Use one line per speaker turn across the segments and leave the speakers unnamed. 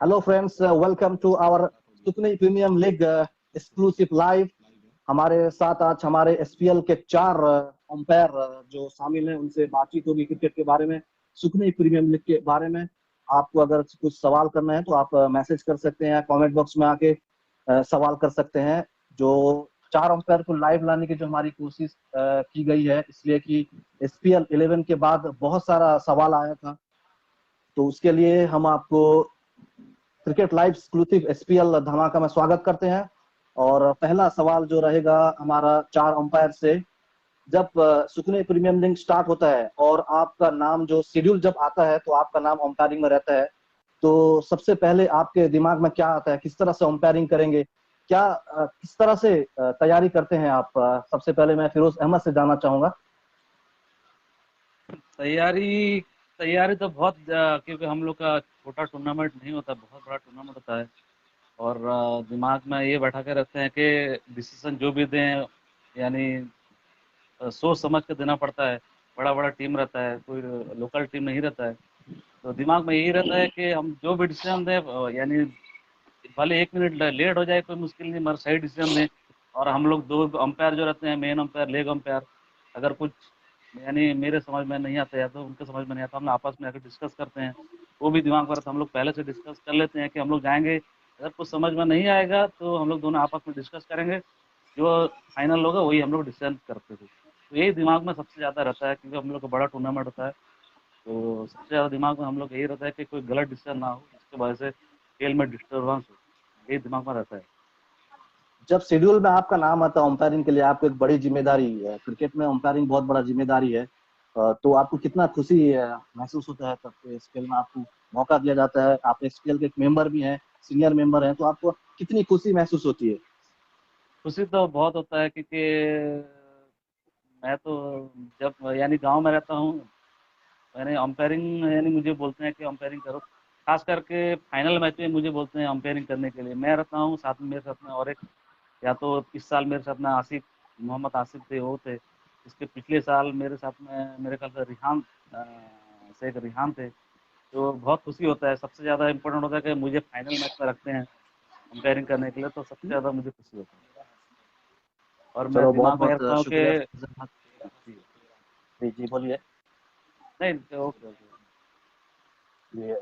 Hello friends, welcome to our Sukni premium league exclusive live. हमारे साथ आज हमारे एसपीएल के 4 अंपायर जो शामिल हैं, उनसे बातचीत होगी क्रिकेट के बारे में, सुकनी प्रीमियम लीग के बारे में। आपको अगर कुछ सवाल करना है तो आप मैसेज कर सकते हैं, कमेंट बॉक्स में आके सवाल कर सकते हैं। जो 4 अंपायर को लाइव लाने की जो हमारी कोशिश की गई है, इसलिए कि एसपीएल 11 के बाद बहुत सारा सवाल आया था, तो उसके लिए हम आपको क्रिकेट लाइव एक्सक्लूसिव एसपीएल धमाका में स्वागत करते हैं। और पहला सवाल जो रहेगा हमारा 4 अंपायर से, जब सुकनी प्रीमियम लीग स्टार्ट होता है और आपका नाम जो शेड्यूल जब आता है तो आपका नाम अंपायरिंग में रहता है, तो सबसे पहले आपके दिमाग में क्या आता है, किस तरह से अंपायरिंग करेंगे, क्या किस तरह से तैयारी करते हैं आप? सबसे पहले मैं फिरोज अहमद से जानना चाहूंगा।
तैयारी तैयारी तो बहुत क्योंकि हम लोग का छोटा टूर्नामेंट नहीं होता, बहुत बड़ा टूर्नामेंट होता है। और दिमाग में ये बैठा के रखते हैं कि डिसीजन जो भी दें, यानी सोच समझ के देना पड़ता है। बड़ा बड़ा टीम रहता है, कोई लोकल टीम नहीं रहता है, तो दिमाग में यही रहता है कि हम जो भी डिसीजन दें, यानी भले 1 मिनट लेट हो जाए कोई मुश्किल नहीं, मगर सही डिसीजन दें। और हम लोग 2 अंपायर जो रहते हैं, मेन अंपायर, लेग अंपायर, अगर कुछ यानी मेरे समझ में नहीं आता या तो उनके समझ में नहीं आता, हम लोग आपस में आकर डिस्कस करते हैं। वो भी दिमाग में रहता है, हम लोग पहले से डिस्कस कर लेते हैं कि हम लोग जाएंगे, अगर कुछ समझ में नहीं आएगा तो हम लोग दोनों आपस में डिस्कस करेंगे, जो फाइनल होगा वही हम लोग डिसीजन करते थे। तो यही दिमाग में सबसे ज़्यादा रहता है, क्योंकि हम लोग का बड़ा टूर्नामेंट होता है, तो सबसे ज़्यादा दिमाग में हम लोग यही रहता है कि कोई गलत डिसीजन ना हो जिसकी वजह से खेल में डिस्टर्बेंस हो, यही दिमाग में रहता है।
जब शेड्यूल में आपका नाम आता है अंपायरिंग के लिए, आपको एक बड़ी जिम्मेदारी है, क्रिकेट में अंपायरिंग बहुत बड़ा जिम्मेदारी है, तो आपको कितना खुशी महसूस होता है तब एसपीएल में आपको मौका दिया जाता है? आप एसपीएल के एक मेंबर भी हैं, सीनियर मेंबर हैं, तो आपको कितनी खुशी महसूस होती है?
खुशी तो बहुत होता है, क्योंकि मैं तो जब यानी गांव में रहता हूँ, मैंने अंपायरिंग यानी मुझे बोलते हैं कि अंपायरिंग करो, खास करके फाइनल मैच में मुझे बोलते हैं अंपायरिंग करने के लिए। मैं रहता हूँ साथ में, मेरे साथ में और एक, या तो इस साल मेरे साथ में आसिफ, मोहम्मद आसिफ थे, वो थे। इसके पिछले साल मेरे साथ में मेरे ख्याल से शेख रिहान थे। तो बहुत खुशी होता है, सबसे ज़्यादा इम्पोर्टेंट होता है कि मुझे फाइनल मैच में रखते हैं अंपायरिंग करने के लिए, तो सबसे ज़्यादा मुझे खुशी होता है। और मैं
चलो, बहुत
दिमाग में रखता
बहुत
हूँ
शुक्रिया।
कि जी,
जी जी, बोलिए।
नहीं, ओके ओके।
जी,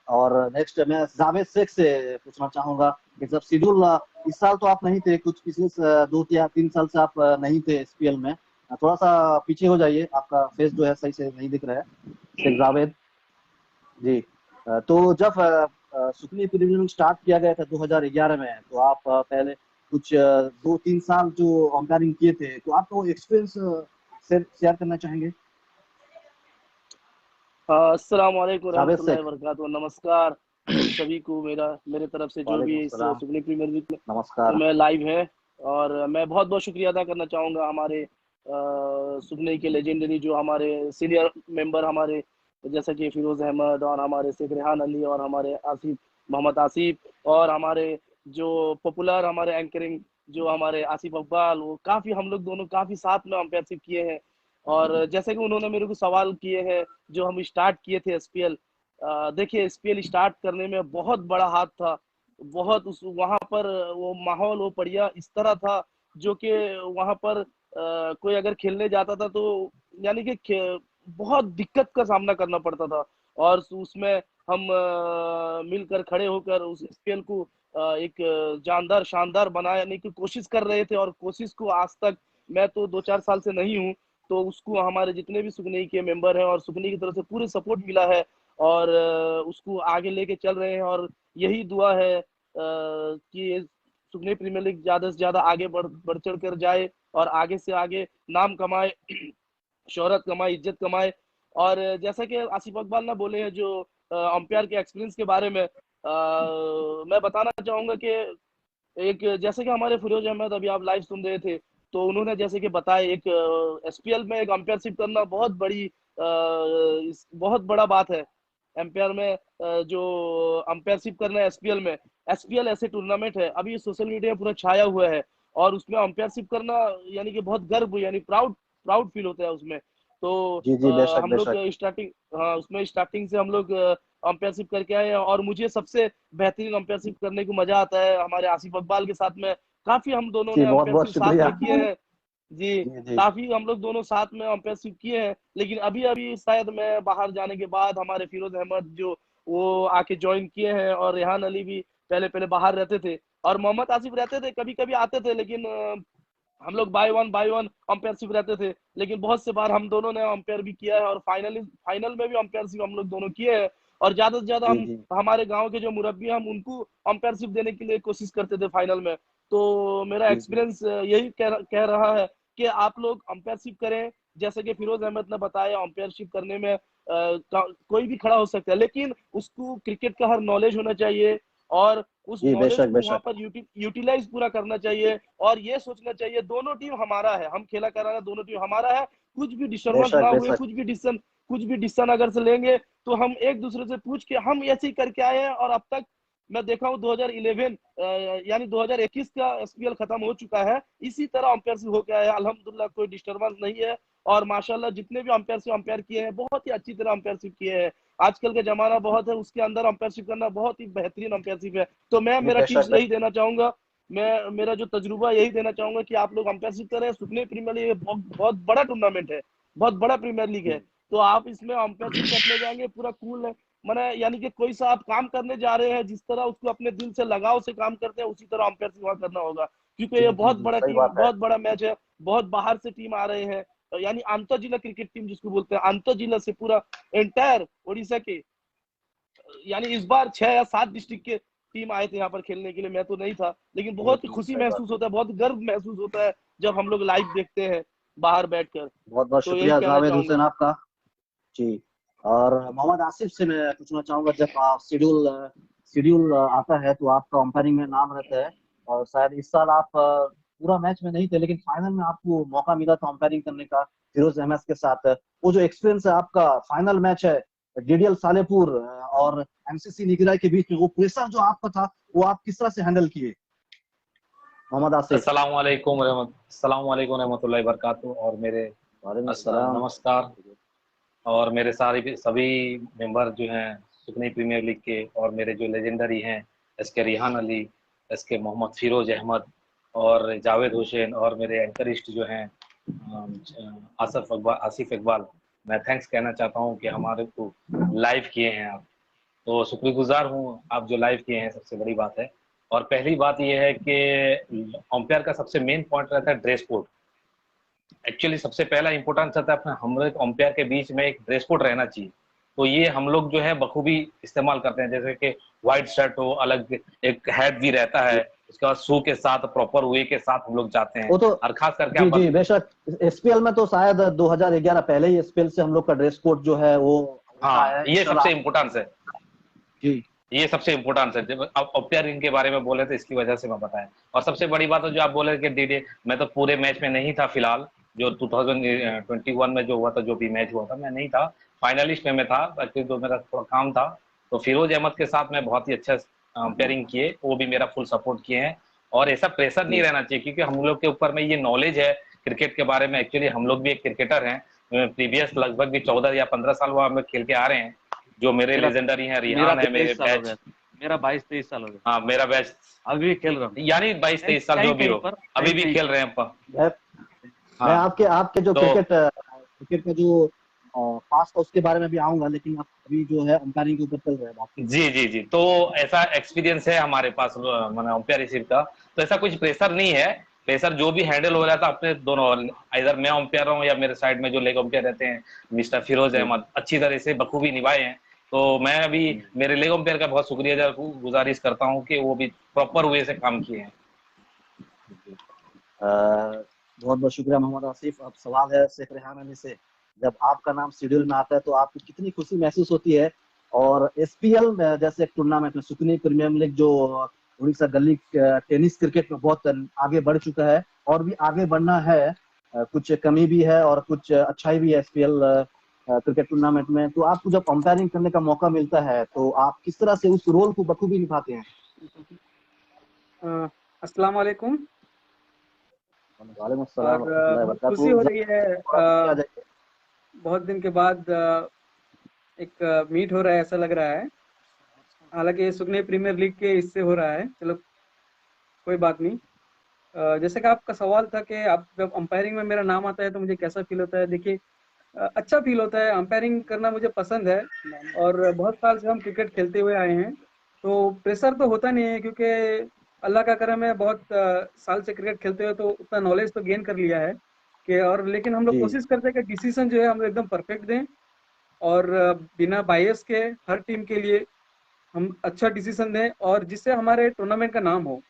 और नेक्स्ट मैं जावेद शेख से पूछना चाहूंगा कि जब शेड्यूल, इस साल तो आप नहीं थे, कुछ पिछले 2 या 3 साल से आप नहीं थे एसपीएल में, थोड़ा सा पीछे हो जाइए, आपका फेस जो है सही से नहीं दिख रहा है, शेख जावेद जी। तो जब सुकनी प्रीमियम स्टार्ट किया गया था 2011 में, तो आप पहले कुछ 2-3 साल जो अंपायरिंग किए थे, तो आपको एक्सपीरियंस शेयर करना चाहेंगे?
अस्सलाम वालेकुम
जावेद
रहमतुल्लाहि
शेख।
व बरकातुहू। नमस्कार सभी को, मेरे तरफ से जो
वालेकुम
भी इस
सलाम।
सुकनी प्रीमियर लीग
नमस्कार।
में लाइव है। और मैं बहुत बहुत शुक्रिया अदा करना चाहूँगा हमारे सुकनी के लेजेंडरी जो हमारे सीनियर मेंबर, हमारे जैसा कि फिरोज अहमद और हमारे शेख रेहान अली और हमारे आसिफ, मोहम्मद आसिफ, और हमारे जो पॉपुलर हमारे एंकरिंग जो हमारे आसिफ इकबाल, वो काफ़ी, हम लोग दोनों काफ़ी साथ में अंपायरशिप किए हैं। और जैसे कि उन्होंने मेरे को सवाल किए हैं, जो हम स्टार्ट किए थे एसपीएल, देखिए एसपीएल स्टार्ट करने में बहुत बड़ा हाथ था। बहुत उस वहाँ पर वो माहौल, वो बढ़िया इस तरह था, जो कि वहाँ पर कोई अगर खेलने जाता था तो यानी कि बहुत दिक्कत का सामना करना पड़ता था। और उसमें हम मिलकर खड़े होकर उस एसपीएल को एक जानदार शानदार बनाने की कोशिश कर रहे थे। और कोशिश को आज तक, मैं तो 2-4 साल से नहीं हूँ, तो उसको हमारे जितने भी सुकनी के मेंबर हैं और सुकनी की तरफ से पूरे सपोर्ट मिला है, और उसको आगे लेके चल रहे हैं। और यही दुआ है कि सुकनी प्रीमियर लीग ज्यादा से ज्यादा आगे बढ़ चढ़ कर जाए और आगे से आगे नाम कमाए, शोहरत कमाए, इज्जत कमाए। और जैसा कि आसिफ इकबाल ने बोले हैं जो अंपायर के एक्सपीरियंस के बारे में, मैं बताना चाहूंगा कि एक, जैसे कि हमारे फिरोज अहमद अभी आप लाइव सुन रहे थे, तो उन्होंने जैसे कि बताया, एक एसपीएल में एक अंपायरशिप करना बहुत बड़ी बहुत बड़ा बात है। एम्पायर में जो अंपायरशिप करना है एसपीएल में, एसपीएल ऐसे टूर्नामेंट है, अभी सोशल मीडिया पूरा छाया हुआ है, और उसमें अंपायरशिप करना यानी कि बहुत गर्व, यानी प्राउड प्राउड फील होता है उसमें। तो
जी जी, बेशक
हम लोग
बेशक।
स्टार्टिंग, हाँ, उसमें स्टार्टिंग से हम लोग अंपायरशिप करके आए हैं। और मुझे सबसे बेहतरीन अंपायरशिप करने को मजा आता है हमारे आसिफ इकबाल के साथ में। काफी हम दोनों
जी
ने
बहुत बहुत
अंपायरशिप साथ
शुक्रिया।
में किए हैं जी।
जी जी।
काफी हम लोग दोनों साथ में अंपायरशिप किए हैं, लेकिन अभी अभी शायद मैं बाहर जाने के बाद हमारे फिरोज अहमद जो वो आके ज्वाइन किए हैं, और रेहान अली भी पहले पहले बाहर रहते थे, और मोहम्मद आसिफ रहते थे, कभी कभी आते थे, लेकिन हम लोग बाय वन अंपायरशिप रहते थे। लेकिन बहुत से बार हम दोनों ने अंपायर भी किया है, और फाइनल में भी अंपायरशिप हम लोग दोनों किए हैं। और ज्यादा से ज्यादा
जी
हम
जी
हमारे गांव के जो मुरब्बी हैं, हम उनको अंपायरशिप देने के लिए कोशिश करते थे फाइनल में। तो मेरा
जी जी।
एक्सपीरियंस यही कह रहा है कि आप लोग अंपायरशिप करें। जैसे कि फिरोज अहमद ने बताया, अंपायरशिप करने में कोई भी खड़ा हो सकता है, लेकिन उसको क्रिकेट का हर नॉलेज होना चाहिए, और उस
जी
नॉलेज
बेशक
को वहां
बेशक।
पर यूटिलाइज पूरा करना चाहिए। और ये सोचना चाहिए दोनों टीम हमारा है, हम खेला कर रहे हैं, दोनों टीम हमारा है। कुछ भी डिस्टर्बेंस
बेशक
ना हुए,
बेशक।
कुछ भी डिसीजन अगर से लेंगे, तो हम एक दूसरे से पूछ के हम ऐसे ही करके आए हैं। और अब तक मैं देखा हूँ 2011 यानी 2021 का एसपीएल खत्म हो चुका है, इसी तरह अंपायरशिप होकर आया है। अल्हम्दुलिल्लाह कोई डिस्टर्बेंस नहीं है। और माशाल्लाह जितने भी अंपायर किए हैं, बहुत ही अच्छी तरह अंपायरशिप किए हैं। आजकल के जमाना बहुत है, उसके अंदर अंपायरशिप करना बहुत ही बेहतरीन अंपायरशिप है। तो मैं
जी
मेरा
बेशक
टिप्स यही
बेशक।
देना चाहूंगा, मैं मेरा जो तजुर्बा यही देना चाहूंगा कि आप लोग अंपायरशिप करें। सुपने प्रीमियर लीग बहुत बहुत बड़ा टूर्नामेंट है, बहुत बड़ा प्रीमियर लीग है।
जी
तो आप इसमें अंपायरशिप करने जाएंगे पूरा कूल है, मैंने यानी कि कोई सा आप काम करने जा रहे हैं, जिस तरह उसको अपने दिल से लगाव से काम करते हैं, उसी तरह अंपायरशिप वहां करना होगा। क्योंकि
जी
ये
जी
बहुत
जी
बड़ा
सही
टीम,
बात है।
बहुत बड़ा मैच है, बहुत बाहर से टीम आ रहे हैं, यानी अंतर जिला क्रिकेट टीम जिसको बोलते हैं, अंतर जिला से पूरा एंटायर उड़ीसा के, यानी इस बार 6 या 7 डिस्ट्रिक्ट के टीम आए थे यहाँ पर खेलने के लिए। मैं तो नहीं था, लेकिन
जी
बहुत ही
जी
खुशी
सही बात
महसूस
है।
होता है, बहुत गर्व महसूस होता है जब हम लोग लाइव देखते हैं बाहर बैठकर।
बहुत बहुत
तो यही
शुक्रिया
कहना
जावेद
चाहूंगा।
हुसैन आपका। जी। और मोहम्मद आसिफ से मैं पूछना चाहूंगा, जब आप शेड्यूल शेड्यूल आता है तो आपका अंपायरिंग में नाम रहता है, और शायद इस साल आप पूरा मैच में नहीं थे, लेकिन फाइनल में आपको मौका मिला था अंपायरिंग करने का फिरोज अहमद के साथ। वो जो एक्सपीरियंस है आपका, फाइनल मैच है डीडीएल सालेपुर और एमसीसी निगराई के बीच में, वो प्रेशर जो आपका था वो आप किस तरह से हैंडल किए मोहम्मद आसिफ?
अस्सलाम वालेकुम रहमतुल्लाहि वबरकातुहू। और मेरे
वालेकुम सलाम।
नमस्कार। और मेरे सारे सभी मेंबर जो हैं सुकनी प्रीमियर लीग के, और मेरे जो लेजेंडरी हैं एसके रिहान अली, एसके मोहम्मद फिरोज अहमद और जावेद हुसैन, और मेरे एंकरिस्ट जो हैं आसिफ इकबाल, मैं थैंक्स कहना चाहता हूं कि हमारे को लाइव किए हैं आप। तो शुक्रगुजार हूँ आप जो लाइव किए हैं, सबसे बड़ी बात है। और पहली बात यह है कि अंपायर का सबसे मेन पॉइंट रहता है ड्रेस कोड। एक्चुअली सबसे पहला इंपॉर्टेंस रहता है अपने हम लोग अंपायर के बीच में एक ड्रेस कोड रहना चाहिए। तो ये हम लोग जो है बखूबी इस्तेमाल करते हैं, जैसे कि व्हाइट शर्ट हो, अलग एक हैट भी रहता है, उसके बाद शू के साथ प्रॉपर वे के साथ हम लोग जाते हैं।
वो तो
और खास करके
जी
आप
जी बेशक। एसपीएल में तो शायद 2011 पहले ही एसपीएल से हम लोग का ड्रेस कोड जो है वो होता
हाँ,
है
ये
इंशाल्लाह।
सबसे इम्पोर्टेंस है।
जी
ये सबसे इम्पोर्टेंट है। जब आप अंपायरिंग के बारे में बोले थे, इसकी वजह से मैं बताया। और सबसे बड़ी बात है जो आप बोले कि डीडे, मैं तो पूरे मैच में नहीं था फिलहाल, जो 2021 में जो हुआ था, जो भी मैच हुआ था मैं नहीं था, फाइनलिस्ट में मैं था, क्योंकि तो मेरा थोड़ा काम था। तो फिरोज अहमद के साथ मैं बहुत ही अच्छा अंपायरिंग किए, वो भी मेरा फुल सपोर्ट किए हैं। और ऐसा प्रेशर नहीं
जी
रहना चाहिए, क्योंकि हम लोग के ऊपर में ये नॉलेज है क्रिकेट के बारे में। एक्चुअली हम लोग भी एक क्रिकेटर हैं, प्रीवियस लगभग भी 14 या 15 साल वो हम लोग खेल के आ रहे हैं। जो मेरे
मेरा
लेजेंडरी हैं,
मेरा
रिहान है मेरे
23 साल हो गया,
बैच।
मेरा 22-23 साल हो गया,
हाँ, मेरा बैच
अभी भी खेल रहा हूँ
यानी 22-23 साल
कहीं
जो भी
कहीं
हो,
पर,
अभी
कहीं
भी
कहीं
खेल
पर।
रहे हैं आप।
मैं मैं
हाँ,
आपके आपके जो
तो
क्रिकेट क्रिकेट का जो पास था उसके बारे में भी आऊंगा, लेकिन आप अभी जो है अंपायरिंग के ऊपर चल रहे हैं बात।
जी जी जी, तो ऐसा एक्सपीरियंस है हमारे पास मैंने अंपायरशिप का। तो ऐसा कुछ प्रेशर नहीं है। प्रेशर जो भी हैंडल हो जाता अपने दोनों, इधर मैं अंपायर हूँ या मेरे साइड में जो लेग अंपायर रहते हैं मिस्टर फिरोज
जी
अहमद, अच्छी तरह से बखूबी निभाए हैं। तो मैं अभी मेरे लेग अंपायर का बहुत शुक्रिया गुजारिश करता हूँ कि वो भी प्रॉपर वे से काम किए हैं।
बहुत बहुत शुक्रिया मोहम्मद आसिफ। अब सवाल है शेख रेहान अली से, जब आपका नाम शेड्यूल में आता है तो आपको कितनी खुशी महसूस होती है? और एसपीएल जैसे एक टूर्नामेंट में, सुकनी प्रीमियर लीग जो उड़ीसा गली टेनिस क्रिकेट में बहुत आगे बढ़ चुका है और भी आगे बढ़ना है, कुछ कमी भी है और कुछ अच्छाई भी है एसपीएल क्रिकेट टूर्नामेंट में, तो आपको जब अंपायरिंग करने का मौका मिलता है तो आप किस तरह से उस रोल को बखूबी निभाते हैं?
अस्सलाम वालेकुम।
वालेकुम अस्सलाम
और
रहमतुल्लाहि व
बहुत खुशी
बरकातहू।
हो रही है,
थोड़ा नीचे आ जाइए।
बहुत दिन के बाद एक मीट हो रहा है ऐसा लग रहा है। हालांकि ये सुकने प्रीमियर लीग के इससे हो रहा है, चलो कोई बात नहीं। जैसे कि आपका सवाल था कि आप जब अंपायरिंग में मेरा नाम आता है तो मुझे कैसा फील होता है। देखिए अच्छा फील होता है, अंपायरिंग करना मुझे पसंद है और बहुत साल से हम क्रिकेट खेलते हुए आए हैं, तो प्रेशर तो होता नहीं है क्योंकि अल्लाह का करम है, बहुत साल से क्रिकेट खेलते हुए तो उतना नॉलेज तो गेन कर लिया है कि और लेकिन हम लोग
जी
कोशिश करते हैं कि डिसीजन जो है हम लोग एकदम परफेक्ट दें और बिना बायस के हर टीम के लिए हम अच्छा डिसीजन दें और जिससे हमारे टूर्नामेंट का नाम हो।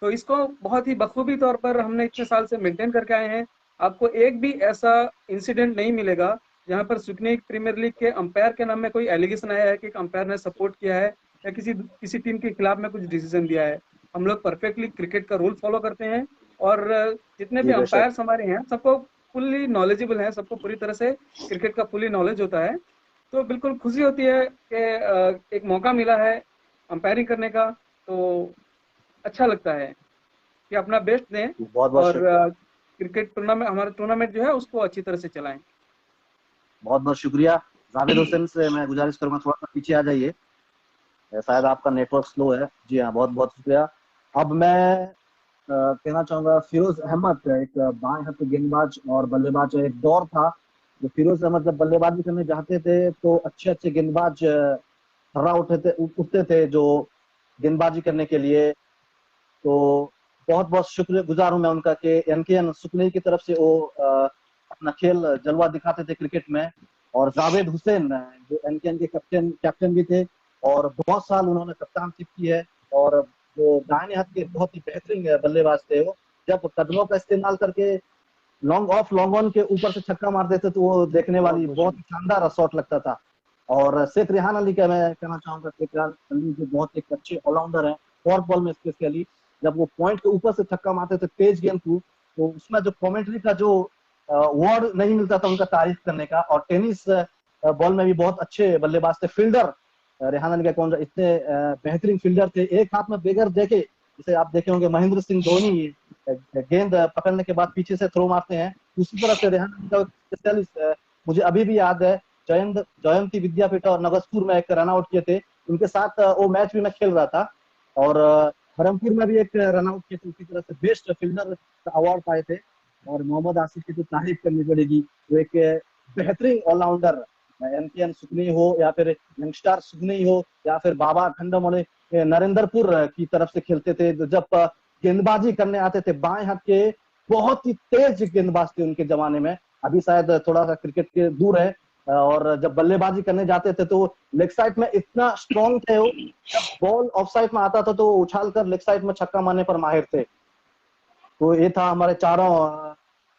तो इसको बहुत ही बखूबी तौर पर हमने इतने साल से मेंटेन करके आए हैं। आपको एक भी ऐसा इंसिडेंट नहीं मिलेगा जहां पर सुकनी प्रीमियर लीग के अंपायर के नाम में कोई एलिगेशन आया है कि अंपायर ने सपोर्ट किया है या किसी किसी टीम के खिलाफ में कुछ डिसीजन दिया है। हम लोग परफेक्टली क्रिकेट का रूल फॉलो करते हैं और जितने भी
जी बेशक।
अंपायर्स हमारे हैं सबको फुल्ली नॉलेजेबल हैं, सबको पूरी तरह से क्रिकेट का फुल्ली नॉलेज होता है। तो बिल्कुल खुशी होती है कि एक मौका मिला है अंपायरिंग करने का, तो अच्छा लगता है कि अपना बेस्ट दें
बहुत बहुत
और
शुक्रिया।
क्रिकेट टूर्नामेंट हमारा टूर्नामेंट जो है उसको अच्छी तरह से चलाएं।
बहुत बहुत शुक्रिया। जावेद हुसैन से मैं गुजारिश करूंगा थोड़ा सा पीछे आ जाइए, शायद आपका नेटवर्क स्लो है। जी हाँ, बहुत बहुत शुक्रिया। अब मैं कहना चाहूंगा फिरोज अहमद, एक बाएं हाथ गेंदबाज और बल्लेबाज। एक दौर था जो फिरोज अहमद जब बल्लेबाजी करने जाते थे तो अच्छे अच्छे गेंदबाज थर्रा उठते थे जो गेंदबाजी करने के लिए। तो बहुत बहुत शुक्रगुजार हूं मैं उनका कि एनकेएन सुकनी की तरफ से वो अपना खेल जलवा दिखाते थे क्रिकेट में। और जावेद हुसैन जो एनकेएन के कैप्टन भी थे और बहुत साल उन्होंने कप्तानशिप की है। और जो दाहिने हाथ के बहुत ही बेहतरीन बल्लेबाज थे, वो जब कदमों का इस्तेमाल करके लॉन्ग ऑफ लॉन्ग ऑन के ऊपर से छक्का मार देते तो वो देखने
बहुत
वाली
बहुत
बहुत ही शानदार शॉट लगता था। और शेख रेहान अली का मैं कहना चाहूंगा, शेख रेहान अली जो बहुत एक अच्छे ऑलराउंडर हैं, फोर्थ बॉल में स्पेशली जब वो पॉइंट के ऊपर से छक्का मारते थे तेज गेंद को, तो उसमें जो कमेंट्री का जो वर्ड नहीं मिलता था उनका तारीफ करने का। और टेनिस बॉल में भी बहुत अच्छे बल्लेबाज थे। फील्डर रेहान अली का कौन इतने बेहतरीन फील्डर थे, एक हाथ में बेगर देके, जैसे आप देखे होंगे महेंद्र सिंह धोनी गेंद पकड़ने के बाद पीछे से थ्रो मारते हैं, उसी तरह से रेहान अली का स्पेशलिस्ट मुझे अभी भी याद है। जयंती विद्यापीठ और नगसपुर में एक रन आउट किए थे, उनके साथ वो मैच भी मैं खेल रहा था। और बरमपुर में भी एक रन आउट किए थे, उसी तरह से बेस्ट फील्डर का अवार्ड पाए थे। और मोहम्मद आसिफ की तो तारीफ करनी पड़ेगी, वो एक बेहतरीन ऑलराउंडर। एनकेएन सुकनी हो या फिर यंगस्टार सुकनी हो या फिर बाबा खंडमोले नरेंद्रपुर की तरफ से खेलते थे, जब गेंदबाजी करने आते थे बाएं हाथ के बहुत ही तेज गेंदबाज थे उनके जमाने में। अभी शायद थोड़ा सा क्रिकेट के दूर है। और जब बल्लेबाजी करने जाते थे तो लेग साइड में इतना स्ट्रॉन्ग थे वो, जब बॉल ऑफ साइड में आता था तो उछाल कर लेग साइड में छक्का मारने पर माहिर थे। तो ये था हमारे चारों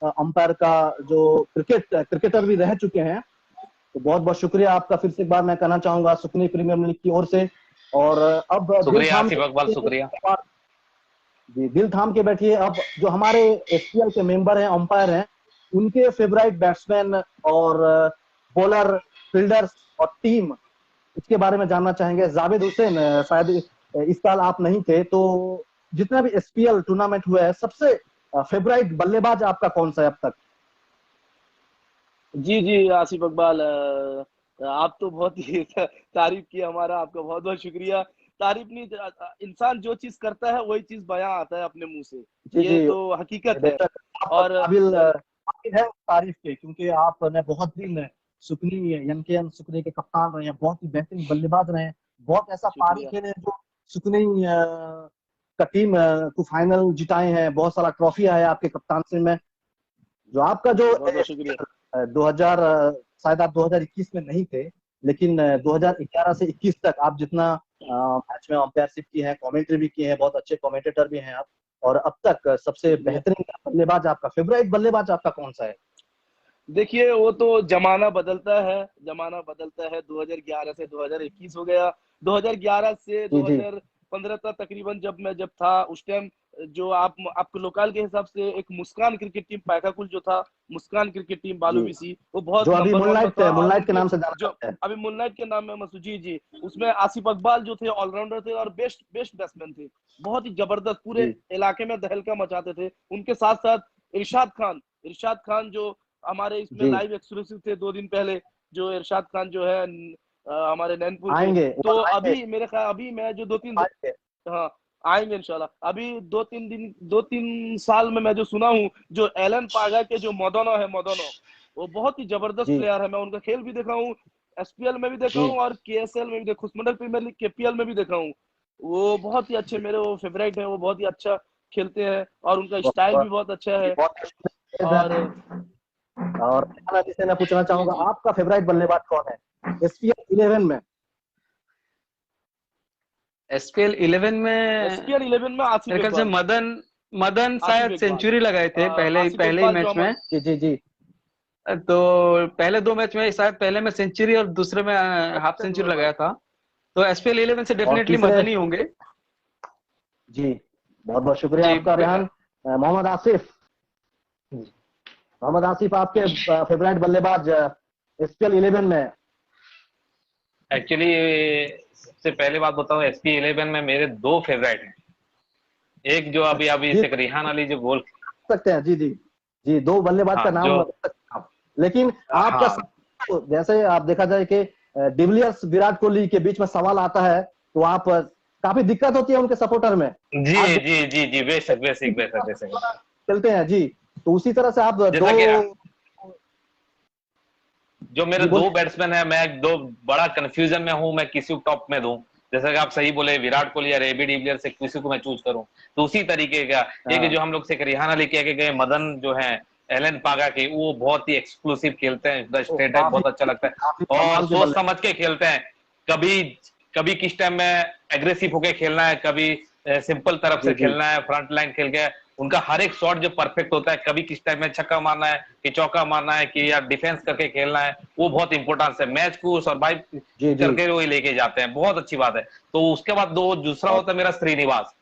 अंपायर का जो क्रिकेटर भी रह चुके हैं। तो बहुत बहुत शुक्रिया आपका फिर से एक बार मैं कहना चाहूंगा सुकनी प्रीमियर लीग की ओर से। और अब दिल
शुक्रिया
थाम
आसिफ इकबाल, शुक्रिया।
जी दिल थाम के बैठिए। अब जो हमारे एसपीएल के मेंबर हैं, अंपायर हैं, उनके फेवरेट बैट्समैन और बॉलर, फील्डर्स और टीम, इसके बारे में जानना चाहेंगे। जावेद हुसैन, शायद इस साल आप नहीं थे, तो जितना भी एसपीएल टूर्नामेंट हुआ है सबसे फेवरेट बल्लेबाज आपका कौन सा है अब तक?
जी जी आसिफ इकबाल, आप तो बहुत ही तारीफ की हमारा, आपका बहुत बहुत शुक्रिया। तारीफ नहीं, इंसान जो चीज करता है वही चीज बयां आता है अपने मुंह से,
जी
ये
जी
तो हकीकत है।
बेशक, आप
और
काबिल है तारीफ के, क्योंकि आपने बहुत दिन सुकनी एनकेएन सुकनी के कप्तान रहे हैं, बहुत ही बेहतरीन बल्लेबाज रहे हैं, बहुत ऐसा पारी
शुक्रिया।
खेले हैं जो सुकनी का टीम को फाइनल जिताए हैं, बहुत सारा ट्रॉफी है आपके कप्तानसी में। जो आपका जो
बहुत बहुत शुक्रिया।
2000 शायद आप 2021 में नहीं थे, लेकिन 2011 से 21 तक आप जितना मैच में अंपायरशिप की है, कमेंट्री भी की है, बहुत अच्छे कमेंटेटर भी हैं आप। और अब तक सबसे
शुक्रिया।
बेहतरीन बल्लेबाज आपका, फेवरेट बल्लेबाज आपका कौन सा है?
देखिए वो तो जमाना बदलता है, जमाना बदलता है। 2011 से 2021 हो गया, 2011 से
जी जी
2015 तक तकरीबन जब था उस टाइम, जो आपको लोकल के हिसाब से एक मुस्कान क्रिकेट टीम पैकाकुल जो था, मुस्कान क्रिकेट टीम
जी,
बालूबीसी, वो बहुत
जो अभी
नंबर 1 में था। और
मुनलाइट के
उनके
नाम से जाना
जो
जाता है।
अभी मुन्नाइट के नाम में मसूजी जी, उसमें आसिफ इकबाल जो थे ऑलराउंडर थे और बेस्ट बेस्ट बैट्समैन थे, बहुत ही जबरदस्त, पूरे
जी
इलाके में दहलका मचाते थे। उनके साथ साथ इरशाद खान जो हमारे इसमें
जी
लाइव एक्सक्लूसिव थे 2 दिन पहले, जो इरशाद खान जो है हमारे नैनपुर के।
आएंगे
तो
आएंगे
अभी मेरे ख्याल अभी मैं जो 2-3
आएंगे।
हाँ आएंगे इंशाल्लाह। अभी 2-3 साल में मैं जो सुना हूँ, जो एलन पागा के जो मोदनो है, मोदनो वो बहुत ही जबरदस्त
जी
प्लेयर है। मैं उनका खेल भी देखा हूँ, एसपीएल में भी देखा
जी
हूँ और केएसएल में भी देखा, खुशमंडल प्रीमियर लीग केपीएल में भी देखा हूँ। वो बहुत ही अच्छे मेरे वो फेवरेट है, वो बहुत ही अच्छा खेलते हैं और उनका
बहुत
स्टाइल भी
बहुत
बहुत अच्छा है।
बहुत
और
और रेहान से मैं पूछना
जी
चाहूंगा,
जी
आपका फेवरेट बल्लेबाज कौन है एसपीएल 11 में?
एसपीएल 11 में
एसपीएल 11 में आसिफ
मेरे ख्याल से
इकबाल,
मदन मदन
आसिफ
शायद
इकबाल,
सेंचुरी लगाए थे
आसिफ
पहले ही
इकबाल जो
मैच में।
जी जी जी
तो पहले 2 मैच में शायद पहले में सेंचुरी और दूसरे में हाफ सेंचुरी लगाया था। तो एसपीएल 11 से
और
डेफिनेटली
तीसरे,
मदन ही होंगे।
जी बहुत बहुत शुक्रिया
जी
आपका रेहान। मोहम्मद आसिफ, मोहम्मद आसिफ आपके फेवरेट बल्लेबाज एसपीएल 11 में?
एक्चुअली सबसे पहले बात बताऊं, एसपी 11 में मेरे 2 फेवरेट हैं। एक जो अभी अभी
जी
से रेहान अली जो गोल,
सकते हैं, जी जी जी, 2 बल्लेबाज
हाँ
का
जो,
नाम, लेकिन आपका
हाँ
जैसे आप देखा जाए कि डिविलियर्स विराट कोहली के बीच में सवाल आता है तो आप काफी दिक्कत होती है उनके सपोर्टर में।
जी
आप
जी जी जी, बेशक बेशक बेशक बेशक।
खेलते हैं जी, तो उसी तरह से आप
जैसा कि जो मेरे
जी
2
बोलिए।
बैट्समैन है, मैं 2 बड़ा कंफ्यूजन में हूं, मैं किसी को टॉप में दूं। जैसा कि आप सही बोले, विराट कोहली या एबी डिविलियर से किसी को मैं चूज करूं, तो उसी तरीके का एक जो हम लोग से रेहान अली कह के गए, मदन जो है एलन पागा के, वो बहुत ही एक्सक्लूसिव खेलते हैं, उसका स्ट्रेट ड्राइव बहुत अच्छा लगता है
काफी
और
कमाल के
सोच समझ के खेलते हैं। कभी कभी किस टाइम में एग्रेसिव होके खेलना है, कभी सिंपल तरफ से
जी जी
खेलना है, फ्रंट लाइन खेल के उनका हर एक शॉट जो परफेक्ट होता है, कभी किस टाइम में छक्का मारना है कि चौका मारना है कि या डिफेंस करके खेलना है, वो बहुत इंपॉर्टेंस है। मैच को सर्वाइव
जी जी
करके वो लेके जाते हैं, बहुत अच्छी बात है। तो उसके बाद दूसरा
और
होता है मेरा श्रीनिवास।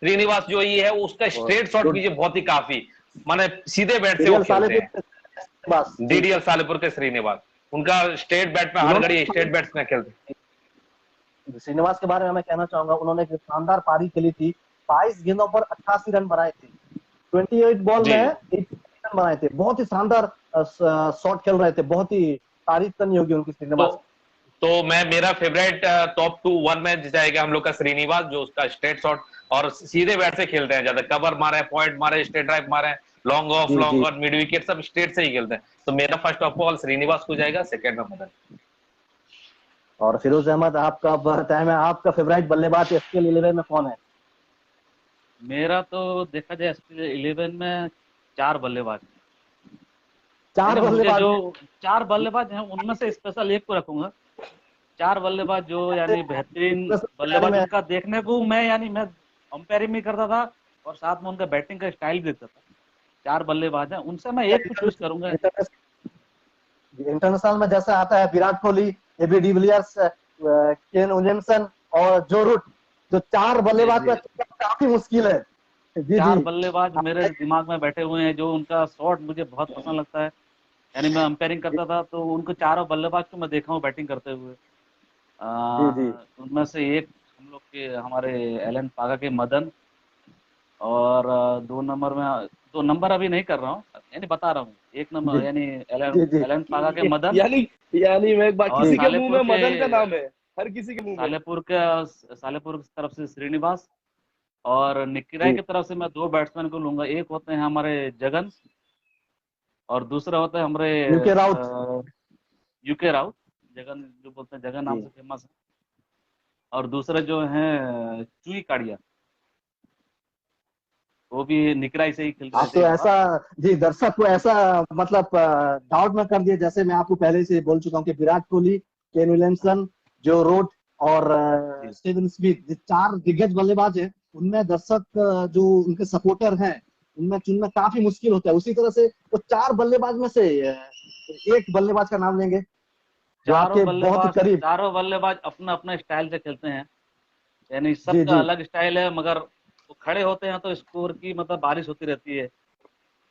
श्रीनिवास जो ये है, उसका स्ट्रेट शॉट कीजिए बहुत ही काफी, माने सीधे बैट से वो
सीरियल
खेलते
सालेपुर
हैं।
के पास जी,
डीडीएल सालेपुर के श्रीनिवास, उनका स्ट्रेट बैट में हर घड़ी स्ट्रेट बैट्स में खेलते हैं।
श्रीनिवास के बारे में मैं कहना चाहूंगा, उन्होंने एक शानदार पारी खेली थी, 22 गेंदों पर 88 रन बनाए थे, 28 बॉल
जी
में 80 रन बनाए थे, बहुत ही शानदार शॉट खेल रहे थे, बहुत ही तारीफ करनी होगी उनकी श्रीनिवास।
तो मैं मेरा फेवरेट टॉप 1 में जाएगा हम लोग का श्रीनिवास, जो उसका स्ट्रेट शॉट और सीधे बैट से खेलते हैं, ज्यादा कवर मारे, पॉइंट मारे, स्ट्रेट ड्राइव मारे, लॉन्ग ऑफ,
जी
लॉन्ग
जी
ऑन, मिड विकेट सब स्ट्रेट से ही खेलते हैं। तो मेरा फर्स्ट ऑफ ऑल श्रीनिवास को जाएगा, सेकंड में मदन।
और फिरोज अहमद, आपका अब टाइम है, आपका फेवरेट बल्लेबाज एसपीएल 11 में कौन है?
मेरा तो देखा जाए एसपीएल 11 में 4 बल्लेबाज हैं।
4
यानी मुझे
बल्लेबाज
जो 4 बल्लेबाज हैं उनमें से स्पेशल एक को रखूंगा। 4 बल्लेबाज जो यानी बेहतरीन बल्लेबाज, उनका देखने को मैं अंपायरिंग भी करता था और साथ में उनका बैटिंग का स्टाइल भी देखता था। 4 बल्लेबाज हैं, उनसे मैं एक को चूज करूंगा।
इंटरनेशनल में जैसा आता है Virat Kohli, AB de Villiers, Kane Williamson और जो रूट, जो 4 बल्लेबाज का काफी मुश्किल है। जी
4
जी
बल्लेबाज मेरे दिमाग में बैठे हुए हैं, जो उनका शॉट मुझे बहुत पसंद लगता है। यानी मैं अंपायरिंग करता था तो उनको चारों बल्लेबाज को मैं देखा हूँ बैटिंग करते हुए।
जी जी
उनमें से एक हम लोग के हमारे एलन पागा के मदन, और 2 नंबर में 2 नंबर अभी नहीं कर रहा हूँ, यानी बता रहा हूँ। 1 नंबर यानी
जी जी
एलन पागा के मदन,
यानी मैं एक बार,
और
किसी के मुंह
सालेपुर
में मदन का नाम है, हर किसी के मुंह में।
सालेपुर की तरफ से श्रीनिवास, और निकिराई की तरफ से मैं 2 बैट्समैन को लूंगा। एक होते हैं हमारे जगन और दूसरा होता है हमारे
यूके राउत।
यूके राउत, जगन जो बोलते हैं, जगन नाम से फेमस है। और दूसरे जो हैं चुई काड़िया, वो भी निकराई से ही खेलते
आप
रहते
तो
हैं।
ऐसा, जी दर्शक को ऐसा मतलब डाउट में कर दिया, जैसे मैं आपको पहले से बोल चुका हूँ कि विराट कोहली, केन विलियमसन, जो रूट और स्टीवन स्मिथ, ये 4 दिग्गज बल्लेबाज हैं। उनमें दर्शक जो उनके सपोर्टर हैं, उनमें चुनना काफी मुश्किल होता है। उसी तरह से वो 4 बल्लेबाज में से एक बल्लेबाज का नाम लेंगे जो आपके बहुत ही करीब।
चारों बल्लेबाज अपना अपना स्टाइल से खेलते हैं, यानी
जी
सबका
जी
अलग स्टाइल है, मगर वो खड़े होते हैं तो स्कोर की मतलब बारिश होती रहती है।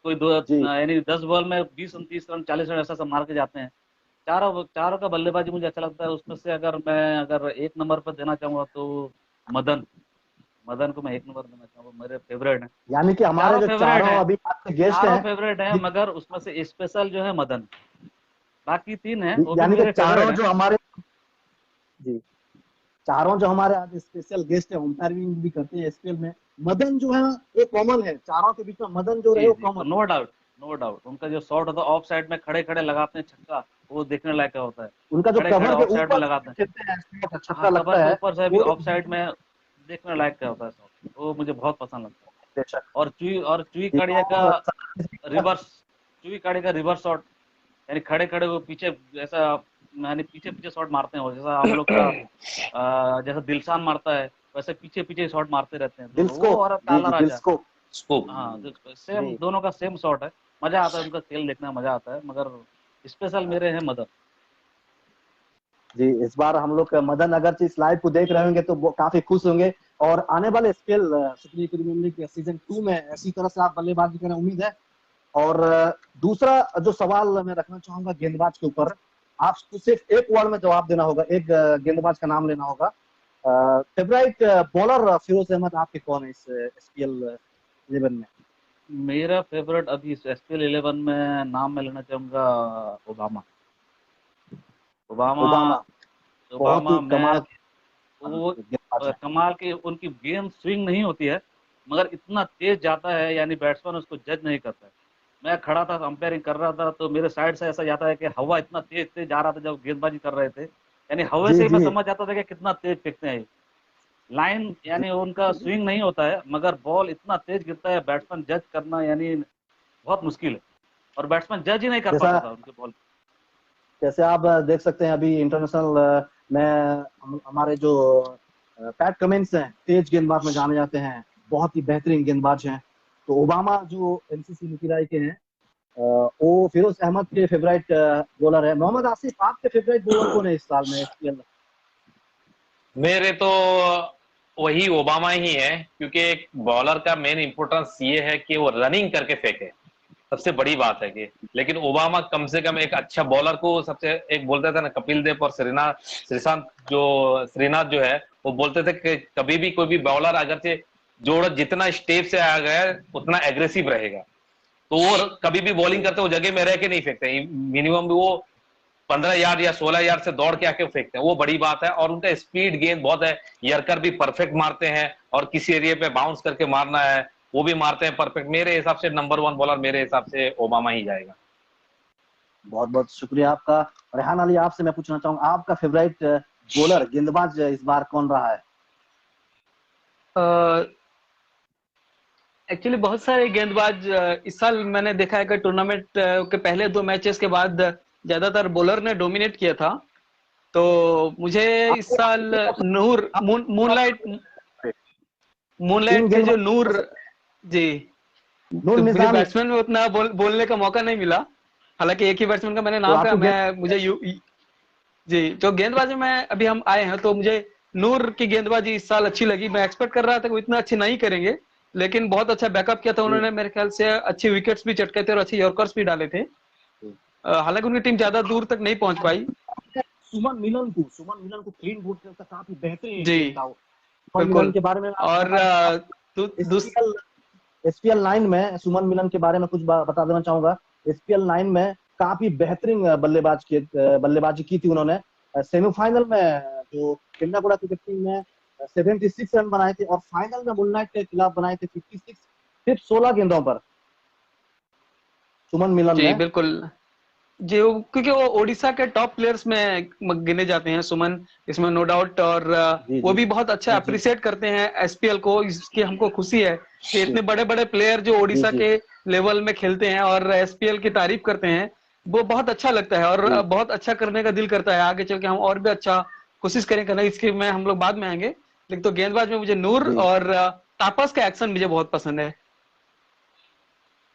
कोई
जी
यानी 10 बॉल में 20-29 रन, 40 रन ऐसा सब मार के जाते हैं। चारों का बल्लेबाजी मुझे अच्छा लगता है। उसमें से अगर 1 नंबर पर देना चाहूंगा तो मदन को मैं 1 नंबर देना चाहूंगा, मेरे फेवरेट है।
यानी कि हमारे जो चारों अभी आपके गेस्ट
चारों
हैं,
फेवरेट है, मगर उसमें से स्पेशल जो है मदन, बाकी 3 है वो भी
यानी कि
मेरे
चारों
फेवरेट
जो
है।
हमारे जी, चारों जो हमारे आज स्पेशल गेस्ट है अंपायरिंग भी करते हैं एसपीएल में। मदन जो है वो कॉमन है, चारों के बीच में मदन जो रहे
जी
वो
जी,
कॉमन है।
No doubt, no doubt. उनका जो शॉट होता है ऑफ साइड में खड़े खड़े लगाते हैं छक्का, वो देखने लायक का होता है।
उनका जो
खड़े खड़े
कवर के
ऑफ साइड में
ऊपर
लगाते हैं।
खेलते हैं shot, छक्का
हाँ, कवर
लगता
के
है
ऊपर से भी
वो
ऑफ साइड में देखने लायक का होता है शॉट, वो मुझे बहुत पसंद लगता है।
बेशक।
और चुई
जी,
काड़िया का
और
रिवर्स, चुई काड़िया का रिवर्स शॉट, यानी खड़े खड़े वो पीछे ऐसा, यानी पीछे पीछे शॉट मारते हैं, और जैसा हम लोग का जैसा दिलशान मारता है वैसे पीछे पीछे शॉट मारते रहते हैं दोनों, वो
दिल्सको,
और
जी
काला
जी
राजा।
दिल्सको,
स्कोप।
हाँ, सेम
जी
दोनों का सेम शॉट है। मजा आता है उनका खेल देखना, मजा आता है। मगर स्पेशल मेरे हैं मदन।
जी। इस बार हम लोग मदन अगर इस लाइव को देख रहे होंगे तो वो काफी खुश होंगे, और आने वाले स्पेल सुप्रीम प्रीमियर लीग सीजन 2 में ऐसी तरह से आप बल्लेबाजी करें उम्मीद है। और दूसरा जो सवाल मैं रखना चाहूंगा गेंदबाज के ऊपर, आपको सिर्फ एक वर्ड में जवाब देना होगा, एक गेंदबाज का नाम लेना होगा। फेवरेट बॉलर फिरोज अहमद आपके कौन है इस एसपीएल 11 में?
मेरा फेवरेट अभी एसपीएल 11 में नाम मैं लेना चाहूंगा ओबामा। ओबामा।
ओबामा, बहुत
ओबामा
ही
मैं
कमाल
वो
गेंदबाज है।
कमाल की उनकी गेंद स्विंग नहीं होती है, मगर इतना तेज जाता है, यानी बैट्समैन उसको जज नहीं करता है। मैं खड़ा था, अंपायरिंग कर रहा था, तो मेरे साइड से ऐसा जाता है कि हवा इतना तेज तेज जा रहा था जब गेंदबाजी कर रहे थे, यानी हवा
जी
से ही मैं
जी
समझ जाता था कि कितना तेज फेंकते हैं ये। लाइन यानी उनका स्विंग नहीं होता है, मगर बॉल इतना तेज गिरता है, बैट्समैन जज करना यानी बहुत मुश्किल है, और बैट्समैन जज ही नहीं कर
जैसा
पाता था उनके बॉल।
जैसे आप देख सकते हैं अभी इंटरनेशनल में हमारे जो पैट कमिंस हैं तेज गेंदबाज में जाने जाते हैं, बहुत ही बेहतरीन गेंदबाज हैं। तो ओबामा जो एमसीसी निकिराई के हैं, वो फिरोज अहमद के फेवरेट बॉलर है। मोहम्मद आसिफ आपके फेवरेट बॉलर कौन है इस साल में एसपीएल में?
मेरे तो वही ओबामा ही है, क्योंकि एक बॉलर का मेन इंपॉर्टेंस ये है कि वो रनिंग करके फेंके, सबसे बड़ी बात है कि। लेकिन ओबामा कम से कम एक अच्छा बॉलर को, सबसे एक बोलते थे ना कपिल देव और श्रीनाथ जो है, वो बोलते थे कि कभी भी कोई भी बॉलर अगर से जोड़ जितना स्टेप से आ गया उतना एग्रेसिव रहेगा, तो वो कभी भी बॉलिंग करते वो जगह में रह के नहीं फेंकते, मिनिमम वो 15 यार्ड या 16 यार्ड से दौड़ के आके फेंकते हैं, वो बड़ी बात है। और उनका स्पीड गेंद बहुत है, यर्कर भी परफेक्ट मारते हैं, और किसी एरिया पे बाउंस करके मारना है वो भी मारते हैं परफेक्ट। मेरे हिसाब से नंबर 1 बॉलर मेरे हिसाब से ओबामा ही जाएगा।
बहुत बहुत शुक्रिया आपका। रेहान अली, आपसे मैं पूछना चाहूंगा आपका फेवरेट बॉलर गेंदबाज इस बार कौन रहा है?
एक्चुअली बहुत सारे गेंदबाज इस साल मैंने देखा है कि टूर्नामेंट के पहले 2 मैचेस के बाद ज्यादातर बॉलर ने डोमिनेट किया था। तो मुझे इस साल नूर मूनलाइट
तीन
के जो
गेंदबाज
नूर, जी,
नूर
तो मुझे
निजामी,
बैट्समैन में उतना बोलने का मौका नहीं मिला, हालांकि एक ही बैट्समैन का मैंने
तो
नाम कहा।
आपको
मैं मुझे जी, जो गेंदबाजी में अभी हम आए हैं तो मुझे नूर की गेंदबाजी इस साल अच्छी लगी। मैं एक्सपेक्ट कर रहा था कि वो इतना अच्छी नहीं करेंगे, लेकिन बहुत अच्छा बैकअप किया था उन्होंने, मेरे ख्याल से अच्छी विकेट्स भी चटके थे और अच्छे यॉर्कर्स भी डाले थे। हालांकि उनकी टीम ज्यादा दूर तक नहीं पहुंच पाई।
सुमन मिलन को क्लीन बोल्ड करता, काफी बेहतरीन
जी
गेंद था वो। सुमन मिलन
बिल्कुल।
के बारे में
और
एसपीएल एसपीएल 9 में सुमन मिलन के बारे में कुछ बता देना चाहूंगा। एसपीएल 9 में काफी बेहतरीन बल्लेबाजी की थी उन्होंने। सेमीफाइनल में जो केंद्रापड़ा क्रिकेट टीम में 76 रन बनाए थे, और फाइनल में मुन्नाइट के खिलाफ बनाए थे 56, सिर्फ 16 गेंदों पर सुमन मिलन
जी
ने।
बिल्कुल जी, क्योंकि वो ओडिशा के टॉप प्लेयर्स में गिने जाते हैं सुमन, इसमें नो डाउट। और
जी
वो
जी
भी बहुत अच्छा
जी जी
अप्रिशिएट करते हैं एसपीएल को, इसकी हमको खुशी है कि
जी
इतने बड़े बड़े प्लेयर जो
जी
ओडिशा
जी
के लेवल में खेलते हैं और एसपीएल की तारीफ करते हैं, वो बहुत अच्छा लगता है। और
जी
बहुत अच्छा करने का दिल करता है, आगे चल के हम और भी अच्छा कोशिश करें करना। इसके में हम लोग बाद में आएंगे, लेकिन तो गेंदबाज में मुझे नूर
जी।
और तापस का एक्शन मुझे बहुत पसंद है।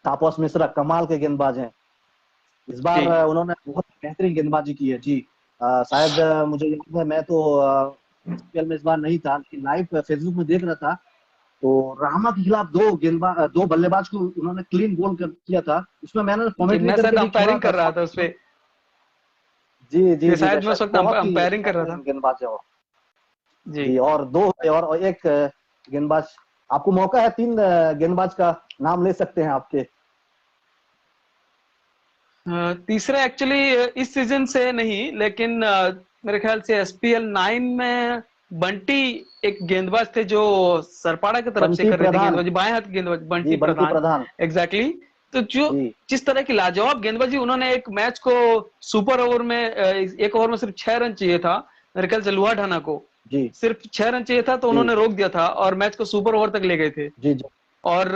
तापस मिश्रा कमाल के गेंदबाज हैं। इस बार
जी
उन्होंने बहुत बेहतरीन गेंदबाजी की है जी। शायद मुझे याद है, मैं तो एसपीएल में इस बार नहीं था, लेकिन लाइव फेसबुक में देख रहा था। तो रामा के खिलाफ दो बल्लेबाज को उन्होंने क्लीन बोल किया था, उसमें मैंने
जी,
कमेंट्री
मैं
करके
शायद
भी सुना
अंपायरिंग
था।
कर रहा था उस पे।
जी जी
ये
जी
शायद मैं उस
बेशक,
वक्त
बहुत ही
अंपायरिंग कर रहा था।
बेहतरीन गेंदबाज है वो।
जी
जी, और दो और एक गेंदबाज, आपको मौका है, तीन गेंदबाज का नाम ले सकते हैं आपके।
तीसरा एक्चुअली इस सीजन से नहीं, लेकिन मेरे ख्याल से एसपीएल 9 में बंटी एक गेंदबाज थे जो सरपाड़ा की तरफ से
बंटी
कर रहे थे
प्रधान।
गेंदबाजी, बाएं हाथ गेंदबाज
जी,
बंटी
बंटी प्रधान।
एग्जैक्टली। तो जो
जी
जिस तरह की लाजवाब गेंदबाजी, उन्होंने एक मैच को सुपर ओवर में, एक ओवर में सिर्फ 6 रन चाहिए था मेरे ख्याल से लुआ ढाना को,
जी
सिर्फ 6 रन चाहिए था, तो
जी
उन्होंने रोक दिया था और मैच को सुपर ओवर तक ले गए थे।
जी जी।
और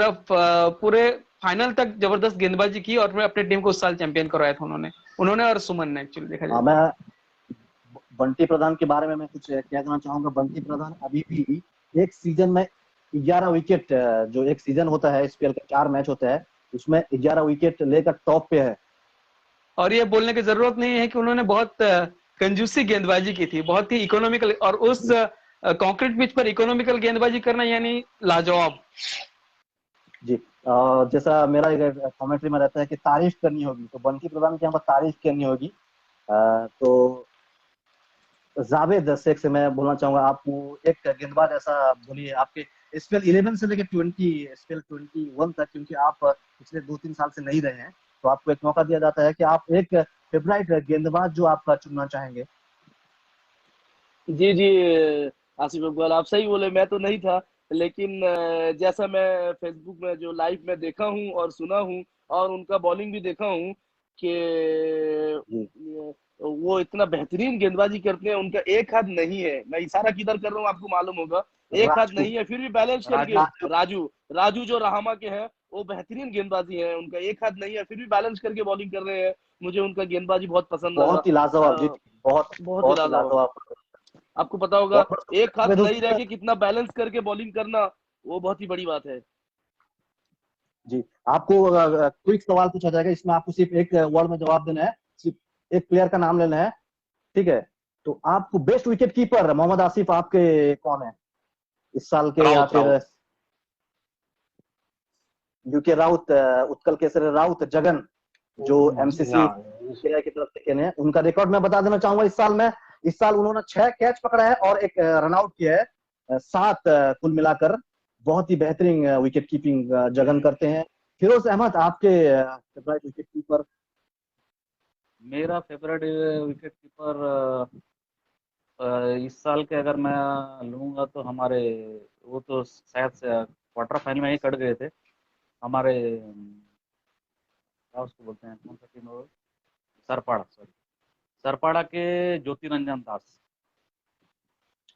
पूरे फाइनल तक जबरदस्त गेंदबाजी की और फिर अपनी टीम को उस साल चैंपियन करवाया था उन्होंने और सुमन ने, एक्चुअली देखा जाए।
मैं बंटी प्रधान के बारे में मैं कुछ कहना चाहूंगा। बंटी प्रधान अभी भी एक सीजन में 11 विकेट, जो एक सीजन होता है एसपीएल का 4 मैच होता है, उसमें 11 विकेट लेकर टॉप पे है।
और ये बोलने की जरूरत नहीं है कि उन्होंने बहुत कंजूसी गेंदबाजी की थी, बहुत ही इकोनॉमिकल, और उस कंक्रीट पिच पर इकोनॉमिकल गेंदबाजी करना यानी लाजवाब।
जी जैसा मेरा कमेंट्री में रहता है कि तारीफ करनी होगी तो बंटी प्रधान की यहाँ पर तारीफ करनी होगी। तो जावेद शेख से मैं बोलना चाहूंगा, आपको एक गेंदबाज ऐसा बोलिए आपके एसपीएल 11 से लेकर 20 एसपीएल 21 तक, क्योंकि आप पिछले 2-3 साल से नहीं रहे हैं, तो आपको एक मौका दिया जाता है कि आप एक फेवरेट गेंदबाज जो आपका चुनना चाहेंगे।
जी जी आसिफ इकबाल, आप सही बोले, मैं तो नहीं था, लेकिन जैसा मैं फेसबुक में जो लाइव में देखा हूँ और सुना हूँ और उनका बॉलिंग भी देखा हूँ कि
जी
वो इतना बेहतरीन गेंदबाजी करते हैं, उनका एक हाथ नहीं है, मैं इशारा किधर कर रहा हूँ आपको मालूम होगा, एक हाथ
राजू
नहीं है, फिर भी बैलेंस करके
राजू
राजू राजू जो रहामा के हैं, वो बेहतरीन गेंदबाजी है, उनका एक हाथ नहीं है, फिर भी बैलेंस करके बॉलिंग कर रहे हैं। मुझे उनका गेंदबाजी बहुत पसंद लगा।
बहुत ही लाजवाब जी, बहुत
बहुत ही
बहुत ही
लाजवाब।
लाजवाब।
आपको पता होगा,
बहुत बहुत
एक हाथ
जावेद
नहीं रह
हुसैन।
के कितना बैलेंस करके बॉलिंग करना, वो बहुत ही बड़ी बात है।
जी आपको क्विक सवाल पूछा जाएगा, इसमें आपको सिर्फ एक वर्ड में जवाब देना है, सिर्फ एक प्लेयर का नाम लेना है, ठीक है? तो आपको best wicket keeper Mohammad Asif आपके कौन है इस साल के, या
राउत
फिर
राउत
यूके राउत, उत्कल केसरी राउत जगन, जो एमसीसी
हाँ,
की तरफ से खेले हैं, उनका रिकॉर्ड मैं बता देना चाहूंगा। इस साल उन्होंने 6 कैच पकड़ा है और एक रन आउट किया है, 7 कुल मिलाकर। बहुत ही बेहतरीन विकेट कीपिंग जगन करते हैं। फिरोज अहमद आपके फेवरेट विकेट कीपर?
मेरा फेवरेट विकेट कीपर इस साल के अगर मैं लूंगा तो हमारे, वो तो शायद से क्वार्टर फाइनल में ही कट गए थे हमारे, क्या उसको बोलते हैं, कौन सा टीम है वो? सरपाड़ा, सॉरी, सरपाड़ा के ज्योति रंजन दास।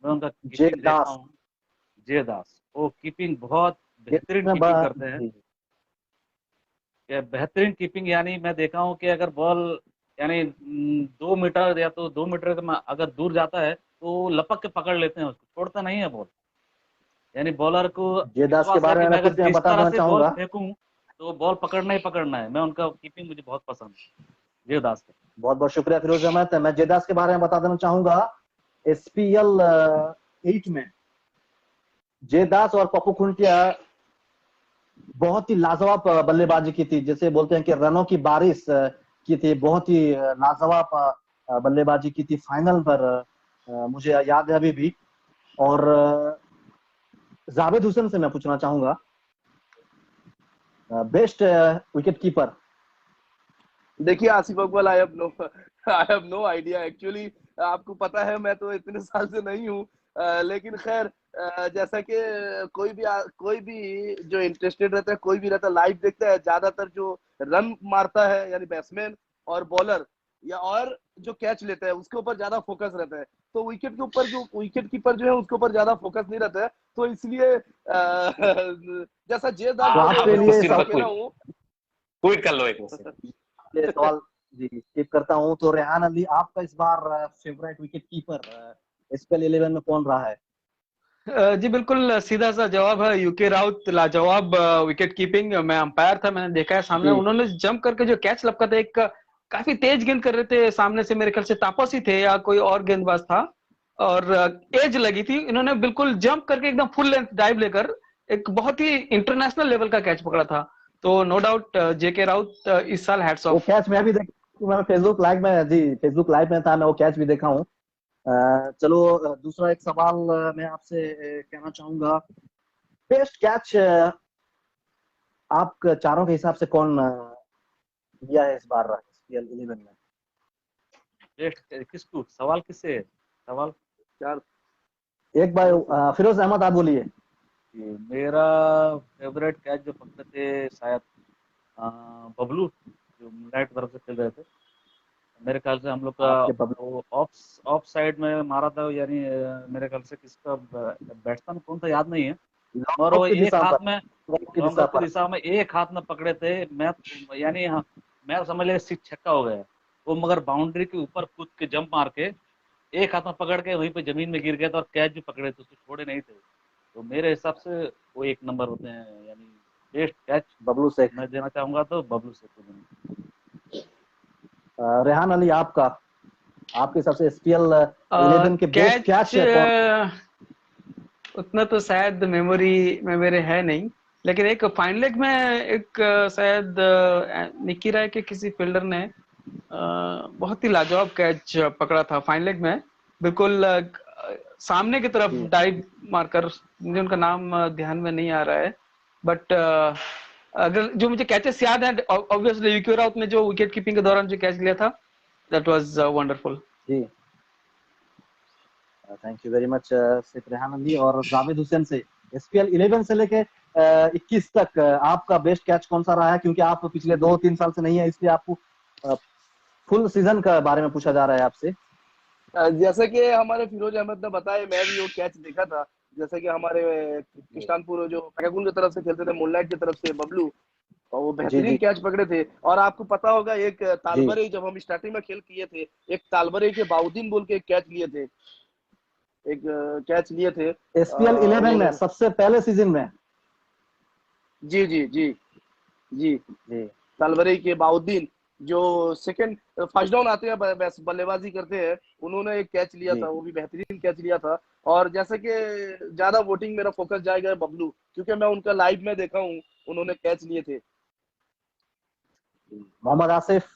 मैं उनका
जे
कीपिंग देखा
दास।
हूँ, जे दास, वो कीपिंग बहुत बेहतरीन
मैं
कीपिंग करते हैं।
जी
कि बेहतरीन कीपिंग, यानी मैं देखा हूँ कि अगर बॉल यानी 2 मीटर या तो 2 मीटर का अगर दूर जाता है तो लपक के पकड़ लेते हैं, उसको छोड़ता नहीं है बॉल। यानी बॉलर को
जे दास के
विश्वास है
बारे
कि
में
मैं
मैं
अगर
कुछ
जिस
बता
तरह
देना
से बॉल
चाहूंगा।
फेंकूं तो बॉल पकड़ना ही पकड़ना है। मैं उनका कीपिंग मुझे बहुत पसंद है, जे दास का।
बहुत बहुत शुक्रिया फिरोज अहमद। मैं जेदास के बारे में बता देना चाहूंगा। एसपीएल 8 में जेदास और पप्पू खुंटिया बहुत ही लाजवाब बल्लेबाजी की थी, जैसे बोलते हैं कि रनों की बारिश की थी। बहुत ही लाजवाब बल्लेबाजी की थी फाइनल पर, मुझे याद है अभी भी। और जावेद हुसैन से मैं पूछना चाहूंगा, बेस्ट विकेट कीपर?
देखिए Asif Iqbal, I have no idea actually. आपको पता है मैं तो इतने साल से नहीं हूँ, लेकिन खैर, जैसा कि कोई भी जो इंटरेस्टेड रहता है, कोई भी रहता है लाइव देखता है, ज्यादातर जो रन मारता है यानी बैट्समैन और बॉलर, या और जो कैच लेता है उसके ऊपर ज्यादा फोकस रहता है। तो विकेट के ऊपर जो विकेट कीपर जो है उसके ऊपर ज्यादा फोकस नहीं रहता है, तो इसलिए जैसा जे दास
तो
बोले
आपके
मैं
लिए
उससे
कुश्ती
सवाल,
कह रहा हूँ।
क्विट कर लो एक मुझसे।
ये सवाल जी स्किप करता हूं। तो रेहान अली आपका इस बार फेवरेट विकेट कीपर एसपीएल 11 में कौन रहा है?
जी बिल्कुल सीधा सा जवाब है यूके राउत, लाजवाब विकेट कीपिंग। मैं अंपायर था, मैंने देखा है सामने,
जी
उन्होंने जंप करके जो कैच लपका था, एक काफी तेज गेंद कर रहे थे सामने से, मेरे ख्याल से तापस ही थे या कोई और गेंदबाज था, और एज लगी थी, इन्होंने बिल्कुल जंप करके एकदम फुल लेंथ डाइव लेकर एक बहुत ही इंटरनेशनल लेवल का कैच पकड़ा था। तो नो डाउट जेके राउत इस साल हैट्स
वो
ऑफ।
कैच मैं भी मैं फेसबुक लाइव में था, मैं वो कैच भी देखा हूँ। चलो दूसरा एक सवाल मैं आपसे कहना चाहूंगा। बेस्ट कैच आप चारों के हिसाब से कौन लिया है इस बार SPL 11 में?
बेस्ट किसको सवाल किससे है? सवाल
चार
एक बार फिरोज अहमद आप बोलिए।
ये मेरा फेवरेट कैच जो पकड़े थे शायद बबलू जो मुंडा की तरफ से खेल रहे थे। मेरे ख्याल से हम लोग का
आपके बबलू
वो ऑफ साइड में मारा था, यानी मेरे ख्याल से किसका बैट्समैन कौन था याद नहीं है, और वो
लॉन्ग की
एक
दिशा
हाथ
पर,
में
लॉन्ग की
लॉन्ग
दिशा
ऑफ की
पर।
दिशा में एक हाथ में पकड़े थे। मैं यानी मैं समझ लिया सिक्स छक्का हो गया वो, मगर बाउंड्री के ऊपर कूद के जंप मार के एक हाथ में पकड़ के वहीं पे जमीन में गिर गया था, और कैच भी पकड़े थे, उसको छोड़े नहीं थे। तो मेरे हिसाब से वो एक नंबर होते हैं, यानी बेस्ट कैच
बबलू शेख।
मैं देना चाहूंगा तो बबलू शेख को देना।
रेहान अली आपका, आपके हिसाब से SPL 11 के बेस्ट कैच कौन?
उतना तो शायद मेमोरी में मेरे है नहीं, लेकिन एक फाइन लेग में एक शायद निक्की राय के किसी फील्डर ने बहुत ही लाजवाब कैच पकड़ा था फाइन लेग में, बिल्कुल सामने की तरफ
जी।
डाइव मारकर। मुझे उनका नाम ध्यान में नहीं आ रहा है, बट अगर जो मुझे कैचेस याद है, ऑब्वियसली यूके राउत ने जो विकेट कीपिंग के दौरान जो कैच लिया था, दैट वाज वंडरफुल।
जी, thank you very much Sheikh Rehan Ali. और जावेद हुसैन से SPL 11 से लेके 21 तक आपका बेस्ट कैच कौन सा रहा है? क्योंकि आप पिछले 2-3 साल से नहीं है, इसलिए आपको फुल सीजन का बारे में पूछा जा रहा है आपसे।
जैसे कि हमारे फिरोज अहमद ने बताया, मैं भी वो कैच देखा था। जैसे कि हमारे किस्तानपुर जो पैगागुन की तरफ से खेलते थे, मुनलाइट की तरफ से बबलू, और वो
जी
बेहतरीन
जी
कैच पकड़े थे। और आपको पता होगा एक
जी।
तालबरे, जब हम स्टार्टिंग में खेल किए थे, एक तालबरे के बाउद्दीन बोल के एक कैच लिए थे, एक कैच लिए थे
SPL 11 में
उन्होंने।
सबसे पहले सीजन में।
जी जी जी जी,
जी
तालबरे के बाउद्दीन जो सेकंड फर्स्ट डाउन आते हैं बल्लेबाजी करते हैं, उन्होंने एक कैच लिया
जी।
था, वो भी बेहतरीन कैच लिया था। और जैसे कि ज्यादा वोटिंग मेरा फोकस जाएगा बबलू, क्योंकि मैं उनका लाइव में देखा हूँ, उन्होंने कैच लिए थे।
मोहम्मद आसिफ।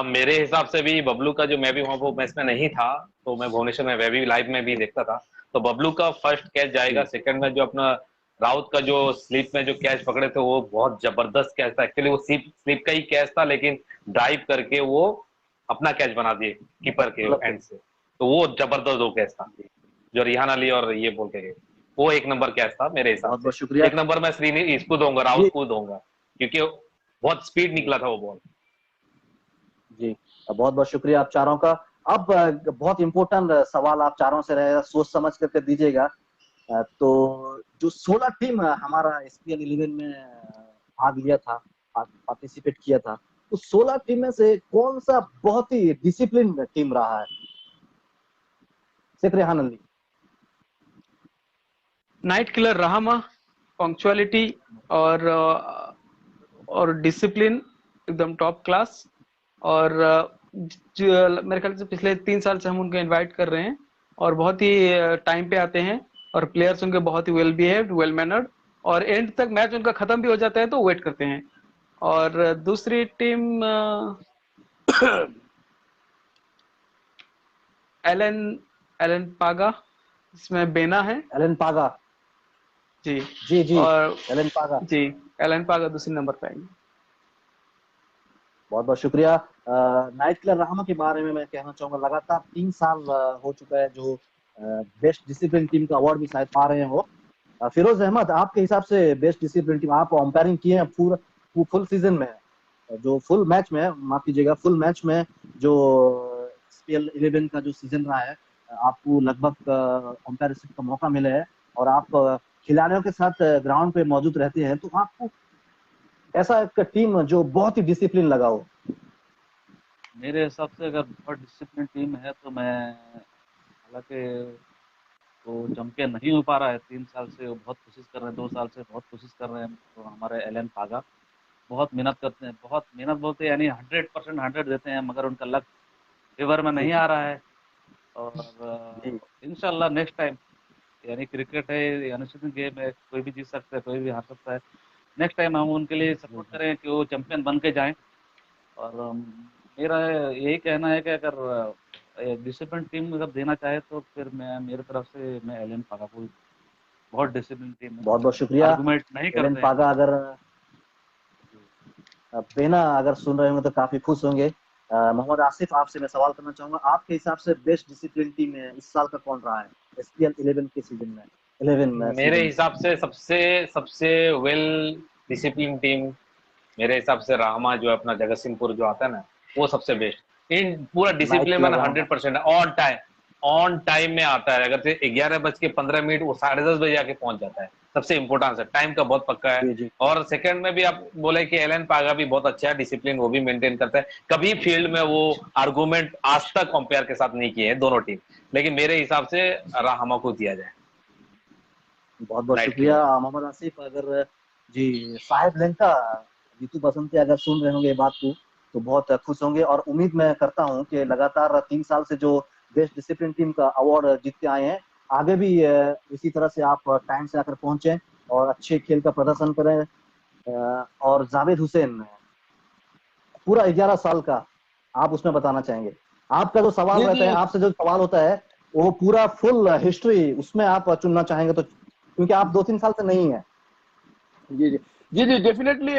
मेरे हिसाब से भी बबलू का, जो मैं भी वहाँ वो मैच में नहीं था, तो मैं भुवनेश्वर में भी लाइव में भी देखता था, तो बबलू का फर्स्ट कैच जाएगा।
जी
सेकंड में जो अपना राउत का जो स्लिप में जो कैच पकड़े थे, वो बहुत जबरदस्त कैच था। एक्चुअली वो स्लिप का ही कैच था, लेकिन ड्राइव करके वो अपना कैच बना दिए कीपर के एंड से, तो वो जबरदस्त वो कैच था जो रिहान अली और ये बोल के गए। वो एक नंबर कैच था मेरे हिसाब
बहुत
से।
बहुत शुक्रिया।
एक नंबर मैं श्रीनी इसको दूंगा,
जी
राउत को दूंगा, क्योंकि बहुत स्पीड निकला था वो बॉल।
जी, बहुत बहुत शुक्रिया आप चारों का। अब बहुत इंपॉर्टेंट सवाल आप चारों से रहेगा, सोच समझ करके दीजिएगा। तो जो 16 टीम हमारा SPL 11 में भाग लिया था, पार्टिसिपेट किया था, तो 16 टीम में से कौन सा बहुत ही डिसिप्लिन टीम रहा है? शेख रेहान अली।
नाइट किलर रहा, पंक्चुअलिटी और डिसिप्लिन एकदम टॉप क्लास। और जो मेरे ख्याल से पिछले 3 साल से हम उनको इनवाइट कर रहे हैं, और बहुत ही टाइम पे आते हैं, और प्लेयर्स उनके बहुत ही वेल बिहेव्ड, वेल मैनर्ड, और एंड तक मैच उनका खत्म भी हो जाता है तो वेट करते हैं। और दूसरी टीम एलन एलन पागा, इसमें बेना है
एलन पागा।
जी।
जी जी,
और
एलन पागा।
जी, एलन पागा दूसरे नंबर पे आएंगे।
बहुत बहुत शुक्रिया। नाइट किलर रामा के बारे में मैं कहना चाहूंगा, लगातार 3 साल हो चुका है जो बेस्ट डिसिप्लिन टीम का अवार्ड भी शायद पा रहे हो। फिरोज अहमद, आपके हिसाब से बेस्ट डिसिप्लिन टीम, आप अंपायरिंग किए हैं फुल सीजन में, जो फुल मैच में, माफ कीजिएगा, फुल मैच में जो SPL 11 का जो सीजन रहा है, आपको लगभग अंपायरशिप का मौका मिला है, और आप खिलाड़ियों के साथ ग्राउंड पे मौजूद रहते हैं, तो आपको ऐसा एक टीम जो बहुत ही डिसिप्लिन लगा हो?
मेरे हिसाब से अगर बहुत डिसिप्लिन टीम है तो मैं, हालांकि वो चैंपियन नहीं हो पा रहा है 3 साल से, वो बहुत कोशिश कर रहे हैं, 2 साल से बहुत कोशिश कर रहे हैं, तो हमारे एलन पागा बहुत मेहनत करते हैं, बहुत मेहनत बोलते हैं यानी 100% 100 देते हैं, मगर उनका लक फेवर में नहीं आ रहा है। और इंशाल्लाह नेक्स्ट टाइम, यानी क्रिकेट है, अनिश्चित गेम है, कोई भी जीत सकता है, कोई भी हार सकता है। नेक्स्ट टाइम हम उनके लिए सपोर्ट करें कि वो चैंपियन बन के जाएं। और मेरा यही कहना है कि अगर डिसिप्लिन टीम अगर देना चाहे तो फिर मैं, मेरी तरफ से मैं एलन पागा को, बहुत डिसिप्लिन टीम है,
बहुत बहुत शुक्रिया
आर्गुमेंट नहीं
एलन
करते हैं।
पागा। अगर बेना अगर सुन रहे होंगे तो काफी खुश होंगे। मोहम्मद आसिफ, आपसे मैं सवाल करना चाहूंगा, आपके हिसाब से बेस्ट डिसिप्लिन टीम इस साल का कौन रहा है एसपीएल 11 के सीजन में, 11
मेरे
सीजन?
हिसाब से सबसे सबसे वेल डिसिप्लिन टीम मेरे हिसाब से रामा जो है अपना जगत सिंहपुर जो आता है ना, वो सबसे बेस्ट इन पूरा
नाइट
डिसिप्लिन में
क्लब
ना,
रामा।
100% ऑन टाइम में आता है। अगर से 11:15 वो 10:30 बजे आके पहुंच जाता है। सबसे इंपॉर्टेंट है, टाइम का बहुत पक्का है।
जी जी
और सेकंड में भी आप बोले कि एलन पागा भी बहुत अच्छा है, डिसिप्लिन वो भी मेंटेन करता है। कभी फील्ड में वो आर्गूमेंट आज तक कंपेयर के साथ नहीं किए हैं दोनों टीम, लेकिन मेरे हिसाब से रामा को दिया जाए
बहुत बहुत
नाइट
शुक्रिया
कीपर।
मोहम्मद आसिफ। अगर जी साहिब लंका, जीतू बसंती अगर सुन रहे होंगे ये बात को तो बहुत खुश होंगे, और उम्मीद मैं करता हूं कि लगातार 3 साल से जो बेस्ट डिसिप्लिन टीम का अवार्ड जीतते आए हैं, आगे भी इसी तरह से आप टाइम से आकर पहुंचे और अच्छे खेल का प्रदर्शन करें। और जावेद हुसैन, पूरा 11 साल का आप उसमें बताना चाहेंगे? आपका जो सवाल
जी
रहता है,
जी
आपसे जो सवाल होता है वो पूरा फुल हिस्ट्री उसमें आप चुनना चाहेंगे तो, क्योंकि आप 2-3 साल से नहीं है।
जी जी जी जी डेफिनेटली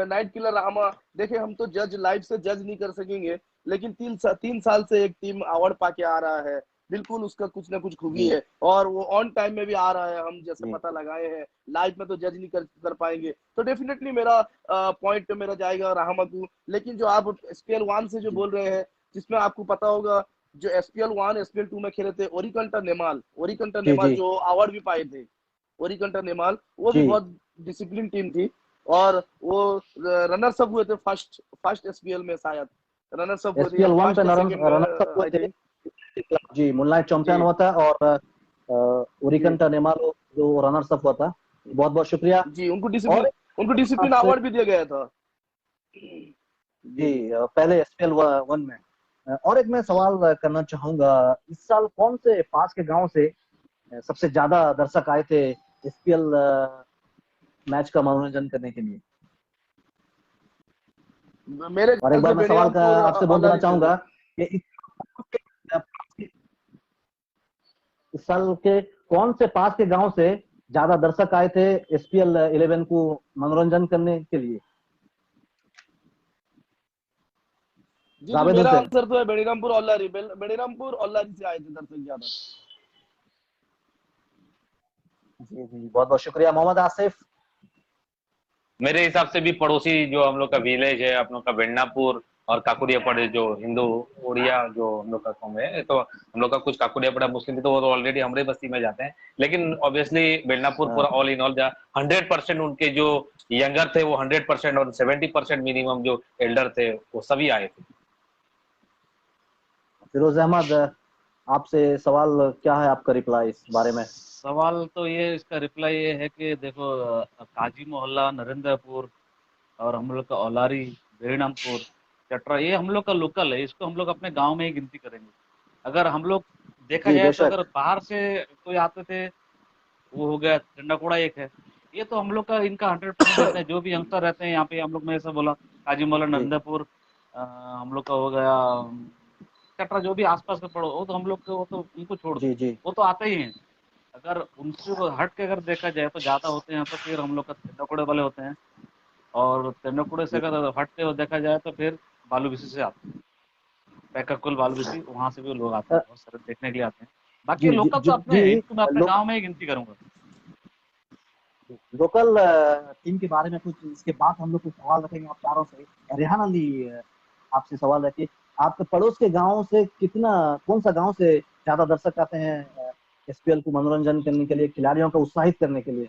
नाइट किलर रामा। देखिए, हम तो जज लाइव से जज नहीं कर सकेंगे, लेकिन 3 साल से एक टीम अवार्ड पाके आ रहा है, बिल्कुल उसका कुछ ना कुछ खूबी
जी
है, और वो ऑन टाइम में भी आ रहा है। हम जैसे
जी
पता लगाए हैं, लाइव में तो जज नहीं कर पाएंगे, तो डेफिनेटली मेरा पॉइंट मेरा जाएगा रामा को। लेकिन जो आप एसपीएल 1 से जो
जी
बोल रहे हैं, जिसमें आपको पता होगा जो एसपीएल 1 एसपीएल 2 में खेले थे ओरिकंटा
जी
नेमाल
जी
जो अवार्ड भी पाए थे, ओरिकंटा नेमाल, वो भी
जी।
बहुत डिसिप्लिन टीम थी। और वो रनर्स अप हुए थे फर्स्ट एसपीएल में, शायद रनर्स अप हुए थे या
एसपीएल 1 पे
फर्स्ट या सेकंड
रनर्स अप
में,
हुए
आई
थे
थिंक।
जी, मूनलाइट चैंपियन
जी
हुआ था, और
जी
ओरिकन नेमालो जो रनर्स अप हुआ था। बहुत बहुत शुक्रिया।
जी
और
उनको डिसिप्लिन
आपसे
अवार्ड भी दिया गया था।
जी
जी
पहले एसपीएल 1 में और एक मैं सवाल करना चाहूंगा, इस साल कौन से पास के गांव से सबसे ज्यादा दर्शक आए थे एसपीएल मैच का मनोरंजन करने के लिए?
मेरे
और एक
ख्याल
बार
से
मैं सवाल का
बेनीरामपुर
आपसे बोल देना
औलारी से थे।
चाहूंगा कि इस साल के कौन से पास के गांव से ज्यादा दर्शक आए थे एसपीएल 11 को मनोरंजन करने के लिए?
जी जी
जावेद
मेरा
हुसैन।
आंसर तो है बेनीरामपुर औलारी से आए थे दर्शक ज्यादा।
जी जी बहुत बहुत शुक्रिया। मोहम्मद आसिफ।
मेरे हिसाब से भी पड़ोसी जो हम लोग का विलेज है, हम लोग का बेन्नापुर और काकुरिया पड़े, जो हिंदू उड़िया जो हम लोग का कौम है, तो हम लोग का कुछ काकुरिया पड़ा मुस्लिम, तो वो तो ऑलरेडी हमारे बस्ती में जाते हैं। लेकिन ऑब्वियसली बेन्नापुर पूरा
हाँ,
ऑल इन ऑल 100% उनके जो यंगर थे वो 100% और 70% मिनिमम जो एल्डर थे वो सभी आए थे।
फिरोज अहमद, आपसे सवाल क्या है, आपका रिप्लाई इस बारे में?
सवाल तो ये, इसका रिप्लाई ये है कि देखो, काजी मोहल्ला, नरेंद्रपुर और हम लोग का औलारी, बेरीरामपुर, चटरा, ये हम लोग का लोकल है। इसको हम लोग अपने गांव में ही गिनती करेंगे। अगर हम लोग देखा
जी
जाए तो
बेशक।
अगर बाहर से कोई आते थे, वो हो गया डंडाकोड़ा एक है। ये तो हम लोग का इनका 100% रहता है। जो भी यंगस्टर रहते हैं यहाँ पे, हम लोग में ऐसा बोला काजी मोहल्ला,
जी
नरेंद्रपुर, हम लोग का हो गया चटरा, जो भी आसपास के पड़ो, वो तो हम लोग को, वो तो उनको छोड़ दो,
जी जी
वो तो आते ही हैं। अगर उनसे हट के अगर देखा जाए तो ज्यादा होते हैं तो फिर हम लोग का तेंदुकुड़े वाले होते हैं। और तेंदुकुड़े से
जी
अगर हटते हुए देखा जाए तो फिर बालू बिसी से आते हैं, पैकाकुल बालू बिसी, वहां से भी लोग आते
अ,
हैं, बहुत सारे देखने के लिए आते हैं। बाकी
जी जी
लोकल तो
जी
अपने हैं,
जी
इनको मैं अपने
लो,
गाँव में ही गिनती करूंगा।
लोकल टीम के बारे में कुछ इसके बाद हम लोग कुछ सवाल रखेंगे आप चारों से। रेहान अली, आपसे सवाल है कि आपके पड़ोस के गांव से कितना, कौन सा गांव से ज्यादा दर्शक आते हैं एसपीएल को मनोरंजन करने के लिए, खिलाड़ियों को उत्साहित करने के लिए?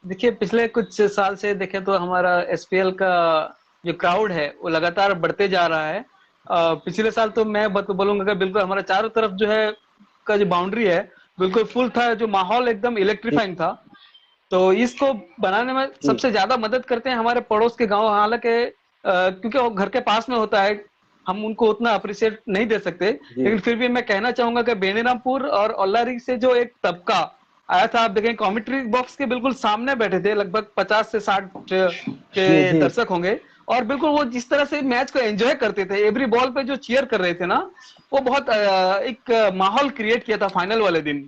देखिए, पिछले कुछ साल से देखें तो हमारा एसपीएल का जो क्राउड है वो लगातार बढ़ते जा रहा है। पिछले साल तो मैं बोलूंगा कि बिल्कुल हमारा चारों तरफ जो है का जो बाउंड्री है बिल्कुल फुल था, जो माहौल एकदम
जी
इलेक्ट्रीफाइंग था। तो इसको बनाने में
जी
सबसे ज्यादा मदद करते हैं हमारे पड़ोस के गांव। हालांकि क्योंकि वो घर के पास में होता है, हम उनको उतना अप्रिशिएट नहीं दे सकते,
जी
लेकिन फिर भी मैं कहना चाहूंगा कि बेनीरामपुर और औलारी से जो एक तबका आया था, आप देखें कमेंट्री बॉक्स के बिल्कुल सामने बैठे थे, लगभग 50 से 60
जी
के
जी
दर्शक होंगे। और बिल्कुल वो जिस तरह से मैच को एंजॉय करते थे, एवरी बॉल पे जो चीयर कर रहे थे ना, वो बहुत एक माहौल क्रिएट किया था फाइनल वाले दिन।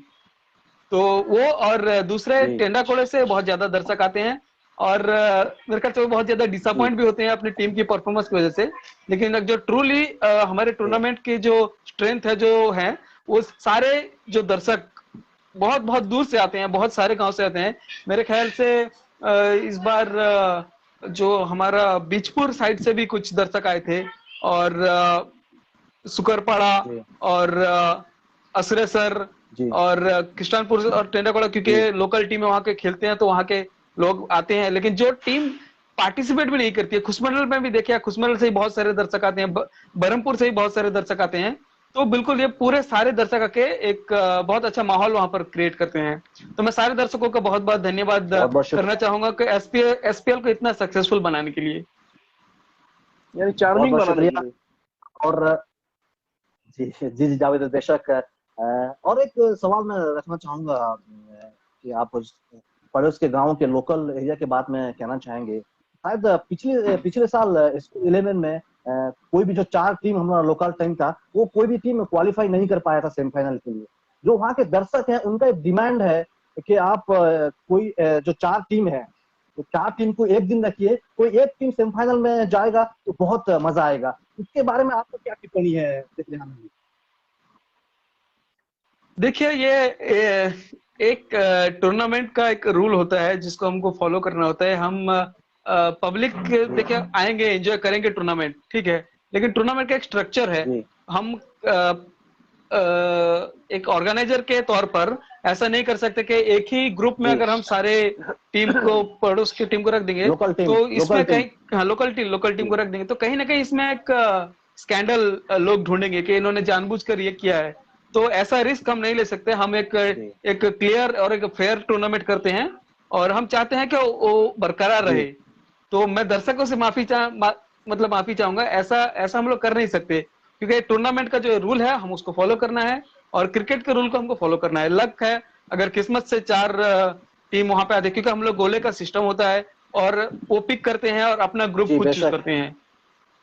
तो वो और दूसरे
जी
टेंडाकोड़े से बहुत ज्यादा दर्शक आते हैं। और मेरे ख्याल से वो बहुत ज्यादा डिसअपॉइंट भी होते हैं अपनी टीम की परफॉर्मेंस की वजह से। लेकिन जो ट्रूली हमारे टूर्नामेंट की जो स्ट्रेंथ है जो है, वो सारे जो दर्शक बहुत बहुत दूर से आते हैं, बहुत सारे गांव से आते हैं। मेरे ख्याल से इस बार जो हमारा बीजपुर साइड से भी कुछ दर्शक आए थे, और सुकरपाड़ा और असरेसर और कृष्णपुर और टेंडाकोड़ा, क्योंकि लोकल टीम वहां के खेलते हैं तो वहां के लोग आते हैं। लेकिन जो टीम पार्टिसिपेट भी नहीं करती है, खुशमंडल में भी देखिए, खुशमंडल से ही बहुत सारे दर्शक आते हैं, बरहमपुर से ही बहुत सारे दर्शक आते हैं। तो बिल्कुल ये पूरे सारे दर्शक आके एक बहुत अच्छा माहौल वहां पर क्रिएट करते हैं। तो मैं सारे दर्शकों का बहुत बहुत धन्यवाद करना चाहूंगा कि एसपीएल को इतना सक्सेसफुल बनाने के लिए,
यानी चार्मिंग बनाने के लिए।
और जी जावेद, बेशक। और एक सवाल मैं रखना चाहूंगा कि आप पड़ोस के गांव के लोकल एरिया के बात में कहना चाहेंगे। शायद पिछले साल स्कूल 11 में कोई भी जो 4 टीम हमारा लोकल टीम था, वो कोई भी टीम क्वालिफाई नहीं कर पाया था सेमीफाइनल के लिए। जो वहाँ के दर्शक हैं, उनका एक डिमांड है कि आप कोई जो 4 टीम है, तो 4 टीम को एक दिन रखिए, कोई एक टीम सेमीफाइनल में जाएगा तो बहुत मजा आएगा। इसके बारे में आपको क्या टिप्पणी है?
देखिए, ये एक टूर्नामेंट का एक रूल होता है जिसको हमको फॉलो करना होता है। हम पब्लिक देखिए आएंगे, एंजॉय करेंगे टूर्नामेंट, ठीक है, लेकिन टूर्नामेंट का एक स्ट्रक्चर है। हम एक ऑर्गेनाइजर के तौर पर ऐसा नहीं कर सकते कि एक ही ग्रुप में अगर हम सारे टीम को, पड़ोस की टीम को रख देंगे तो इसमें कहीं लोकल टीम को रख देंगे तो कहीं ना कहीं इसमें एक स्कैंडल लोग ढूंढेंगे कि इन्होंने जानबूझकर ये किया है। तो ऐसा रिस्क हम नहीं ले सकते। हम एक क्लियर और एक फेयर टूर्नामेंट करते हैं और हम चाहते हैं कि वो बरकरार रहे। तो मैं दर्शकों से माफी चाहूंगा, ऐसा हम लोग कर नहीं सकते, क्योंकि टूर्नामेंट का जो रूल है हम उसको फॉलो करना है और क्रिकेट के रूल को हमको फॉलो करना है। लक है अगर किस्मत से 4 टीम वहां पे आते, क्योंकि हम लोग गोले का सिस्टम होता है और वो पिक करते हैं और अपना ग्रुप खुद चूज करते हैं,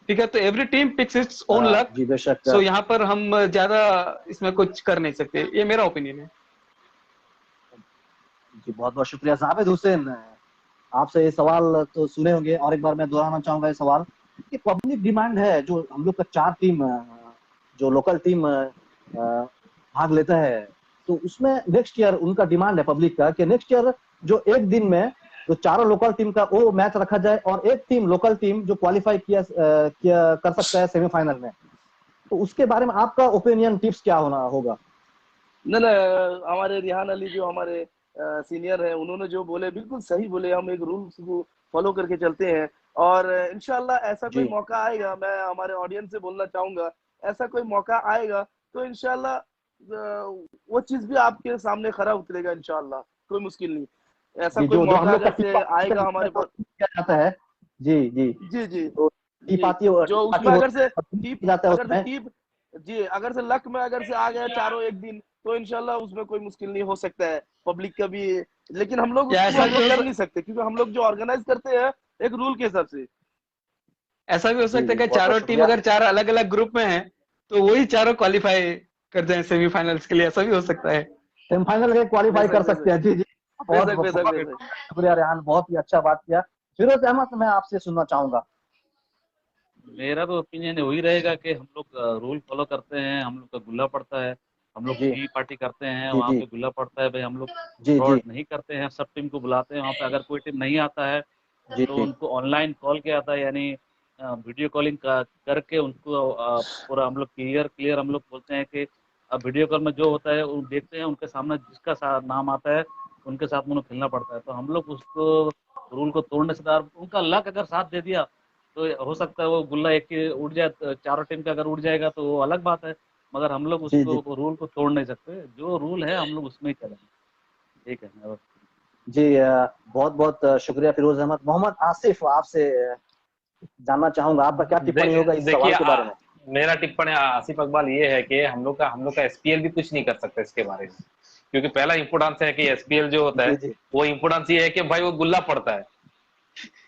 ठीक है। तो every team picks its own luck. So यहाँ पर हम ज्यादा इसमें कुछ कर नहीं सकते, ये मेरा ओपिनियन है।
जी बहुत बहुत शुक्रिया जावेद हुसैन। आपसे ये सवाल तो सुने होंगे और एक बार मैं दोहराना चाहूंगा ये सवाल कि पब्लिक डिमांड है जो हम लोग का 4 टीम जो लोकल टीम भाग लेता है, तो उसमें नेक्स्ट ईयर उनका डिमांड है पब्लिक का कि नेक्स्ट ईयर जो एक दिन में तो चारों लोकल टीम का वो मैच रखा जाए और एक टीम लोकल टीम जो क्वालिफाई किया कर सकता है सेमीफाइनल में। तो उसके बारे में आपका ओपिनियन, टिप्स क्या होगा?
नहीं, हमारे रिहान अली जो हमारे सीनियर है, उन्होंने जो बोले बिल्कुल सही बोले। हम एक रूल्स को फॉलो करके चलते हैं और इंशाल्लाह ऐसा कोई मौका आएगा, मैं हमारे ऑडियंस से बोलना चाहूंगा, ऐसा कोई मौका आएगा तो इंशाल्लाह वो चीज भी आपके सामने खरा उतरेगा इंशाल्लाह, कोई मुश्किल नहीं। ऐसा कोई मौका जैसे आएगा हमारे पास
क्या जाता है। जी जी
जी जी
तो
जो उसमें अगर से अगर से लक में अगर से आ गया चारों एक दिन तो इंशाल्लाह उसमें कोई मुश्किल नहीं हो सकता है पब्लिक का भी। लेकिन हम लोग ऐसा कर नहीं सकते क्योंकि हम लोग जो ऑर्गेनाइज करते हैं एक रूल के हिसाब से।
ऐसा भी हो सकता है कि चारों टीम अगर 4 अलग अलग ग्रुप में है तो वही चारों क्वालिफाई कर जाए सेमीफाइनल्स के लिए, ऐसा भी हो सकता है।
सेमीफाइनल के क्वालिफाई कर सकते हैं। जी जी शुक्रिया रेहान, बहुत ही अच्छा बात किया। फिरोज अहमद, मैं आपसे सुनना चाहूंगा।
मेरा तो ओपिनियन वही रहेगा कि हम लोग रूल फॉलो करते हैं, हम लोग का गुल्ला पड़ता है, हम लोग टी पार्टी करते हैं, वहाँ पे गुल्ला पड़ता है भाई, हम लोग फ्रॉड नहीं करते हैं, सब टीम को बुलाते हैं वहाँ पे। अगर कोई टीम नहीं आता है तो उनको ऑनलाइन कॉल किया जाता है, यानी वीडियो कॉलिंग करके उनको पूरा हम लोग क्लियर हम लोग बोलते हैं कि वीडियो कॉल में जो होता है वो देखते हैं, उनके सामने जिसका नाम आता है उनके साथ में खेलना पड़ता है। तो हम लोग उसको रूल को तोड़ने से उनका लक अगर साथ दे दिया तो हो सकता है वो गुल्ला एक के उड़ जाए, चारों टीम का अगर उड़ जाएगा तो वो अलग बात है, मगर हम लोग उसको रूल को तोड़ नहीं सकते। जो रूल है हम लोग उसमें ही चलेंगे, ठीक है।
जी बहुत बहुत शुक्रिया फिरोज अहमद। मोहम्मद आसिफ, आपसे जानना चाहूंगा आपका क्या टिप्पणी होगा इस सवाल के बारे में?
मेरा टिप्पणी आसिफ इकबाल ये है कि हम लोग का एसपीएल भी कुछ नहीं कर सकता इसके बारे में, क्योंकि पहला इंपोर्टेंस है कि एसपीएल जो होता है वो इंपोर्टेंस ये है कि भाई वो गुल्ला पड़ता है।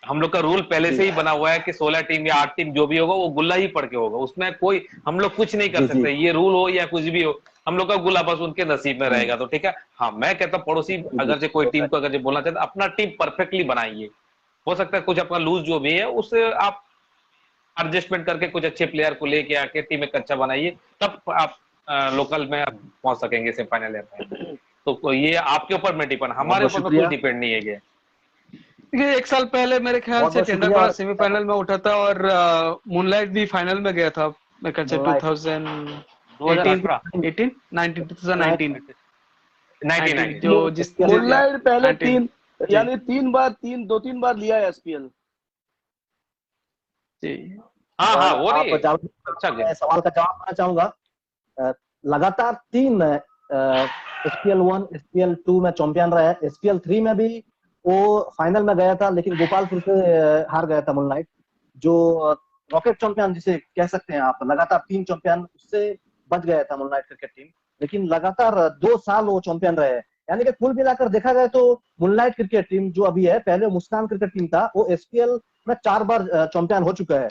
हम लोग का रूल पहले से ही बना हुआ है कि 16 टीम या 8 टीम जो भी होगा वो गुल्ला ही पड़ के होगा, उसमें कोई हम लोग कुछ नहीं कर सकते। ये रूल हो या कुछ भी हो, हम लोग का गुल्ला बस उनके नसीब में रहेगा। तो ठीक है, हाँ मैं कहता हूँ पड़ोसी अगर से कोई टीम को अगर बोलना चाहते अपना टीम परफेक्टली बनाइए, हो सकता है कुछ आपका लूज जो भी है उससे आप एडजस्टमेंट करके कुछ अच्छे प्लेयर को लेके आके टीम एक अच्छा बनाइए, तब आप लोकल में पहुंच सकेंगे सेमीफाइनल या फाइनल। तो ये आपके ऊपर में डिपेंड,
बहुत
हमारे
बहुत
ऊपर में कोई
शुक्रिया,
डिपेंड नहीं है कि
देखिए 1 साल पहले मेरे ख्याल
बहुत
से
बहुत शुक्रिया।
टेंडरपाड़ा सेमीफाइनल में उठा था और मूनलाइट भी फाइनल में गया था मेरे ख्याल से
मोनलाइट
2018
2018
19 2019 19
19
जो जिस
मूनलाइट पहले
19 जी
यानी 2-3 बार लिया है एसपीएल।
जी।
हाँ हाँ वो
आप
नहीं
अच्छा
अच्छा गेम।
सवाल का जवाब देना चाहूंगा। लगातार 3 एसपीएल 1 एसपीएल 2 में चैंपियन रहे, एसपीएल 3 में भी वो फाइनल में गया था लेकिन गोपालपुर से हार गया था मूनलाइट। जो रॉकेट चैंपियन जिसे कह सकते हैं आप, लगातार 3 चैंपियन उससे बच गया था मूनलाइट क्रिकेट टीम, लेकिन लगातार 2 साल वो चैंपियन रहे। यानी कि कुल मिलाकर देखा जाए तो मूनलाइट क्रिकेट टीम जो अभी है, पहले मुस्कान क्रिकेट टीम था, वो एसपीएल में 4 बार चैंपियन हो चुका है।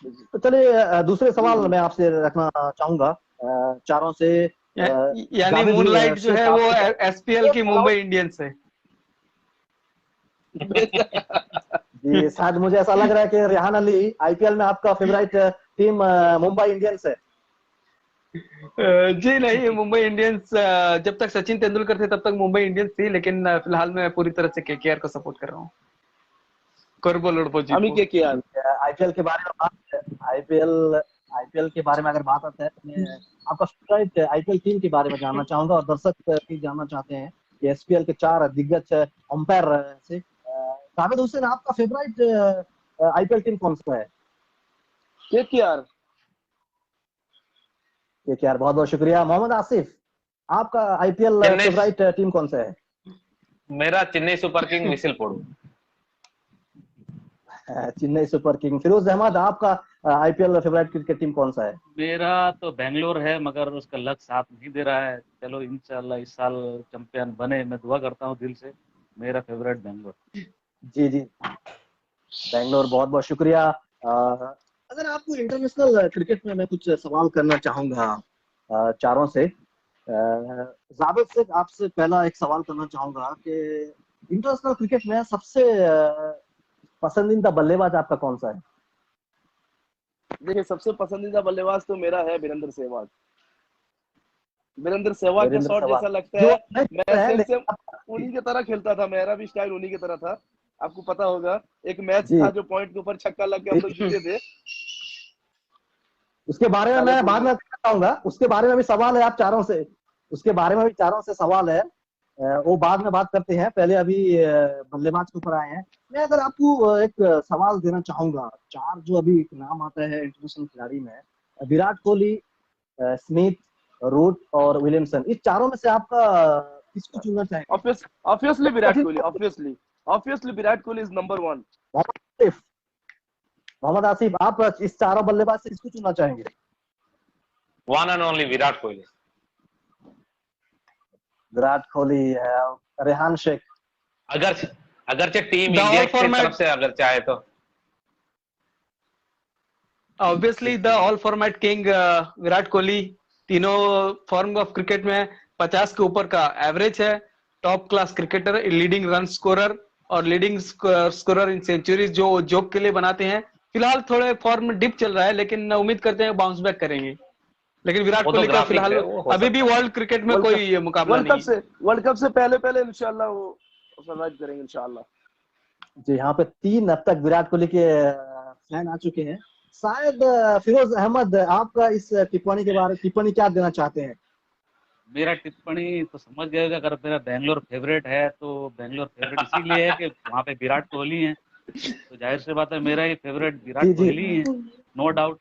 तो चलिए दूसरे सवाल मैं आपसे रखना चाहूंगा चारों से।
यानी
जावेद
मूनलाइट जो
शेख
है वो
आपसे
एसपीएल की मुंबई इंडियंस है।
जी, शायद मुझे ऐसा लग रहा है कि रेहान अली आईपीएल में आपका फेवरेट टीम मुंबई इंडियंस है।
जी नहीं, मुंबई इंडियंस जब तक सचिन तेंदुलकर थे तब तक मुंबई इंडियंस थी, लेकिन फिलहाल मैं पूरी तरह से केकेआर को सपोर्ट कर रहा हूँ, करबो लड़बो
हम ही
जीतो।
केकेआर।
आईपीएल के बारे में आईपीएल के बारे में अगर बात आता है तो मैं आपका फेवरेट आईपीएल टीम के बारे में जानना चाहूंगा, और दर्शक भी जानना चाहते हैं कि एसपीएल के 4 दिग्गज अंपायर से जावेद हुसैन आपका फेवरेट आईपीएल टीम कौन सा है?
केकेआर।
केकेआर, बहुत बहुत शुक्रिया। मोहम्मद आसिफ आपका आईपीएल
चेन्नई,
फेवरेट टीम कौन सा है?
मेरा चेन्नई सुपर किंग विसिल पोडू।
Chennai super king. फिरोज अहमद आपका आईपीएल फेवरेट क्रिकेट टीम कौन सा है?
मेरा तो बेंगलोर है, मगर उसका लक साथ नहीं दे रहा है। चलो इंशाल्लाह इस साल चैंपियन बने, मैं दुआ करता हूँ दिल से। मेरा फेवरेट बेंगलोर।
जी जी, बेंगलोर, बहुत बहुत शुक्रिया। अगर आपको इंटरनेशनल क्रिकेट में मैं कुछ सवाल करना चाहूंगा चारों से। जावेद से आपसे पहला एक सवाल करना चाहूंगा कि इंटरनेशनल क्रिकेट में सबसे पसंदीदा बल्लेबाज आपका कौन सा है?
देखिए, सबसे पसंदीदा बल्लेबाज तो मेरा है वीरेंद्र सहवाग। वीरेंद्र सहवाग का
वीरेंद्र
शॉट
सहवाग
जैसा लगता
जो
है,
नहीं
मैं
है,
सेम उन्हीं की तरह खेलता था। मेरा भी स्टाइल उन्हीं की तरह था। आपको पता होगा एक मैच
जी
था जो पॉइंट के ऊपर छक्का लग के हम लोग जीते थे
उसके बारे में मैं
तालापुर
बाद
में।
में बताऊंगा। उसके बारे में भी सवाल है आप चारों से, उसके बारे में भी चारों से सवाल है, वो बाद में बात करते हैं। पहले अभी बल्लेबाज के ऊपर आए हैं। मैं अगर आपको एक सवाल देना चाहूंगा, 4 जो अभी नाम आता है इंटरनेशनल खिलाड़ी में, विराट कोहली, स्मिथ, रूट और विलियमसन, इस चारों में से आपका किसको चुनना चाहेंगे?
Obviously Virat Kohli. Obviously Virat Kohli is number 1।
Mohammad Asif, आप इस चारों बल्लेबाज से किसको चुनना चाहेंगे?
One and only Virat Kohli.
Virat Kohli, Rehan Sheikh.
अगरचे टीम
द
इंडिया
ऑल
की तरफ
फॉर्मेट,
से अगर चाहे तो
obviously the all format king Virat Kohli. तीनों फॉर्म ऑफ क्रिकेट में 50 के ऊपर का एवरेज है, top class cricketer, leading run scorer और लीडिंग स्कोरर इन सेंचुरीज जो जोक के लिए बनाते हैं। फिलहाल थोड़े फॉर्म डिप चल रहा है, लेकिन उम्मीद करते हैं बाउंस बैक करेंगे। लेकिन विराट
वो तो
कोहली का
ग्राफिक
फिलहाल
है, वो हो
अभी भी
सकता है।
वर्ल्ड क्रिकेट में कोई मुकाबला
वर्ल्ड
नहीं
कप
है।
से वर्ल्ड कप से पहले इंशाल्लाह वो सर्वाइव करेंगे इंशाल्लाह।
जी, यहाँ पे 3 अब तक विराट कोहली के फैन आ चुके हैं। शायद फिरोज अहमद, आपका इस टिप्पणी क्या देना चाहते हैं?
मेरा टिप्पणी तो समझ गए होगा। अगर मेरा बेंगलोर फेवरेट है तो बेंगलोर फेवरेट इसीलिए है कि वहाँ पे विराट कोहली है, तो जाहिर सी बात है मेरा ही फेवरेट
जी
विराट
जी,
कोहली है, नो डाउट।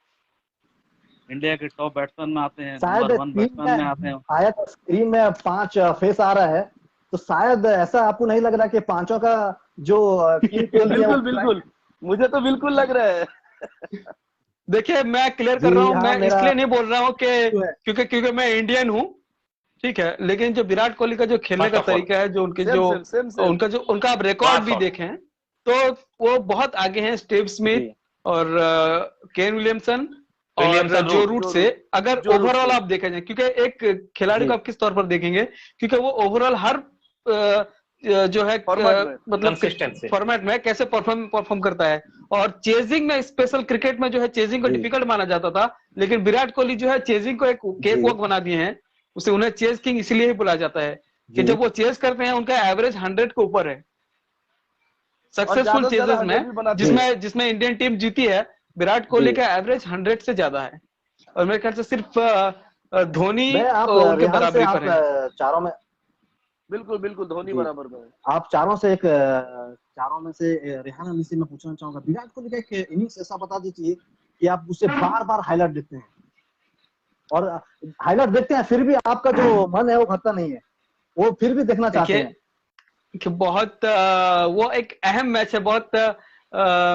इंडिया के टॉप बैट्समैन में आते हैं,
शायद
नंबर 1
टीम
बैट्समैन में आते
में
हैं।
शायद स्क्रीन में 5 फेस आ रहा है, तो शायद ऐसा आपको नहीं लग रहा कि पांचों का जो किंग कोहली है वो
बिल्कुल मुझे तो बिल्कुल लग रहा है।
देखिए मैं क्लियर कर रहा
जी
हूँ,
हाँ,
मैं
मेरा
इसलिए नहीं बोल रहा हूँ कि
जो है
क्योंकि मैं इंडियन हूँ, ठीक है, लेकिन जो विराट कोहली का जो खेलने
फर्स्ट
का
ऑफ ऑल
तरीका है, जो उनके
सेम
उनका आप रिकॉर्ड
क्लास
भी
आउट।
देखें तो वो बहुत आगे हैं स्टीव स्मिथ
जी
और केन विलियमसन और
विलियमसन,
जो
रूट।
रूट से। अगर
जो रूट
ओवरऑल
से
आप देखें जाए, क्योंकि एक खिलाड़ी
जी
को आप किस तौर पर देखेंगे, क्योंकि वो ओवरऑल हर जो है मतलब
कंसिस्टेंसी
फॉर्मेट में कैसे परफॉर्म करता है। और चेजिंग में स्पेशल क्रिकेट में जो है चेजिंग को डिफिकल्ट माना जाता था, लेकिन विराट कोहली जो है चेजिंग को एक केक वॉक बना दिए हैं। उसे उन्हें चेज किंग इसलिए ही बुलाया जाता है कि जब वो चेज करते हैं उनका एवरेज 100 के ऊपर है सक्सेसफुल चेजेस में, जिसमें इंडियन टीम जीती है। विराट कोहली का एवरेज 100 से ज्यादा है, और मेरे ख्याल से सिर्फ धोनी उनके बराबरी पर है।
चारों में
बिल्कुल बिल्कुल धोनी बराबर में।
आप चारों में से रेहान अली से मैं पूछना चाहूंगा, विराट कोहली का एक इनिंग्स ऐसा बता दीजिए कि आप उसे बार बार हाईलाइट देखते हैं, और हाईलाइट देखते हैं फिर भी आपका जो मन है वो भरता नहीं है, वो फिर भी देखना चाहते हैं
कि बहुत वो एक अहम मैच है, बहुत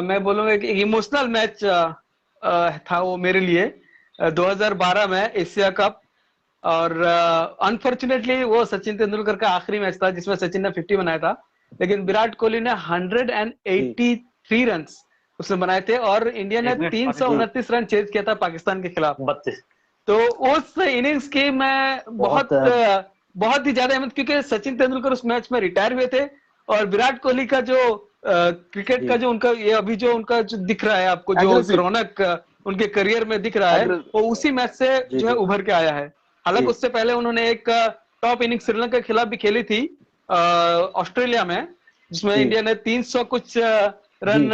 मैं बोलूंगा एक इमोशनल मैच था वो मेरे लिए 2012 में एशिया कप। और अनफॉर्चुनेटली वो सचिन तेंदुलकर का आखिरी मैच था जिसमें सचिन ने 50 बनाया था, लेकिन विराट कोहली ने 183 रन उसने बनाए थे, और इंडिया ने 329 रन चेज किया था पाकिस्तान के खिलाफ।
32।
तो उस इनिंग्स की मैं बहुत ही ज्यादा अहमियत, क्योंकि सचिन तेंदुलकर उस मैच में रिटायर हुए थे, और विराट कोहली का जो क्रिकेट का जो उनका ये अभी जो उनका जो दिख रहा है आपको, जो रौनक उनके करियर में दिख रहा है, वो उसी मैच से जो है उभर के आया है। हालांकि उससे पहले उन्होंने एक टॉप इनिंग श्रीलंका के खिलाफ भी खेली थी ऑस्ट्रेलिया में, जिसमें इंडिया ने 300 कुछ रन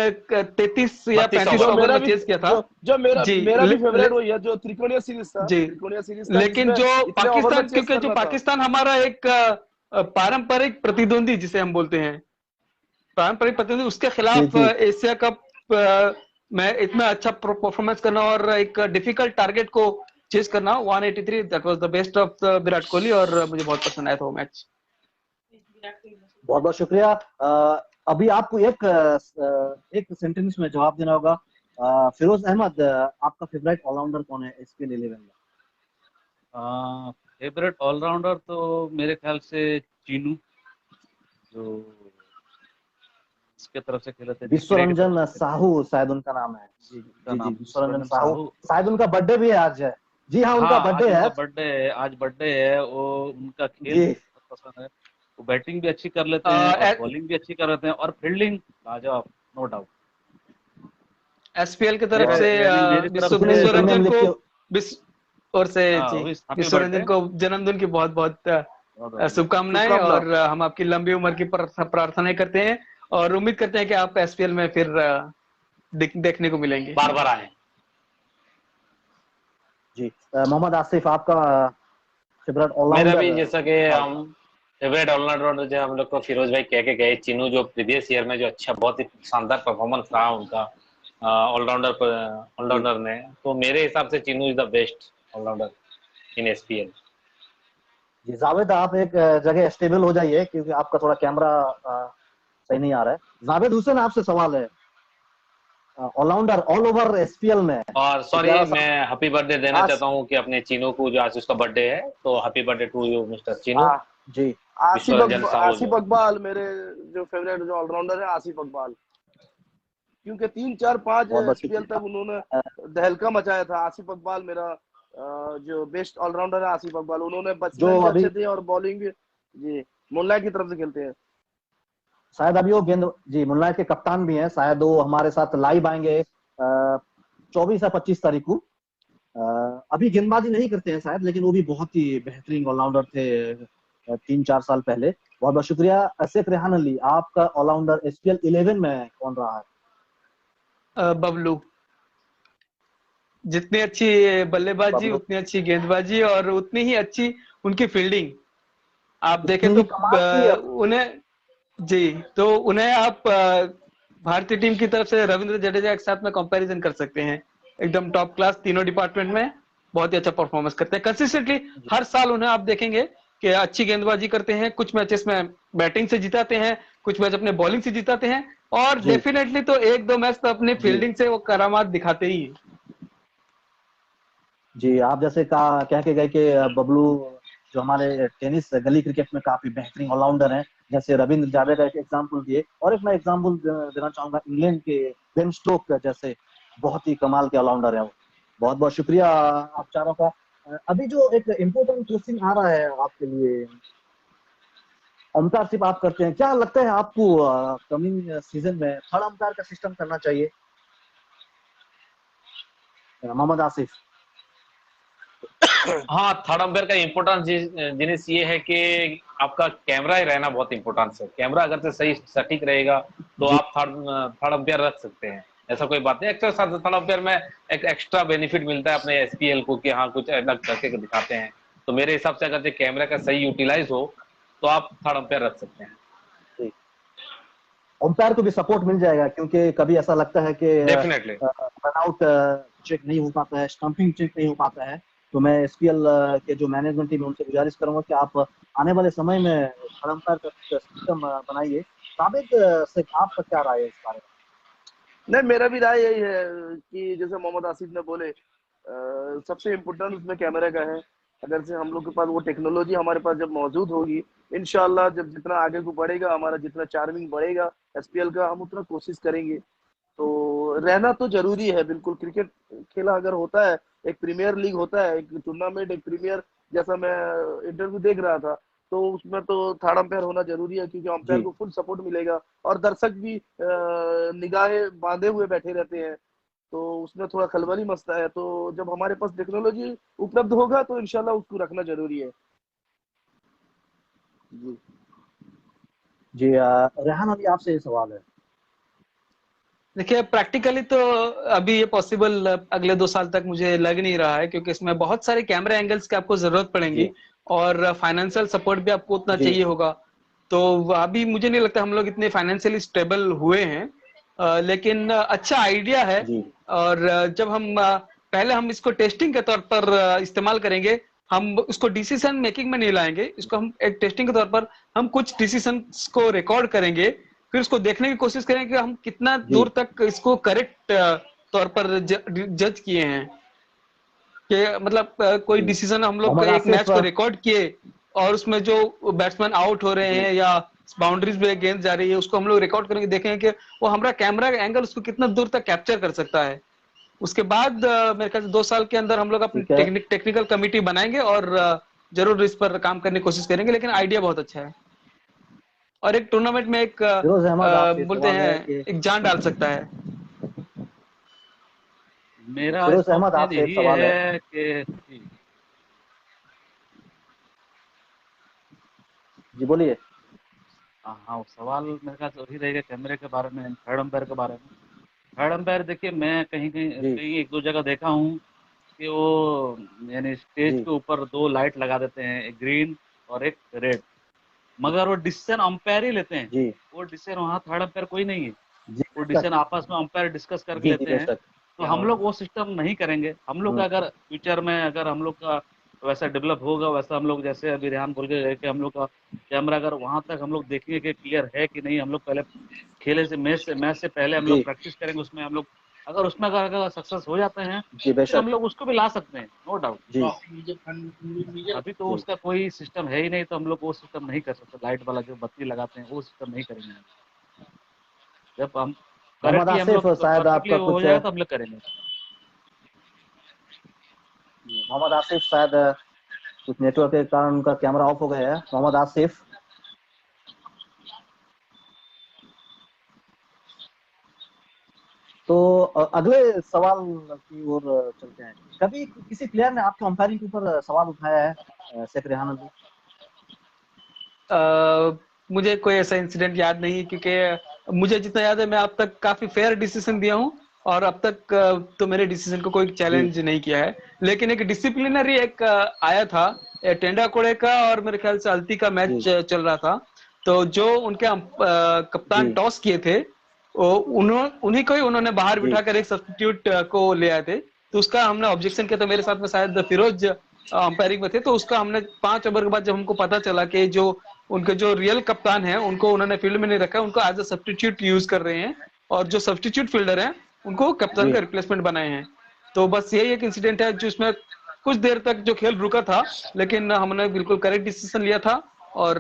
33 या 35 ओवर में चेज किया था।
जो मेरा भी फेवरेट वही है, जो त्रिकोणीय सीरीज था।
लेकिन जो पाकिस्तान, क्योंकि जो पाकिस्तान हमारा एक पारंपरिक प्रतिद्वंदी जिसे हम बोलते हैं, पारंपरिक प्रतिद्वंदी, उसके खिलाफ एशिया कप में इतना अच्छा परफॉर्मेंस करना और एक डिफिकल्ट टारगेट को चेज करना, 183, that was the best of Virat Kohli, और मुझे बहुत पसंद आया था वो मैच।
बहुत बहुत शुक्रिया। अभी आपको एक सेंटेंस में जवाब देना होगा। फिरोज अहमद, आपका फेवरेट ऑलराउंडर कौन है एसपीएल 11 में?
फेवरेट ऑलराउंडर तो मेरे ख्याल से चीनू, जो इसके तरफ से खेले थे,
विश्वरंजन साहू शायद उनका नाम है। जी विश्वरंजन साहू, शायद उनका बर्थडे भी है आज है। जी हाँ, उनका बर्थडे है
आज बर्थडे है। वो उनका खेल पसंद है, वो बैटिंग भी अच्छी कर लेते हैं और बॉलिंग भी अच्छी कर लेते हैं, और फील्डिंग लाजवाब, नो डाउट।
एसपीएल की तरफ से विश्वरंजन को जन्मदिन की बहुत बहुत शुभकामनाएं, और हम आपकी लंबी उम्र की प्रार्थनाएं करते हैं, और उम्मीद करते हैं कि आप एसपीएल में फिर देखने को मिलेंगे,
बार बार आए।
जी मोहम्मद आसिफ, आपका फेवरेट ऑलराउंडर?
मेरा भी जैसा कि हम फेवरेट ऑलराउंडर जो हम लोग को फिरोज भाई कह के गए, चीनू, जो प्रीवियस ईयर में जो अच्छा बहुत ही शानदार परफॉर्मेंस रहा उनका ऑलराउंडर ने, तो मेरे हिसाब से Chinu is the best all rounder in SPL.
जी जावेद, आप एक जगह स्टेबल हो जाइए क्योंकि आपका थोड़ा कैमरा सही नहीं आ रहा है। जावेद हुसैन, आपसे सवाल है, ऑलराउंडर ऑल ओवर एसपीएल में। और
सॉरी, मैं हैप्पी बर्थडे देना चाहता हूं कि अपने चीनू को, जो आज उसका बर्थडे है, तो happy birthday to you mister Chinu.
जी
आसिफ इकबाल मेरे जो फेवरेट जो ऑलराउंडर है, आसिफ इकबाल, क्योंकि 3 4 5 एसपीएल तक उन्होंने दहलका मचाया था। आसिफ इकबाल मेरा जो बेस्ट ऑलराउंडर है, आसिफ इकबाल। उन्होंने बैट्समैन अच्छे थे और बॉलिंग भी जी मुल्लाय की तरफ से खेलते हैं।
शायद अभी वो जी मुल्लाय के कप्तान भी हैं, शायद वो हमारे साथ लाइव आएंगे 24 या 25 तारीख को। अभी गेंदबाजी नहीं करते हैं शायद, लेकिन वो भी बहुत ही बेहतरीन ऑलराउंडर थे 3-4 साल पहले। बहुत बहुत शुक्रिया। शेख रेहान अली, आपका ऑलराउंडर एसपीएल 11 में कौन रहा है?
बबलू, जितनी अच्छी बल्लेबाजी उतनी अच्छी गेंदबाजी और उतनी ही अच्छी उनकी फील्डिंग। आप देखें तो उन्हें आप भारतीय टीम की तरफ से रविंद्र जडेजा के साथ में कंपैरिजन कर सकते हैं। एकदम टॉप क्लास, तीनों डिपार्टमेंट में बहुत ही अच्छा परफॉर्मेंस करते हैं कंसिस्टेंटली। हर साल उन्हें आप देखेंगे कि अच्छी गेंदबाजी करते हैं, कुछ मैचेस में बैटिंग से जिताते हैं, कुछ मैच अपने बॉलिंग से जिताते हैं, और डेफिनेटली तो 1-2 मैच तो अपनी फील्डिंग से वो करामात दिखाते ही है।
जी, आप जैसे कह के गए कि बबलू जो हमारे टेनिस गली क्रिकेट में काफी बेहतरीन ऑलराउंडर हैं, जैसे रविंद्र जाडेजा का एक एग्जांपल दिए, और एक मैं एग्जांपल देना चाहूंगा इंग्लैंड के बेन स्टोक जैसे बहुत ही कमाल के ऑलराउंडर है वो। बहुत बहुत शुक्रिया आप चारों का। अभी जो एक इम्पोर्टेंट क्वेश्चन आ रहा है आपके लिए, अंपायरशिप आप करते हैं, क्या लगता है आपको कमिंग सीजन में थर्ड अंपायर का सिस्टम करना चाहिए? मोहम्मद आसिफ।
हाँ, थर्ड अंपायर का इम्पोर्टेंस जिनिस ये है कि आपका कैमरा ही रहना बहुत इम्पोर्टेंस है। कैमरा अगर से सही सटीक रहेगा तो
जी
आप थर्ड अंपायर रख सकते हैं, ऐसा कोई बात नहीं। एक्स्ट्रा थर्ड अंपायर में एक एक्स्ट्रा बेनिफिट मिलता है अपने एसपीएल को कि हाँ कुछ अलग करके दिखाते हैं। तो मेरे हिसाब से अगर कैमरा का सही यूटिलाइज हो तो आप थर्ड अंपायर रख सकते हैं।
जी, अंपायर को भी सपोर्ट मिल जाएगा, क्योंकि कभी ऐसा लगता है कि
डेफिनेटली
रनआउट चेक नहीं हो पाता है, स्टंपिंग चेक नहीं हो पाता है। तो मैं एसपीएल के जो मैनेजमेंट टीम है उनसे गुजारिश करूंगा कि आप आने वाले समय में थर्ड अंपायर का सिस्टम बनाइए। साबिक से आपका क्या राय है इस बारे में?
नहीं, मेरा भी राय यही है कि जैसे मोहम्मद आसिफ ने बोले, सबसे इम्पोर्टेंट उसमें कैमरे का है। अगर से हम लोग के पास वो टेक्नोलॉजी हमारे पास जब मौजूद होगी, इंशाल्लाह जब जितना आगे को बढ़ेगा, हमारा जितना चार्मिंग बढ़ेगा एसपीएल का, हम उतना कोशिश करेंगे। तो रहना तो जरूरी है बिल्कुल। क्रिकेट खेला अगर होता है, एक प्रीमियर लीग होता है, एक टूर्नामेंट, एक प्रीमियर, जैसा मैं इंटरव्यू देख रहा था, तो उसमें तो थर्ड अंपायर होना जरूरी है, क्योंकि अंपायर
जी
को फुल सपोर्ट मिलेगा और दर्शक भी निगाहें बांधे हुए बैठे रहते हैं, तो उसमें थोड़ा खलबली मचता है। तो जब हमारे पास टेक्नोलॉजी उपलब्ध होगा तो इंशाल्लाह उसको रखना जरूरी है। जी
जी, रेहान अली आपसे ये सवाल है।
देखिए, प्रैक्टिकली तो अभी ये पॉसिबल अगले 2 साल तक मुझे लग नहीं रहा है, क्योंकि इसमें बहुत सारे कैमरा एंगल्स की आपको जरूरत पड़ेगी
जी
और फाइनेंशियल सपोर्ट भी आपको उतना
जी
चाहिए होगा। तो अभी मुझे नहीं लगता हम लोग इतने फाइनेंशियली स्टेबल हुए हैं, लेकिन अच्छा आइडिया है।
जी
और जब हम पहले हम इसको टेस्टिंग के तौर पर इस्तेमाल करेंगे, हम उसको डिसीजन मेकिंग में नहीं लाएंगे, इसको हम एक टेस्टिंग के तौर पर हम कुछ डिसीजन को रिकॉर्ड करेंगे, फिर उसको देखने की कोशिश करेंगे कि हम कितना
जी
दूर तक इसको करेक्ट तौर पर जज किए हैं। कि मतलब कोई
जी
डिसीजन हम लोग
मोहम्मद
एक
आसिफ
मैच को रिकॉर्ड किए और उसमें जो बैट्समैन आउट हो रहे
जी
हैं या बाउंड्रीज पे गेंद जा रही है, उसको हम लोग रिकॉर्ड करेंगे, देखेंगे कि वो हमारा कैमरा एंगल उसको कितना दूर तक कैप्चर कर सकता है। उसके बाद मेरे ख्याल से 2 साल के अंदर हम लोग अपनी
ठीक है।
टेक्निकल कमिटी बनाएंगे और जरूर इस पर काम करने की कोशिश करेंगे। लेकिन आइडिया बहुत अच्छा है और एक टूर्नामेंट में एक
फिरोज अहमद आपसे
बोलते
सवाल है
हैं
कि
एक जान डाल सकता है।
मेरा
फिरोज
इसका
अहमद
ओपिनियन
आपसे एक
यही
सवाल है।
है कि जी,
जी बोलिए।
हाँ, सवाल मेरे ख्याल से वही रहेगा कैमरे के बारे में, थर्ड अंपायर के बारे में। थर्ड अंपायर देखिए, मैं कहीं कहीं
जी
कहीं एक दो जगह देखा हूँ कि वो यानी स्टेज
जी
के ऊपर 2 लाइट लगा देते हैं, एक ग्रीन और एक रेड, मगर वो डिसीजन अंपायर ही लेते हैं।
जी
वो डिसीजन वहाँ थर्ड अंपायर कोई नहीं है,
जी
वो
बेशक।
डिसीजन आपस में अंपायर डिस्कस करके
जी जी
लेते हैं।
बेशक।
तो हम लोग वो सिस्टम नहीं करेंगे। हम लोग का अगर फ्यूचर में अगर हम लोग का वैसा डेवलप होगा, वैसा हम लोग जैसे अभी रेहान बोल के गए कि हम लोग का कैमरा अगर वहां तक हम लोग देखेंगे कि क्लियर है कि नहीं, हम लोग पहले खेले से मैच से पहले हम लोग
जी
प्रैक्टिस करेंगे उसमें। हम लोग अगर उसमें अगर सक्सेस हो जाते हैं
जी
तो फिर हम
बेशक।
लोग उसको भी ला सकते हैं, नो डाउट।
जी
अभी तो
जी
उसका कोई सिस्टम है ही नहीं, तो हम लोग वो सिस्टम नहीं कर सकते। लाइट वाला जो बत्ती लगाते हैं वो सिस्टम नहीं करेंगे। जब हम
मोहम्मद
करेक्टली हम
आसिफ,
लोग
शायद
परफेक्टली
आपका
हो
कुछ
जाएगा तो हम लोग करेंगे।
मोहम्मद आसिफ शायद कुछ नेटवर्क के कारण उनका कैमरा ऑफ हो गया है। मोहम्मद आसिफ, तो अगले सवाल की ओर चलते हैं। कभी किसी प्लेयर ने आपके अंपायरिंग के ऊपर सवाल उठाया है शेख रेहान अली?
मुझे कोई ऐसा इंसिडेंट याद नहीं है, क्योंकि मुझे जितना याद है मैं अब तक काफी फेयर डिसीजन दिया हूँ और अब तक तो मेरे डिसीजन को कोई
जी
चैलेंज नहीं किया है। लेकिन एक डिसिप्लिनरी एक आया था टेंडा कोड़े का और मेरे ख्याल से अल्ती का मैच
जी
चल रहा था। तो जो उनके कप्तान
जी
टॉस किए थे, उन्हीं को ही उन्होंने बाहर
जी
बिठाकर एक सब्स्टिट्यूट को ले आए थे। तो उसका हमने ऑब्जेक्शन किया था, मेरे साथ में शायद फिरोज अंपायरिंग में थे। तो उसका हमने 5 ओवर के बाद जब हमको पता चला कि जो उनके जो रियल कप्तान है उनको उन्होंने फील्ड में नहीं रखा, उनको एज अ सब्स्टिट्यूट यूज कर रहे हैं और जो सब्स्टिट्यूट फील्डर हैं उनको कप्तान
जी
का रिप्लेसमेंट बनाए हैं। तो बस यही एक इंसिडेंट है जिसमें कुछ देर तक जो खेल रुका था, लेकिन हमने बिल्कुल करेक्ट डिसीजन लिया था और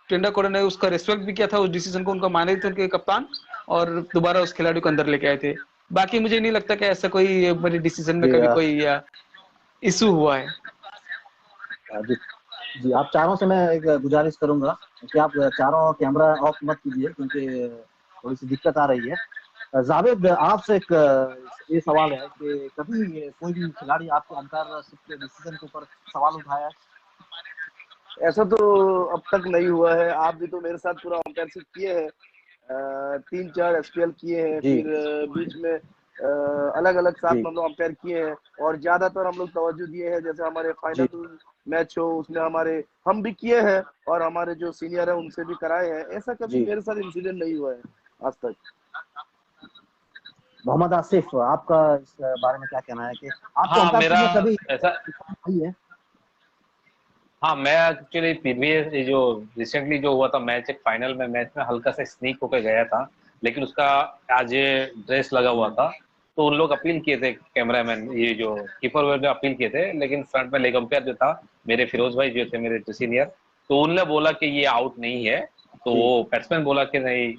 टेंडा कोड़ा ने उसका रेस्पेक्ट भी किया था उस डिसीजन को, उनका माने थे उनके कप्तान, और दोबारा उस खिलाड़ी को अंदर लेके आए थे। बाकी मुझे नहीं लगता कि ऐसा कोई मेरे डिसीजन में
जी
कभी कोई इशू हुआ है।
जी जी, आप चारों से मैं एक गुजारिश करूंगा कि आप चारों कैमरा ऑफ मत कीजिए, क्योंकि थोड़ी सी दिक्कत आ रही है। जावेद, आपसे एक ये सवाल है कि कभी कोई भी खिलाड़ी आपके अंपायरशिप के डिसीजन के ऊपर सवाल उठाया है?
ऐसा तो अब तक नहीं हुआ है। आप भी तो मेरे साथ पूरा अंपायरशिप किए हैं, 3-4 एसपीएल किए हैं,
जी
फिर बीच में अलग अलग साथ
जी
में हम लोग अंपायर किए हैं, और ज्यादातर हम लोग तवज्जो दिए हैं। जैसे हमारे
जी
फाइनल मैच हो उसमें हमारे हम भी किए हैं, और हमारे जो सीनियर है उनसे भी कराए हैं। ऐसा कभी
जी।
मेरे साथ इंसिडेंट नहीं हुआ है आज तक।
मोहम्मद आसिफ, आपका इस बारे में क्या कहना है कि आपके
हाँ
अंपायरशिप
मेरा
में कभी
ऐसा,
आई है?
हाँ मैं एक्चुअली प्रीवियस जो रिसेंटली जो हुआ था मैच, एक फाइनल में मैच में हल्का सा स्नीक होकर गया था, लेकिन उसका आज ये ड्रेस लगा हुआ था, तो उन लोग अपील किए थे, कैमरामैन ये जो कीपर वगैरह अपील किए थे, लेकिन फ्रंट में लेग अंपायर जो था मेरे फिरोज भाई जो थे मेरे सीनियर, तो उनने बोला कि ये आउट नहीं है। तो
जी
वो बैट्समैन बोला कि नहीं,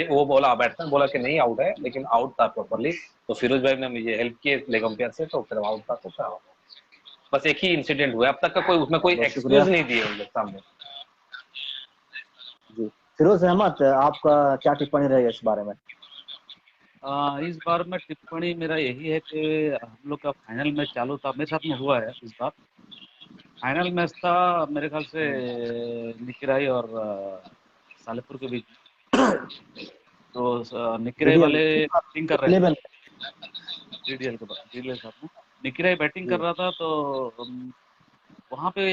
वो बोला बैट्समैन बोला कि नहीं आउट है, लेकिन आउट था प्रॉपरली। तो फिरोज भाई ने मुझे हेल्प किए लेग अंपायर से, तो फिर आउट था तो फिर out। बस एक ही इंसिडेंट हुआ है, अब तक का कोई उसमें
बहुत
कोई
बहुत शुक्रिया।
एक्सक्यूज नहीं दिए उन लोग सामने।
जी, फिरोज अहमद, आपका क्या टिप्पणी रहेगा इस बारे में?
इस बार में टिप्पणी मेरा यही है कि हम लोग का फाइनल मैच चालू था, मेरे साथ में हुआ है इस बार। फाइनल मैच था मेरे ख्याल से निकिराई और सालेपुर के बीच। तो निकिराई
डीडीएल
वाले बैटिंग कर रहे थे,
11।
डीडीएल के बाद डीडीएल साथ में निकिराई बैटिंग कर
जी
रहा था। तो वहां पे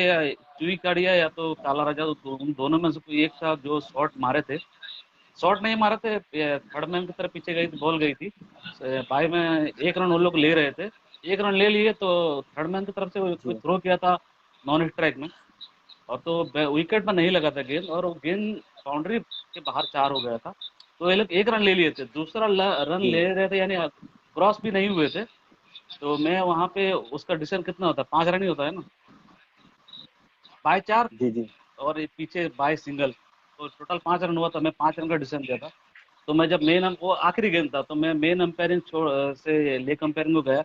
चुई काड़िया या तो काला राजा, तो उन दोनों में से कोई एक था जो शॉट मारे थे। शॉट नहीं मारे थे, थर्ड मैन की तरफ पीछे गई थी, बॉल गई थी बाई में। एक रन वो लोग ले रहे थे, एक रन ले लिए तो थर्ड मैन की तरफ से कोई
जी
थ्रो किया था नॉन स्ट्राइक में, और तो विकेट में नहीं लगा था गेंद, और वो गेंद बाउंड्री के बाहर 4 हो गया था। तो ये लोग एक रन ले लिए थे, दूसरा रन
जी
ले रहे थे, यानी क्रॉस भी नहीं हुए थे। तो मैं वहां पे उसका डिसीजन कितना होता है, 5 रन ही होता है ना, बाय 4
जी जी
और ये पीछे बाय सिंगल, तो टोटल 5 रन हुआ था। मैं 5 रन का डिसीजन दिया था। तो मैं जब मेन वो आखिरी गेंद था, तो मैं मेन अंपायरिंग से लेग अंपायरिंग को गया।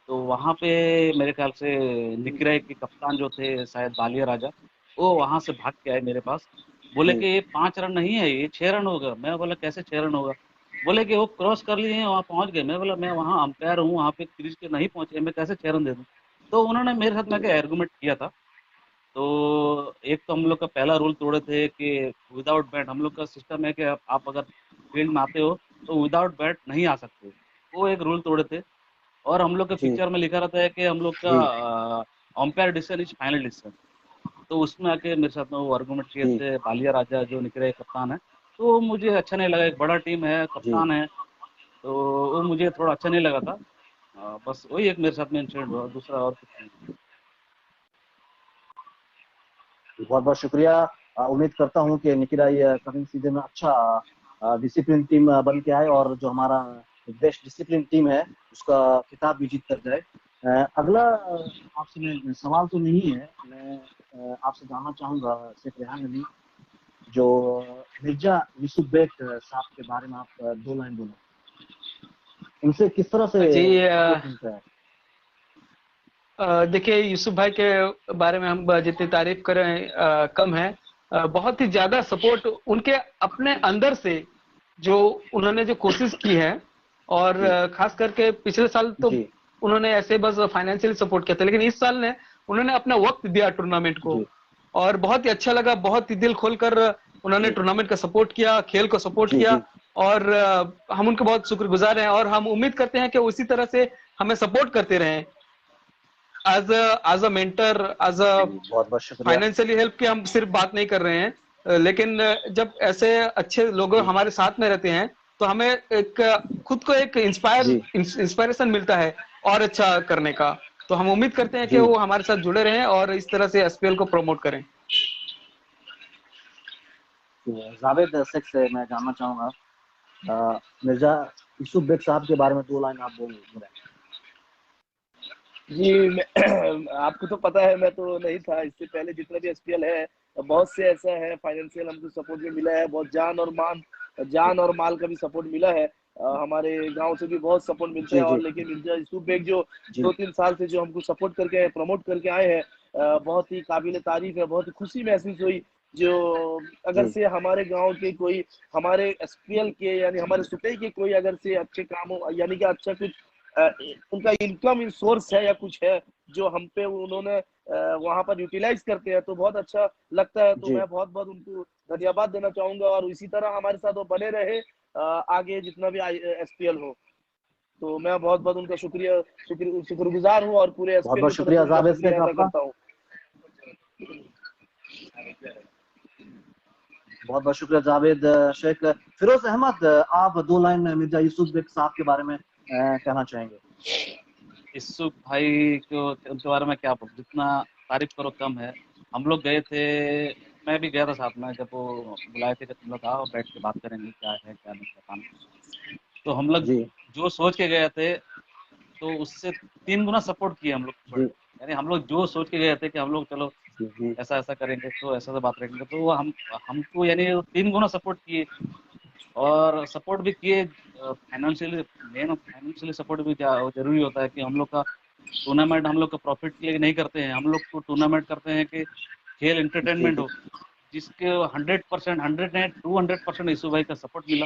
तो वहां पे मेरे ख्याल से निकिराई के कप्तान जो थे शायद बालिया राजा, वो वहां से भाग के आए मेरे पास। बोले
जी
कि ये 5 रन नहीं है, ये 6 रन होगा। मैं बोला कैसे 6 रन होगा? बोले कि वो क्रॉस कर लिए हैं, वहां पहुंच गए। मैं बोला मैं वहां अंपायर हूँ, वहां पे क्रीज के नहीं पहुंचे, मैं कैसे 6 रन दे दूं? तो उन्होंने मेरे साथ में आर्गुमेंट किया था। तो एक तो हम लोग का पहला रूल तोड़े थे कि विदाउट बैट, हम लोग का सिस्टम है कि आप अगर फील्ड में आते हो तो विदाउट बैट नहीं आ सकते, वो एक रूल तोड़े थे। और हम लोग के
जी
पिक्चर में लिखा रहता है कि हम लोग का
जी
umpire decision is final decision. तो उसमें आके मेरे साथ में वो आर्गुमेंट किए
जी
थे बालिया राजा जो निकले कप्तान है। तो मुझे अच्छा नहीं लगा, एक बड़ा टीम है,
जी।
कप्तान है, तो वो मुझे थोड़ा अच्छा नहीं लगा था। बस वही एक मेरे साथ में इंसिडेंट हुआ, दूसरा और कुछ नहीं।
बहुत बहुत शुक्रिया। उम्मीद करता हूँ कि निकिराई कमिंग सीजन में अच्छा डिसिप्लिन टीम बन के आए, और जो हमारा बेस्ट डिसिप्लिन टीम है उसका खिताब भी जीत कर जाए। अगला आपसे मैं सवाल तो नहीं है, मैं आपसे जानना चाहूंगा शेख रेहान अली, जो मिर्जा यूसुफ बेग साहब के बारे में आप 2 लाइन बोलो, उनसे किस तरह से
जी
सपोर्ट मिलता है?
देखिए यूसुफ भाई के बारे में हम जितनी तारीफ करें कम है। बहुत ही ज्यादा सपोर्ट उनके अपने अंदर से जो उन्होंने जो कोशिश की है, और
जी
खास करके पिछले साल तो
जी
उन्होंने ऐसे बस फाइनेंशियली सपोर्ट किया था, लेकिन इस साल ने उन्होंने अपना वक्त दिया टूर्नामेंट को,
जी
और बहुत ही अच्छा लगा। बहुत ही दिल खोलकर उन्होंने
जी
टूर्नामेंट का सपोर्ट किया, खेल को सपोर्ट
जी
किया,
जी
और हम उनके बहुत शुक्रगुजार हैं, और हम उम्मीद करते हैं कि उसी तरह से हमें सपोर्ट करते रहें as a mentor, as a
बहुत बहुत शुक्रिया।
फाइनेंशियली हेल्प की हम सिर्फ बात नहीं कर रहे हैं, लेकिन जब ऐसे अच्छे लोग
जी
हमारे साथ में रहते हैं तो हमें एक खुद को एक
जी
इंस्पायरेशन मिलता है और अच्छा करने का। तो हम उम्मीद करते हैं कि
जी
वो हमारे साथ जुड़े रहें और इस तरह से एसपीएल को प्रमोट करें।
जावेद शेख से मैं जानना चाहूंगा, मिर्जा यूसुफ बेग साहब के बारे में 2 लाइन आप बोल।
जी मैं आपको तो पता है, मैं तो नहीं था इससे पहले। जितना भी एसपीएल है बहुत से ऐसा है, फाइनेंशियल हमको सपोर्ट भी मिला है, बहुत
जी
जान और माल का भी सपोर्ट मिला है। हमारे गांव से भी बहुत सपोर्ट मिलता है।
जी
और
जी
लेकिन मिर्जा यूसुफ बेग जो
जी
2-3 साल से जो हमको सपोर्ट करके प्रमोट करके आए हैं, बहुत ही काबिल तारीफ है, बहुत ही खुशी महसूस हुई। जो अगर
जी
से हमारे गांव के कोई, हमारे एसपीएल के यानी हमारे सुपे के कोई अगर से अच्छे कामों यानी कि अच्छा कुछ उनका इनकम सोर्स है या कुछ है जो हम पे उन्होंने वहां पर यूटिलाइज करते हैं, तो बहुत अच्छा लगता है। तो
जी
मैं बहुत बहुत उनको धन्यवाद देना चाहूंगा और इसी तरह हमारे साथ वो बने रहे आगे जितना भी एसपीएल हो। तो मैं बहुत बहुत उनका शुक्रगुजार हूँ और पूरे
बहुत
एसपीएल
बहुत
की तरफ से
शुक्रिया
उनका
जावेद
शुक्रिया
शेख
अदा
आपका।
करता हूँ।
बहुत बहुत शुक्रिया जावेद शेख। फिरोज अहमद, आप 2 लाइन मिर्जा यूसुफ बेग साहब के बारे में कहना चाहेंगे?
यूसुफ भाई को उनके बारे में क्या बोलूं, जितना तारीफ करो कम है। हम लोग गए थे, मैं भी गया था साथ में, जब वो बुलाए थे कि तुम लोग आओ बैठ के बात करेंगे क्या है क्या नहीं बताना। तो हम लोग
जी
जो सोच के गए थे तो उससे 3 गुना सपोर्ट किए हम लोग बड़े।
जी
यानी हम लोग जो सोच के गए थे कि हम लोग चलो
जी जी
ऐसा ऐसा करेंगे तो ऐसा बात करेंगे, तो वो हमको यानी 3 गुना सपोर्ट किए। और सपोर्ट भी किए फाइनेंशियली, मेन फाइनेंशियली सपोर्ट भी क्या जरूरी होता है कि हम लोग का टूर्नामेंट हम लोग का प्रॉफिट के लिए नहीं करते हैं, हम लोग को टूर्नामेंट करते हैं कि खेल
जी
एंटरटेनमेंट
जी
हो, जिसके 100%, 100% यीशु भाई का सपोर्ट मिला,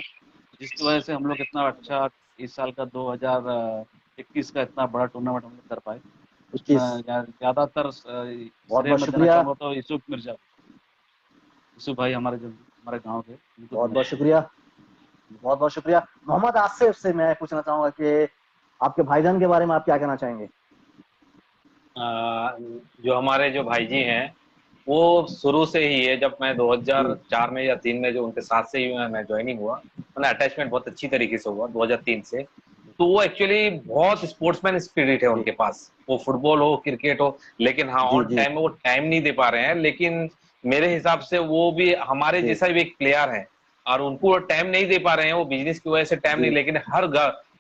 जिसकी वजह से हम लोग इतना अच्छा इस साल का 2021 का इतना बड़ा टूर्नामेंट हम लोग कर पाए।
21।
उसमें ज्यादातर
बहुत
श्रेय
बहुत
मैं देना
शुक्रिया,
चाहूंगा तो यूसुफ मिर्जा, यूसुफ भाई हमारे जो हमारे गांव के, उनको
बहुत
देना
बहुत
चाहूंगा।
शुक्रिया, बहुत बहुत शुक्रिया। मोहम्मद आसिफ से मैं पूछना चाहूंगा कि आपके भाईजान के बारे में आप क्या कहना चाहेंगे?
जो हमारे जो भाई जी हैं वो शुरू से ही है, जब मैं
जी
2004 में या 3 में जो उनके साथ से ही मैं ज्वाइनिंग हुआ, मैंने अटैचमेंट बहुत अच्छी तरीके से हुआ 2003 से। तो वो एक्चुअली बहुत स्पोर्ट्समैन स्पिरिट है
जी
उनके पास, वो फुटबॉल हो क्रिकेट हो, लेकिन हाँ
जी
ऑन
जी
टाइम में वो टाइम नहीं दे पा रहे हैं। लेकिन मेरे हिसाब से वो भी हमारे
जी
जैसा भी एक प्लेयर है, और उनको टाइम नहीं दे पा रहे हैं, वो बिजनेस की वजह से टाइम नहीं,
जी
लेकिन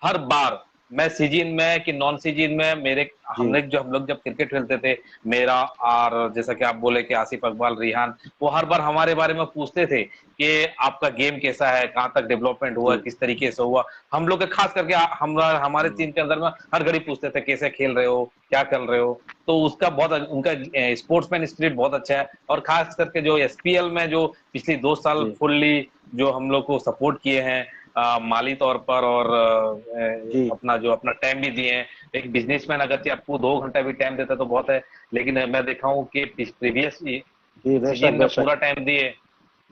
हर बार मैं सीजन में कि नॉन सीजन में मेरे
जी
हम लोग जब क्रिकेट खेलते थे, मेरा और जैसा कि आप बोले कि आसिफ इकबाल, रिहान, वो हर बार हमारे बारे में पूछते थे कि आपका गेम कैसा है, कहाँ तक डेवलपमेंट हुआ,
जी
किस तरीके से हुआ। हम लोग के खास करके हमारे टीम के अंदर में हर घड़ी पूछते थे कैसे खेल रहे हो, क्या कर रहे हो। तो उसका बहुत उनका स्पोर्ट्समैन स्पिरिट बहुत अच्छा है। और खास करके जो एसपीएल में जो पिछली 2 साल
जी
फुल्ली जो हम लोग को सपोर्ट किए हैं माली तौर पर, और
जी
अपना जो अपना टाइम भी दिए हैं। एक बिजनेसमैन अगर आपको 2 घंटा भी टाइम देता है तो बहुत है, लेकिन मैं देखा हूँ कि प्रीवियस
जी, बेशक
सीजन में
बेशक।
पूरा टाइम दिए,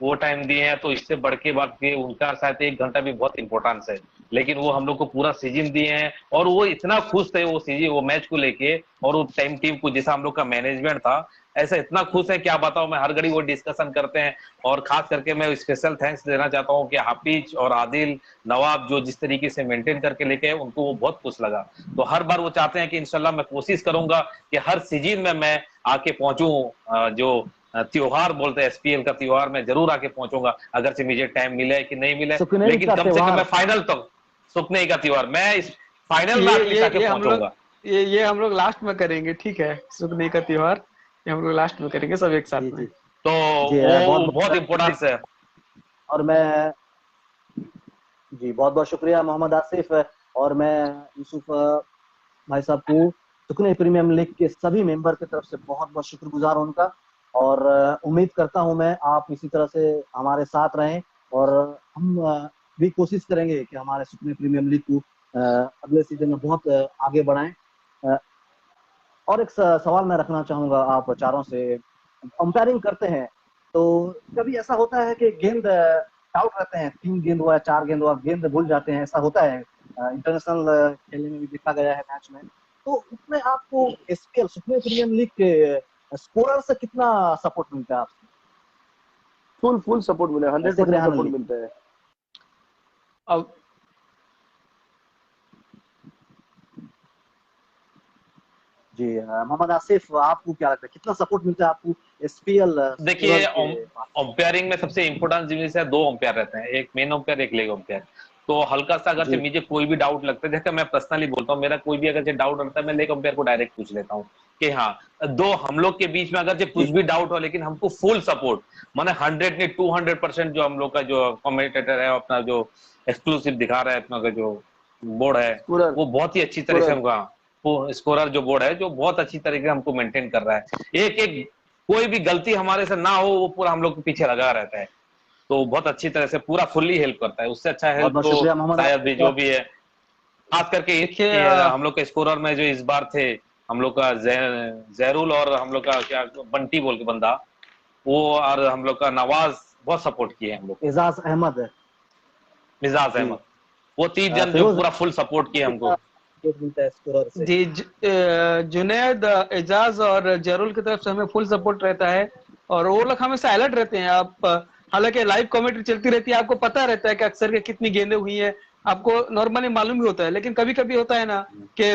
वो टाइम दिए हैं। तो इससे बढ़ के बात की उनका शायद 1 घंटा भी बहुत इंपॉर्टेंस है, लेकिन वो हम लोग को पूरा सीजन दिए हैं। और वो इतना खुश थे वो सीजन, वो मैच को लेके, और वो टाइम टीम को जैसा हम लोग का मैनेजमेंट था, ऐसा इतना खुश है क्या बताऊं मैं। हर घड़ी वो डिस्कशन करते हैं। और खास करके मैं स्पेशल थैंक्स देना चाहता हूं कि हाफिज और आदिल नवाब जो जिस तरीके से मेंटेन करके लेके, उनको वो बहुत खुश लगा। तो हर बार वो चाहते हैं कि इंशाल्लाह मैं कोशिश करूंगा कि हर सीजन में मैं आके पहुंचूं, जो त्योहार बोलते हैं एसपीएल का त्योहार, मैं जरूर आके पहुंचूंगा, अगर से मुझे टाइम मिले कि नहीं मिले,
सुकनई
लेकिन
का
कम से कम
त्योहार।
मैं फाइनल तक, सुकनई का त्योहार, मैं इस फाइनल में एटलीस्ट आके
ये हम लोग
पहुंचूंगा।
ये हम लोग लास्ट में करेंगे, ठीक है? सुकनी का त्योहार ये हम लोग लास्ट में करेंगे सब एक
जी
साथ में।
जी
तो
जी, बहुत
वो बहुत
बहुत।
इंपॉर्टेंस है।
और मैं जी बहुत बहुत शुक्रिया मोहम्मद आसिफ। और मैं यूसुफ भाई साहब को सुकनई प्रीमियम लीग के सभी मेंबर की तरफ से बहुत बहुत शुक्रगुजार हूं उनका। और उम्मीद करता हूं मैं आप इसी तरह से हमारे साथ रहें, और हम भी कोशिश करेंगे कि हमारे सुकनई प्रीमियम लीग को अगले सीजन में बहुत आगे बढ़ाएं। अ, और एक सवाल मैं रखना चाहूंगा आप चारों से। अंपायरिंग करते हैं तो कभी ऐसा होता है कि गेंद आउट रहते हैं, 3 गेंद हुआ 4 गेंद हुआ, गेंद भूल जाते हैं, ऐसा होता है। इंटरनेशनल खेलने में भी देखा गया है मैच में। तो उसमें आपको एसपीएल सुप्रीम प्रीमियम लीग के स्कोरर से कितना सपोर्ट मिलता है आपको?
फुल सपोर्ट मिला, 100%
शेख रेहान
सपोर्ट
अली।
मिलता है।
अब
जी मोहम्मद आसिफ, आपको क्या लगता है कितना सपोर्ट मिलता है आपको एसपीएल
देखिए,
स्कोरर के पास?
अंपायरिंग में सबसे इंपॉर्टेंट जिम्मेदारी है, 2 अंपायर रहते हैं, एक मेन अंपायर एक लेग अंपायर। तो हल्का सा अगर से
जी
मुझे कोई भी डाउट लगता है, जैसे मैं पर्सनली बोलता हूँ, मेरा कोई भी अगर से डाउट लगता है मैं लेग अंपायर को डायरेक्ट पूछ लेता हूँ कि हाँ, दो हम लोग के बीच में अगर से कुछ
जी
भी डाउट हो, लेकिन हमको फुल सपोर्ट, माने 100 नहीं 200% जो हम लोग का जो कमेंटेटर है, अपना जो एक्सक्लूसिव दिखा रहा है, अपना का जो बोर्ड है,
स्कोरर
वो बहुत ही अच्छी तरह से
स्कोरर
हमका स्कोरर जो बोर्ड है जो बहुत अच्छी तरीके से हमको मेंटेन कर रहा है। एक एक कोई भी गलती हमारे से ना हो वो पूरा हम लोग के पीछे लगा रहता है, तो बहुत अच्छी तरह से पूरा फुल्ली हेल्प करता है। उससे अच्छा
बहुत
हेल्प
बहुत
तो
शुक्रिया मोहम्मद
शायद भी
आसिफ।
जो भी है, खास करके
देखिए
हम लोग के स्कोरर में जो इस बार थे हम लोग का जहरुल और हम लोग का क्या बंटी बोल के बंदा, वो और हम लोग का नवाज बहुत सपोर्ट किए हम लोग को,
एजाज अहमद
मिजाज
जी।
अहमद, वो 30 जन जो
फिरोज
पूरा फुल सपोर्ट किए हमको।
सपोर्ट मिलता है स्कोरर से।
जी जुनैद, एजाज और जरूल की तरफ से हमें फुल सपोर्ट रहता है और वो लोग हमेशा अलर्ट रहते हैं। आप हालांकि लाइव कमेंट्री चलती रहती है, आपको पता रहता है कि अक्सर के कितनी गेंदें हुई है, आपको नॉर्मली मालूम भी होता है, लेकिन कभी कभी होता है ना कि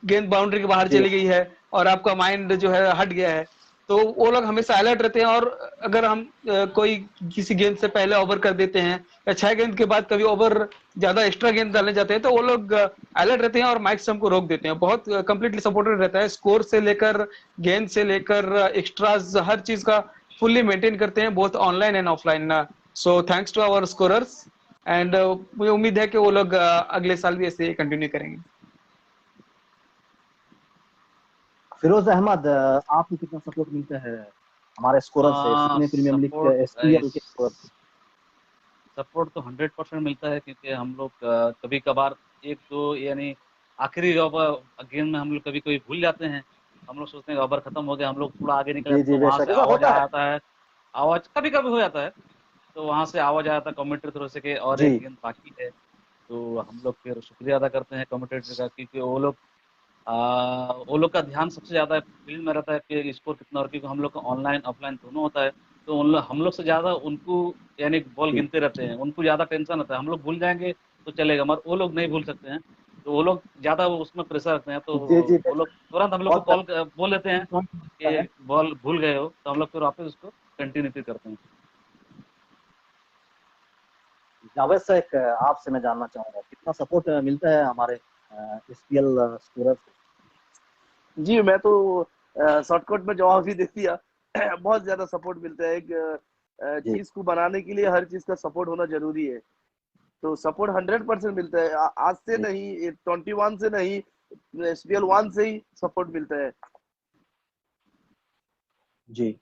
गेंद बाउंड्री के बाहर
जी
चली गई है और आपका माइंड जो है हट गया है, तो वो लोग हमेशा अलर्ट रहते हैं। और अगर हम कोई किसी गेंद से पहले ओवर कर देते हैं या 6 गेंद के बाद कभी ओवर ज्यादा एक्स्ट्रा गेंद डालने जाते हैं, तो वो लोग अलर्ट रहते हैं और माइक से हमको रोक देते हैं। बहुत कंप्लीटली सपोर्टेड रहता है, स्कोर से लेकर गेंद से लेकर एक्स्ट्राज हर चीज का फुल्ली मेंटेन करते हैं, both online and offline. So thanks to our scorers and मुझे उम्मीद है कि वो लोग अगले साल भी ऐसे कंटिन्यू करेंगे।
फिरोज अहमद, आपको कितना सपोर्ट मिलता है हमारे स्कोरर से, सुपने प्रीमियर लीग
सपोर्ट
एसपीएल के स्कोरर से?
सपोर्ट तो 100% मिलता है, क्योंकि हम लोग कभी कभार एक दो यानी आखिरी ओवर गेंद में हम लोग कभी कभी भूल जाते हैं, हम लोग सोचते हैं ओवर खत्म हो गया, हम लोग थोड़ा आगे निकल
जी
जाते
जी
तो वहां
बेशक
से
ऐसा
आवाज
होता
आ
है।
जाता है, आवाज कभी कभी हो जाता है, तो वहां से आवाज आ जाता है कमेंटेटर थ्रू से कि और
जी
एक गेंद बाकी है, तो हम लोग फिर शुक्रिया अदा करते हैं कमेंटेटर का, क्योंकि वो लोग का ध्यान सबसे ज्यादा फील्ड में रहता है कि स्कोर कितना, और क्योंकि हम लोग का ऑनलाइन ऑफलाइन दोनों होता है, तो हम लोग से ज्यादा उनको यानी बॉल
जी
गिनते रहते हैं, उनको ज्यादा टेंशन रहता है। हम लोग भूल जाएंगे तो चलेगा, मगर वो लोग नहीं भूल सकते हैं, तो वो लोग ज्यादा उसमें प्रेशर रखते हैं, तो
जी जी
वो लोग
बेशक।
तुरंत हम लोग को
बहुत
कॉल बोल लेते हैं
पॉइंट मिलता है।
कि बॉल भूल गए हो, तो हम लोग फिर वापस उसको कंटिन्यू करते हैं।
जावेद शेख, आपसे मैं जानना चाहूंगा कितना सपोर्ट मिलता है हमारे एसपीएल स्कोरर से?
जी मैं तो शॉर्टकट में जवाब ही दे दिया। बहुत ज्यादा सपोर्ट मिलता है। एक
जी
चीज को बनाने के लिए हर चीज का सपोर्ट होना जरूरी है, तो सपोर्ट 100% मिलता है। आज से
जी
नहीं, 21 से नहीं, एसपीएल 1 से ही सपोर्ट मिलता है।
जी।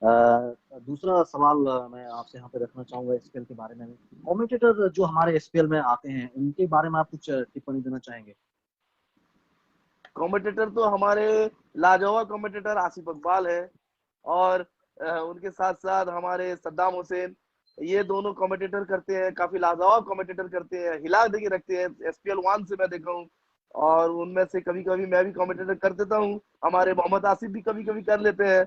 दूसरा सवाल मैं आपसे यहाँ पे रखना चाहूंगा एसपीएल के बारे में। कमेंटेटर जो हमारे एसपीएल में आते हैं उनके बारे में आप कुछ टिप्पणी देना चाहेंगे?
कमेंटेटर तो हमारे लाजवाब कमेंटेटर आसिफ इकबाल है, और उनके साथ साथ हमारे सद्दाम हुसैन, ये दोनों कमेंटेटर करते हैं, काफी लाजवाब कमेंटेटर करते हैं, हिला दे के रखते हैं। एसपीएल 1 से मैं देखा हूँ, और उनमें से कभी कभी मैं भी कमेंटेटर कर देता हूँ। हमारे मोहम्मद आसिफ भी कभी कभी कर लेते हैं,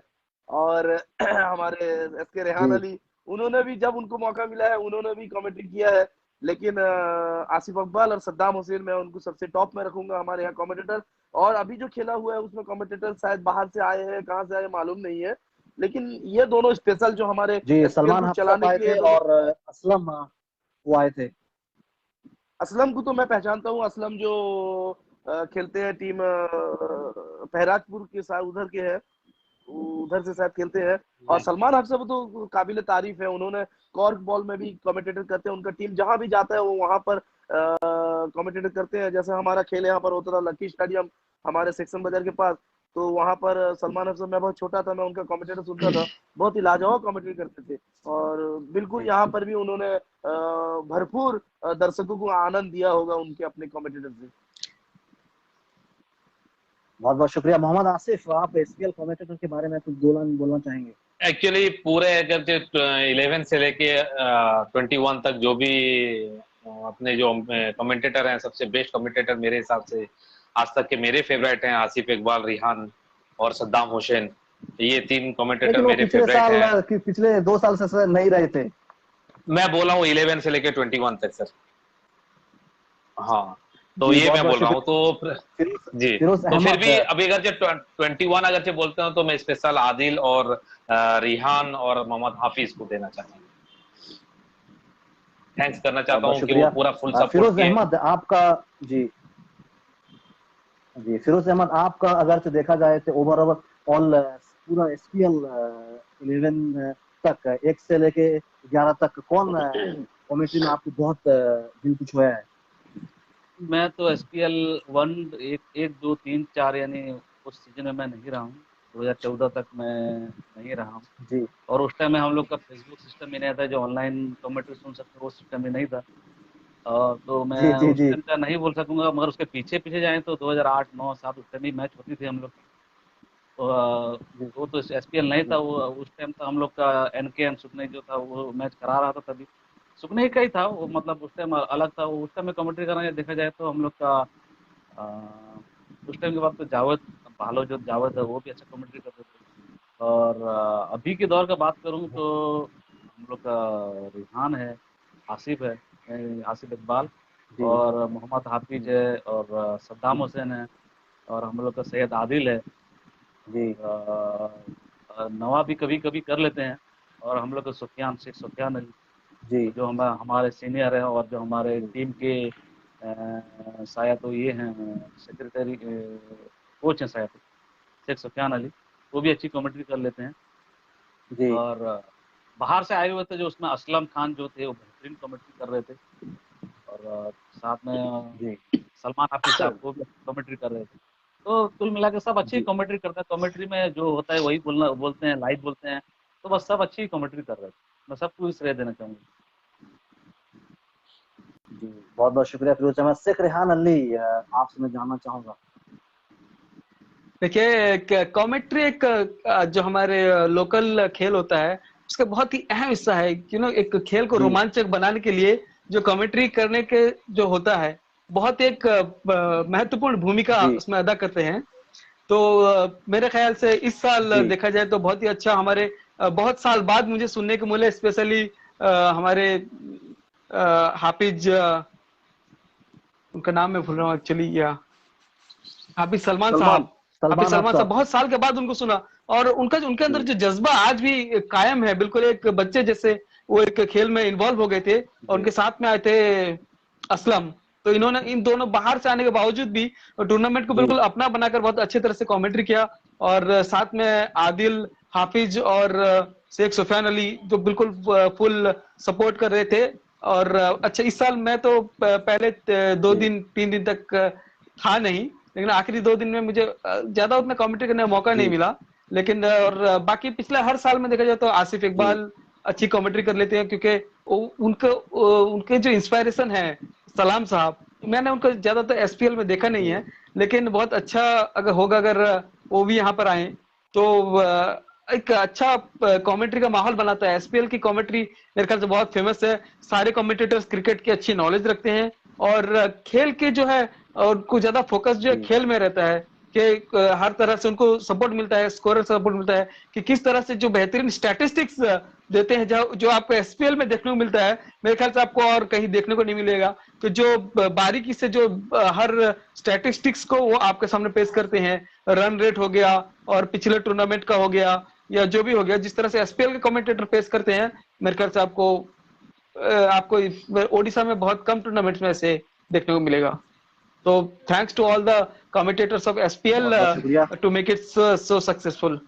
और हमारे एसके रेहान
जी
अली, उन्होंने भी जब उनको मौका मिला है उन्होंने भी कमेंट्री किया है। लेकिन आसिफ इकबाल और सद्दाम हुसैन, मैं उनको सबसे टॉप में रखूंगा हमारे यहाँ कमेंटेटर। और अभी जो खेला हुआ है उसमें कमेंटेटर शायद बाहर से आए हैं, कहाँ से आए मालूम नहीं है, लेकिन ये दोनों स्पेशल जो हमारे
जी
एसपीएल
सलमान
को
हफ्सफ
चलाने
आए
के लिए
थे
ये दोनों।
और असलम वो आए थे।
असलम को तो मैं पहचानता हूँ, असलम जो खेलते हैं टीम बहराजपुर के साथ, उधर के हैं, उधर से शायद खेलते हैं। और सलमान हफ्सफ तो काबिल तारीफ है, उन्होंने कॉर्क बॉल में भी कमेंटेटर करते हैं, उनका टीम जहां भी जाता है वो वहां पर कमेंटेटर करते हैं। जैसे हमारा खेल यहाँ पर होता था लकी स्टेडियम हमारे सेक्शन बाजार के पास, तो वहां पर सलमान हफ्सफ, मैं बहुत छोटा था, मैं उनका कमेंटेटर सुनता था, बहुत ही लाजवाब कमेंटेटर करते थे। और बिल्कुल
जी
यहाँ पर भी उन्होंने भरपूर दर्शकों को आनंद दिया होगा उनके अपने कमेंटेटर से।
बहुत बहुत शुक्रिया। मोहम्मद आसिफ, आप एसपीएल कमेंटेटर के बारे में कुछ बोलना चाहेंगे?
एक्चुअली पूरे अगर जो 11 से लेके 21 तक जो भी अपने जो कमेंटेटर हैं, सबसे बेस्ट कमेंटेटर मेरे हिसाब से आज तक के मेरे फेवरेट हैं आसिफ इकबाल, रिहान और सद्दाम हुसैन। ये 3 कमेंटेटर
लेकिन वो
मेरे
पिछले
फेवरेट
साल
हैं।
पिछले 2 साल से नहीं रहे थे।
मैं बोला हूँ 11 से लेके 21 तक सर। हाँ, तो
जी
ये
बहुत
मैं
बहुत
बोल रहा हूँ।
शुक्रिया।
तो जी,
फिरोज
तो फिर
अहमद,
भी अभी अगर जो 21 अगर जो बोलते हो तो मैं स्पेशल आदिल और रिहान और मोहम्मद हाफिज को देना चाहता हूँ, थैंक्स करना
बहुत
चाहता
बहुत
हूँ कि वो
शुक्रिया।
पूरा फुल सपोर्ट
फिरोज
किए।
अहमद आपका, जी जी फिरोज अहमद आपका अगर से देखा जाए तो ओवरऑल पूरा एसपीएल 11 तक 1 से लेके 11 तक कौन कमेंट्री में आपको बहुत दिल को छुआ है?
मैं तो SPL 1 एक 2 3 4 यानी उस सीजन में मैं नहीं रहा हूँ। 2014 तक मैं नहीं रहा हूँ।
जी
और उस टाइम में हम लोग का फेसबुक सिस्टम भी नहीं था, जो ऑनलाइन कमेंट्री सुन सकते वो सिस्टम भी नहीं था। तो मैं
जी जी
उस
जी
टाइम का नहीं बोल सकूंगा, मगर उसके पीछे पीछे जाएं तो 2008 9 7 उस टाइम ही मैच होती थी हम लोग। तो
जी
वो तो SPL नहीं था,
जी
वो उस टाइम तो हम लोग का NKN सुखनई जो था वो मैच करा रहा था तभी। सुखनई का ही था वो, मतलब उस टाइम अलग था वो। उस टाइम में कमेंट्री करना देखा जाए तो हम लोग का अ, उस टाइम के बाद तो जावेद भालो जो जावेद है वो भी अच्छा कमेंट्री करते थे। और अभी के दौर का बात करूं तो हम लोग का रिहान है, आसिफ है, आसिफ इकबाल,
जी
और मोहम्मद हाफिज है, और सद्दाम हुसैन है, और हम लोग का सैयद आदिल है,
जी
और नवा भी कभी कभी कर लेते हैं। और हम लोग का शेख सुफियान अली,
जी
जो हमारे सीनियर हैं, और जो हमारे
जी
टीम के शायद तो ये हैं सेक्रेटरी कोच हैं शायद शेख सुफियान अली, वो भी अच्छी कमेंट्री कर लेते हैं।
जी
और बाहर से आए हुए थे जो उसमें असलम खान जो थे वो बेहतरीन कमेंट्री कर रहे थे। और साथ में
जी
सलमान हाफिज साहब वो भी कमेंट्री कर रहे थे। तो कुल मिला के सब अच्छी
जी
कमेंट्री करते हैं। कमेंट्री में जो होता है वही बोलते हैं, लाइव बोलते हैं। तो बस सब अच्छी कमेंट्री कर रहे थे। मैं सबको ही श्रेय देना चाहूँगा।
जी बहुत बहुत शुक्रिया फिरोज अहमद। शेख रेहान अली, आपसे मैं जानना चाहूंगा।
देखिए, कॉमेंट्री एक जो हमारे लोकल खेल होता है उसका बहुत ही अहम हिस्सा है। एक खेल को
जी
रोमांचक बनाने के लिए जो कमेंट्री करने के जो होता है बहुत एक महत्वपूर्ण भूमिका
जी
उसमें अदा करते हैं। तो मेरे ख्याल से इस साल
जी
देखा जाए तो बहुत ही अच्छा हमारे बहुत साल बाद मुझे सुनने को मिले, स्पेशली हमारे हाफिज, उनका नाम मैं भूल रहा हूँ एक्चुअली, या हाफिज सलमान
सलमान
साहब। हाफिज
सलमान
सलमान साहब
साहब।
बहुत साल के बाद उनको सुना, और उनके अंदर
जी
जो जज्बा आज भी कायम है, बिल्कुल एक बच्चे जैसे वो एक खेल में इन्वॉल्व हो गए थे। और
जी
उनके साथ में आए थे असलम। तो इन्होंने इन दोनों बाहर से आने के बावजूद भी टूर्नामेंट को
जी
बिल्कुल अपना बनाकर बहुत अच्छी तरह से कमेंट्री किया। और साथ में आदिल, हाफिज और शेख सुफियान अली जो बिल्कुल फुल सपोर्ट कर रहे थे। और अच्छा, इस साल मैं तो पहले 2 दिन 3 दिन तक था नहीं, लेकिन आखिरी 2 दिन में मुझे ज्यादा उतना कमेंट्री करने का मौका नहीं
जी
मिला। लेकिन बाकी पिछले हर साल में देखा जाए तो आसिफ
जी
इकबाल अच्छी कमेंट्री कर लेते हैं, क्योंकि उनके जो इंस्पायरेशन है सलाम साहब, मैंने उनको ज्यादातर SPL में देखा नहीं
जी
है, लेकिन बहुत अच्छा अगर वो भी यहाँ पर आए तो एक अच्छा कमेंट्री का माहौल बनाता है। SPL की कमेंट्री मेरे ख्याल से बहुत फेमस है। सारे कमेंटेटर्स क्रिकेट की अच्छी नॉलेज रखते हैं, और खेल के जो है उनको ज्यादा फोकस जो है
जी
खेल में रहता है कि हर तरह से उनको सपोर्ट मिलता है, स्कोरर सपोर्ट मिलता है कि किस तरह से जो बेहतरीन स्टैटिस्टिक्स देते हैं, जो आपको SPL में देखने को मिलता है मेरे ख्याल से आपको और कहीं देखने को नहीं मिलेगा। तो जो बारीकी से जो हर स्टैटिस्टिक्स को वो आपके सामने पेश करते हैं, रन रेट हो गया और पिछले टूर्नामेंट का हो गया या जो भी हो गया, जिस तरह से SPL के कमेंटेटर पेश करते हैं, मेरे ख्याल से आपको ओडिशा में बहुत कम टूर्नामेंट्स में ऐसे देखने को मिलेगा। So thanks to all the commentators of SPL
बहुत बहुत शुक्रिया।
to make it so successful.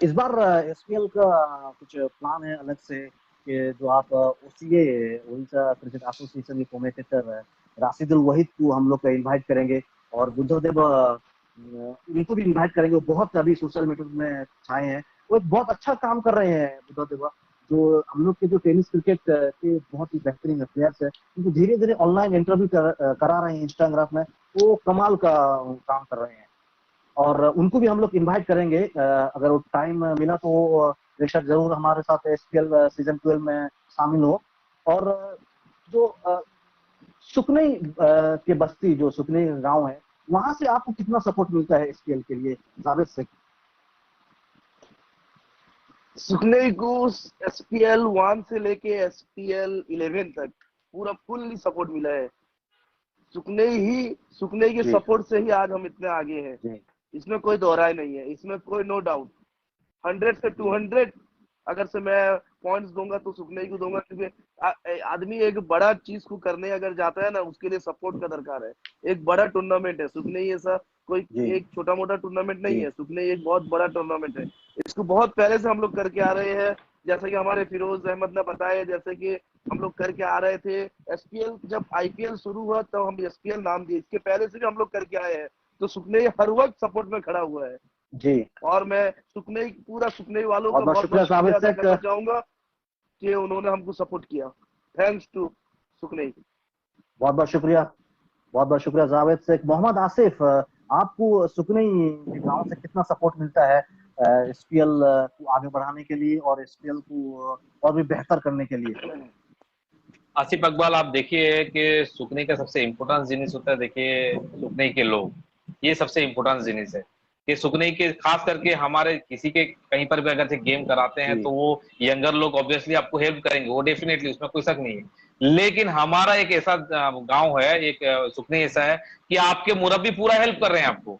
इस बार SPL का कुछ प्लान है अलग से कि जो आप OCA उड़ीसा क्रिकेट एसोसिएशन के कमेंटेटर राशिदुल वहीद को हम लोग इनवाइट करेंगे, और बुद्धदेव उनको भी इनवाइट करेंगे। वो बहुत अभी सोशल मीडिया में छाए हैं, वो एक बहुत अच्छा काम कर रहे हैं बुद्धदेव। जो हम लोग के जो टेनिस क्रिकेट के बहुत ही बेहतरीन प्लेयर्स है, उनको धीरे धीरे ऑनलाइन इंटरव्यू करा रहे हैं इंस्टाग्राम में। वो कमाल का काम कर रहे हैं, और उनको भी हम लोग इनवाइट करेंगे। अगर वो टाइम मिला तो वो बेशक जरूर हमारे साथ SPL सीजन 12 में शामिल हो। और जो सुकनई के बस्ती, जो सुकनई गांव है, वहां से आपको कितना सपोर्ट मिलता है SPL के लिए, जावेद से?
सुखनई को SPL 1 से लेके SPL 11 तक पूरा फुल्ली सपोर्ट मिला है। सुखनई के
जी
सपोर्ट से ही आज हम इतने आगे हैं,
जी
इसमें कोई दोहराई नहीं है, इसमें कोई नो डाउट। 100 से 200 अगर से मैं पॉइंट्स दूंगा तो सुखनई को दूंगा, क्योंकि आदमी एक बड़ा चीज को करने अगर जाता है ना, उसके लिए सपोर्ट का दरकार है। एक बड़ा टूर्नामेंट है सुखनई, ऐसा कोई
जी
एक छोटा मोटा टूर्नामेंट नहीं
जी
है। सुखनई एक बहुत बड़ा टूर्नामेंट है, इसको बहुत पहले से हम लोग करके आ रहे हैं। जैसे कि हमारे फिरोज अहमद ने बताया, जैसे कि हम लोग करके आ रहे थे एसपीएल, जब आईपीएल शुरू हुआ तब हम एसपीएल नाम दिए, इसके पहले से भी हम लोग करके आए हैं। तो सुखनई हर वक्त सपोर्ट में खड़ा हुआ है
जी।
और मैं पूरा सुखनई वालों का
बहुत
बहुत
शुक्रिया
बहुत शुक्रिया अदा
जावेद
करना
शेख।
चाहूंगा कि उन्होंने हमको सपोर्ट किया। Thanks to Sukhnai.
बहुत बहुत शुक्रिया, बहुत बहुत शुक्रिया जावेद शेख। मोहम्मद आसिफ, आपको सुकनई के गांव से कितना सपोर्ट मिलता है एसपीएल को आगे बढ़ाने के लिए और एसपीएल को और भी बेहतर करने के लिए?
आसिफ इकबाल, आप देखिए कि सुकनी का सबसे इम्पोर्टेंट जिनिस होता है, देखिए सुकनी के लोग, ये सबसे इम्पोर्टेंट जिनिस है कि सुकनी के खास करके हमारे किसी के कहीं पर भी अगर से गेम कराते हैं
जी।
तो वो यंगर लोग ऑब्वियसली आपको हेल्प करेंगे, वो डेफिनेटली, उसमें कोई शक नहीं है। लेकिन हमारा एक ऐसा गांव है, एक सुकनी ऐसा है कि आपके मुरब्बी पूरा हेल्प कर रहे हैं आपको।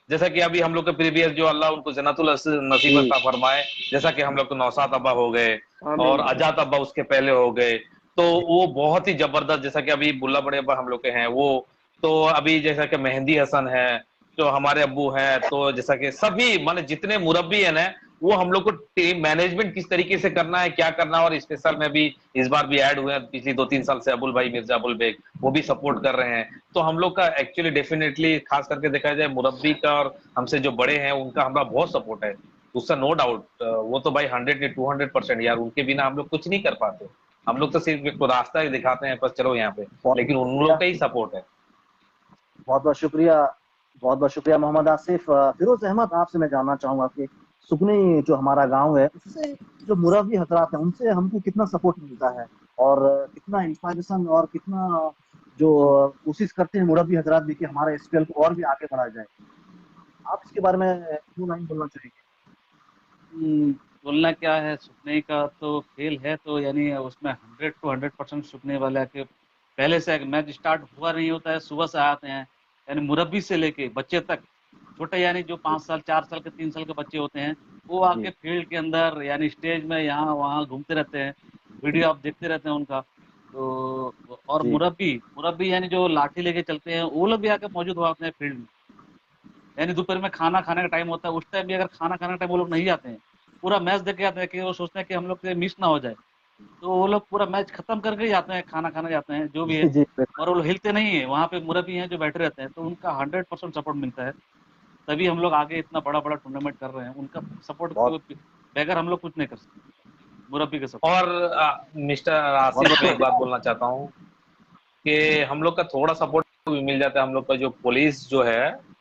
जैसा कि अभी हम लोग के प्रीवियस जो अल्लाह उनको जन्नतुल नसीब
जी।
अता फरमाए, जैसा कि हम लोग को नौशाद अब्बा हो गए और
आमीन।
अजात अब्बा उसके पहले हो गए, तो वो बहुत ही जबरदस्त, जैसा कि अभी बुल्ला बड़े अब्बा हम लोग के हैं वो, तो अभी जैसा कि मेहंदी हसन है जो हमारे अब्बू हैं, तो जैसा कि सभी माने जितने मुरब्बी हैं ना, वो हम लोग को टीम मैनेजमेंट किस तरीके से करना है, क्या करना है, और स्पेशल में भी इस बार भी ऐड हुए हैं पिछली 2-3 साल से अबुल भाई मिर्जा अबुल बेग, वो भी सपोर्ट कर रहे हैं। तो हम लोग का एक्चुअली डेफिनेटली खास करके देखा जाए मुरब्बी का और हमसे जो बड़े हैं उनका हमारा बहुत सपोर्ट है, उसका नो डाउट। वो तो भाई 100-200% यार, उनके बिना हम लोग कुछ नहीं कर पाते। हम लोग तो सिर्फ एक रास्ता ही दिखाते हैं, बस चलो यहाँ पे,
बहुत
लेकिन उन लोग
शुक्रिया,
का ही सपोर्ट है।
बहुत बहुत शुक्रिया, बहुत बहुत शुक्रिया मोहम्मद आसिफ। फिरोज अहमद, आपसे मैं जानना चाहूंगा कि सुकनी जो हमारा गांव है उससे जो मुरब्बी हजरात हैं उनसे हमको कितना सपोर्ट मिलता है और कितना इंस्पायरेशन और कितना जो कोशिश करते हैं मुरब्बी हजरात भी कि हमारा एसपीएल को और भी आगे बढ़ाया जाए? आप इसके बारे में 2 लाइन बोलना चाहेंगे?
बोलना क्या है, सुकने का तो खेल है तो यानी उसमें 100% सुकने वाला के पहले से मैच स्टार्ट हुआ नहीं होता है, सुबह से आते हैं, यानी मुरब्बी से लेके बच्चे तक, छोटे यानी जो 5 साल 4 साल के 3 साल के बच्चे होते हैं, वो आके फील्ड के अंदर यानी स्टेज में यहाँ वहाँ घूमते रहते हैं, वीडियो आप देखते रहते हैं उनका। तो और
जी।
मुरब्बी मुरब्बी यानी जो लाठी लेके चलते हैं वो लोग भी आके मौजूद होते हैं फील्ड में, यानी दोपहर में खाना खाने का टाइम होता है, उस टाइम भी अगर खाना खाने का टाइम वो लोग नहीं आते हैं, पूरा मैच देख के आते हैं कि वो सोचते हैं कि हम लोग से मिस ना हो जाए, तो वो लोग पूरा मैच खत्म करके ही आते हैं, खाना खाने जाते हैं जो भी है,
जी जी
और वो लोग हिलते नहीं है, वहाँ पे मुरब्बी हैं जो बैठे रहते हैं, तो उनका 100% सपोर्ट मिलता है, तभी हम लोग आगे इतना बड़ा बड़ा टूर्नामेंट कर रहे हैं, उनका सपोर्ट
बहुत
बगैर हम लोग कुछ नहीं कर सकते, मुरब्बी का सपोर्ट।
और मिस्टर
बहुत
आसिफ, मैं एक बात
बहुत
बोलना चाहता हूँ कि हम लोग का थोड़ा सपोर्ट भी मिल जाता है, हम लोग का जो पुलिस जो है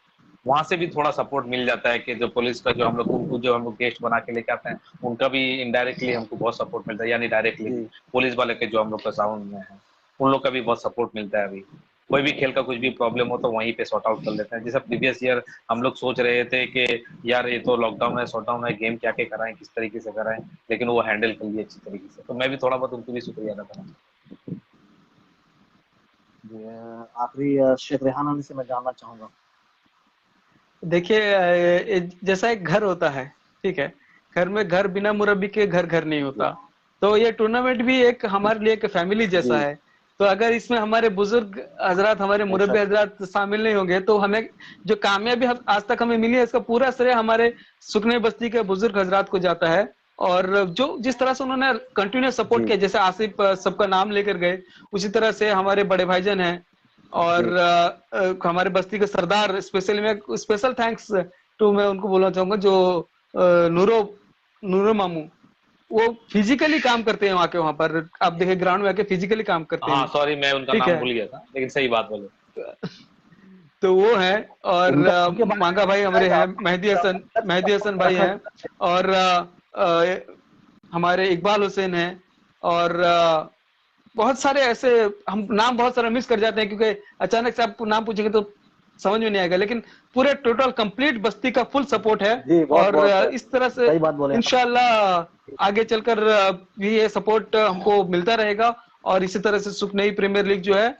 वहां से भी थोड़ा सपोर्ट मिल जाता है कि जो पुलिस का जो हम लोग उनको जो हम लोग गेस्ट बना के लेके आते हैं, उनका भी इनडायरेक्टली हमको बहुत सपोर्ट मिलता है, यानी डायरेक्टली भी
जी।
पुलिस वाले के जो हम लोग का साउंड में है उन लोग का भी बहुत सपोर्ट मिलता है। अभी कोई भी खेल का कुछ भी प्रॉब्लम हो तो वहीं पे सॉर्ट आउट कर लेते हैं। जैसे प्रीवियस ईयर हम लोग सोच रहे थे कि यार ये तो लॉकडाउन है, शॉट डाउन है, गेम क्या क्या कराएं, किस तरीके से कराएं, लेकिन वो हैंडल कर लिए अच्छी तरीके से, तो मैं भी थोड़ा बहुत उनको भी शुक्रिया अदा करना चाहूँ।
आखिरी शेख रेहान अली से मैं जानना चाहूंगा।
देखिए जैसा एक घर होता है, ठीक है, घर में घर बिना मुरब्बी के घर घर नहीं होता, तो ये टूर्नामेंट भी एक हमारे लिए एक फैमिली जैसा
जी।
है। तो अगर इसमें हमारे बुजुर्ग हजरात, हमारे मुरब्बी हजरात शामिल नहीं होंगे तो हमें जो कामयाबी आज तक हमें मिली है इसका पूरा श्रेय हमारे सुकने बस्ती के बुजुर्ग हजरात को जाता है। और जो जिस तरह से उन्होंने कंटिन्यूस सपोर्ट
जी।
किया, जैसे आसिफ सबका नाम लेकर गए, उसी तरह से हमारे बड़े भाईजान हैं और हमारे बस्ती के सरदार, स्पेशली मैं स्पेशल थैंक्स टू मैं उनको बोलना चाहूंगा, जो नूरो मामू, वो फिजिकली काम करते हैं वहां पर, आप देखिए ग्राउंड में आके फिजिकली काम करते
हाँ
हैं,
सॉरी, मैं उनका
ठीक
नाम
है,
भूल गया था, लेकिन सही बात बोले।
तो वो है। और
उनके बारे
मांगा भाई हमारे
में
हैं, मेहदी हसन भाई हैं, और हमारे इकबाल हुसैन हैं, और बहुत सारे ऐसे, हम नाम बहुत सारे मिस कर जाते हैं क्योंकि अचानक से आप नाम पूछेंगे तो समझ में नहीं आएगा, लेकिन पूरे टोटल कंप्लीट बस्ती का फुल सपोर्ट है।
जी। बहुत
और
बहुत
इस तरह से
सही बात बोले आप।
इंशाल्लाह आगे चलकर भी ये सपोर्ट हमको मिलता रहेगा, और इसी तरह से सुखनई प्रीमियर लीग जो है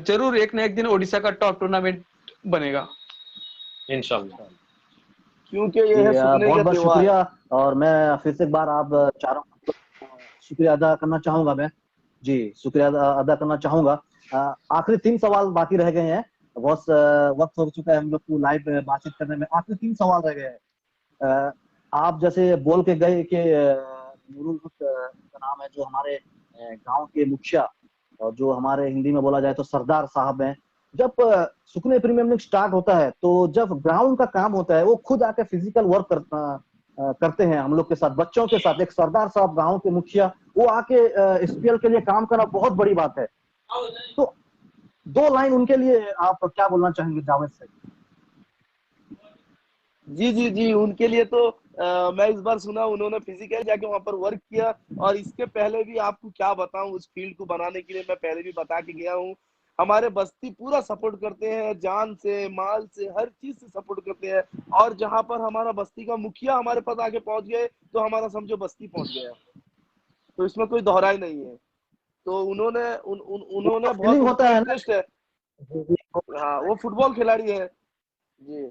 जरूर एक न एक दिन ओडिशा का टॉप टूर्नामेंट बनेगा
इंशाल्लाह।
क्योंकि ये है सुकने
बहुत
का
बहुत
त्योहार।
शुक्रिया, और मैं फिर से एक बार आप चारों का शुक्रिया अदा करना चाहूंगा। मैं जी शुक्रिया अदा करना चाहूंगा। आखिरी 3 सवाल बाकी रह गए हैं, बहुत वक्त हो चुका है हम लोग को लाइव बातचीत करने में। आखिरी 3 सवाल रह गए हैं। आप जैसे बोल के गए कि नूरुल हक का नाम है, जो हमारे गांव के मुखिया और जो हमारे हिंदी में बोला जाए तो सरदार साहब हैं। जब सुकने प्रीमियम लीग स्टार्ट होता है तो जब ग्राउंड का काम होता है वो खुद आके फिजिकल वर्क करते हैं हम लोग के साथ, बच्चों के साथ। एक सरदार साहब गांव के मुखिया वो आके एसपीएल के लिए काम करना बहुत बड़ी बात है। तो 2 लाइन उनके लिए आप क्या बोलना चाहेंगे जावेद से?
जी उनके लिए तो मैं इस बार सुना उन्होंने फिजिकल जाके वहां पर वर्क किया, और इसके पहले भी आपको क्या बताऊं, उस फील्ड को बनाने के लिए मैं पहले भी बता के गया हूं। हमारे बस्ती पूरा सपोर्ट करते हैं, जान से माल से हर चीज से सपोर्ट करते हैं। और जहां पर हमारा बस्ती का मुखिया हमारे पास आके पहुंच गए तो हमारा समझो बस्ती पहुंच गया, तो इसमें कोई दोहराई नहीं है। तो उन्होंने बहुत,
फीलिंग होता
उनको
है ना,
इंटरेस्ट है। हाँ, वो फुटबॉल खिलाड़ी है जी।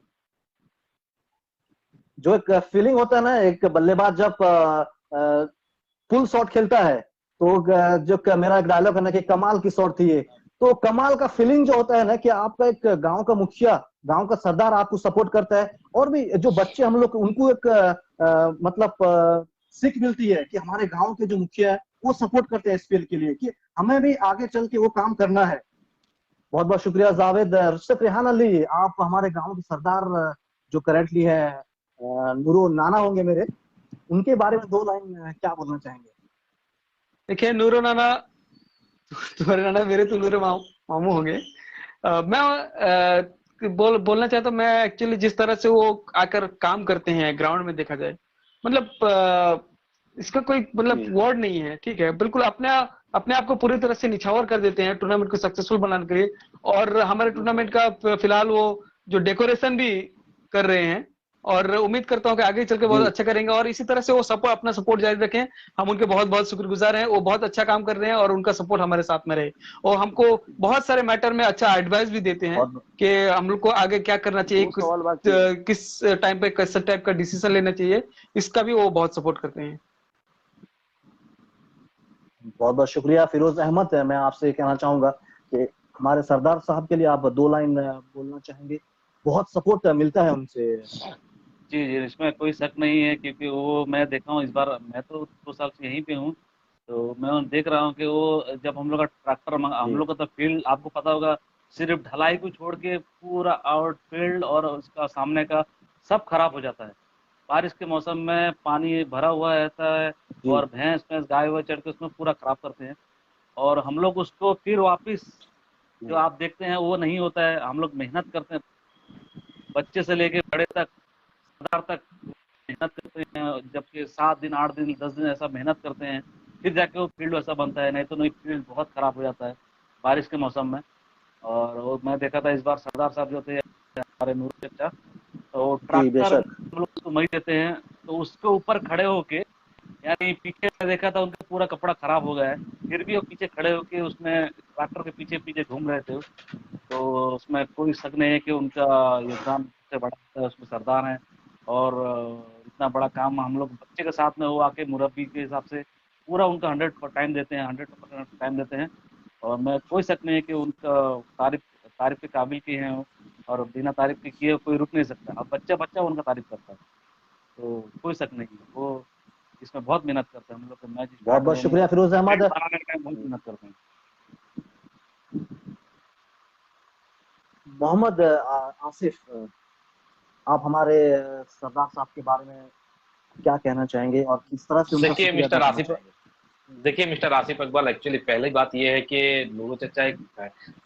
जो एक फीलिंग होता है ना, एक बल्लेबाज जब फुल शॉट खेलता है तो जो मेरा एक डायलॉग है ना कि कमाल की शॉट थी ये, तो कमाल का फीलिंग जो होता है ना कि आपका एक गांव का मुखिया, गांव का सरदार आपको सपोर्ट करता है, और भी जो बच्चे हम लोग उनको एक मतलब सीख मिलती है कि हमारे गांव के जो मुखिया है वो सपोर्ट करते हैं एसपीएल के लिए, कि हमें भी आगे चल के वो काम करना है। बहुत बहुत शुक्रिया जावेद। रुस्तक रेहान अली, आप हमारे गांव के सरदार जो करेंटली है नूरो नाना होंगे मेरे, उनके बारे में 2 लाइन क्या बोलना चाहेंगे?
देखिए, नूरो नाना, तुम्हारे नाना मेरे तो नूरे मामू होंगे। मैं बोलना चाहता हूँ, मैं एक्चुअली जिस तरह से वो आकर काम करते हैं ग्राउंड में देखा जाए, मतलब इसका कोई मतलब वर्ड नहीं है, ठीक है। बिल्कुल अपने आप को पूरी तरह से निछावर कर देते हैं टूर्नामेंट को सक्सेसफुल बनाने के लिए। और हमारे टूर्नामेंट का फिलहाल वो जो डेकोरेशन भी कर रहे हैं, और उम्मीद करता हूँ कि आगे चल के बहुत अच्छा करेंगे, और इसी तरह से वो अपना सपोर्ट जारी रखें। हम उनके बहुत बहुत शुक्रगुजार हैं, वो बहुत अच्छा काम कर रहे हैं और उनका सपोर्ट हमारे साथ में रहे। और हमको बहुत सारे मैटर में अच्छा एडवाइस भी देते हैं कि हम लोग को आगे क्या करना चाहिए, किस टाइम पे किस टाइप का डिसीजन लेना चाहिए, इसका भी वो बहुत सपोर्ट करते हैं।
बहुत बहुत शुक्रिया फिरोज अहमद। मैं आपसे कहना चाहूंगा कि हमारे सरदार साहब के लिए आप 2 लाइन बोलना चाहेंगे? बहुत सपोर्ट मिलता है उनसे।
जी जी, इसमें कोई शक नहीं है, क्योंकि वो मैं देखा हूँ इस बार, मैं तो 2 साल से यहीं पे हूँ, तो मैं देख रहा हूँ कि वो जब हम लोग का ट्रैक्टर हम लोग का तो फील्ड आपको पता होगा, सिर्फ ढलाई को छोड़ के पूरा आउटफील्ड और उसका सामने का सब खराब हो जाता है। बारिश के मौसम में पानी भरा हुआ रहता है और भैंस गाय वाय चढ़ के उसमें पूरा खराब करते हैं, और हम लोग उसको फिर वापस जो आप देखते हैं वो नहीं होता है। हम लोग मेहनत करते हैं, बच्चे से लेके बड़े तक, सरदार तक मेहनत करते हैं, जबकि 7 दिन 8 दिन 10 दिन ऐसा मेहनत करते हैं, फिर जाके वो फील्ड वैसा बनता है, नहीं तो नहीं फील्ड बहुत खराब हो जाता है बारिश के मौसम में। और वो मैं देखा था इस बार सरदार साहब जो थे हमारे नूर चचा, तो ट्रैक्टर हम लोग उसको मई देते हैं, तो उसके ऊपर खड़े होके, यानी पीछे देखा था उनका पूरा कपड़ा खराब हो गया है, फिर भी वो पीछे खड़े होके उसमें ट्रैक्टर के पीछे पीछे घूम रहे थे। तो उसमें कोई शक नहीं है कि उनका योगदान सबसे बड़ा है, उसमें सरदार हैं। और इतना बड़ा काम हम लोग बच्चे के साथ में हो आके मुरब्बी के हिसाब से पूरा उनका 100% टाइम देते हैं, 100% टाइम देते हैं। और मैं कोई शक नहीं है कि उनका तारीफ के काबिल की हैं वो, और बिना तारीफ के किए कोई रुक नहीं सकता। अब बच्चा बच्चा उनका तारीफ करता है, तो कोई शक नहीं है, वो इसमें बहुत मेहनत करते हैं। हम लोग के मैच
बहुत बहुत शुक्रिया फिरोज अहमद।
बहुत मेहनत करते हैं।
मोहम्मद आसिफ, आप हमारे सरदार साहब के बारे में क्या कहना चाहेंगे और किस तरह से उनका
देखिए मिस्टर आसिफ इकबाल, एक्चुअली पहली बात यह है कि नूरो चचा एक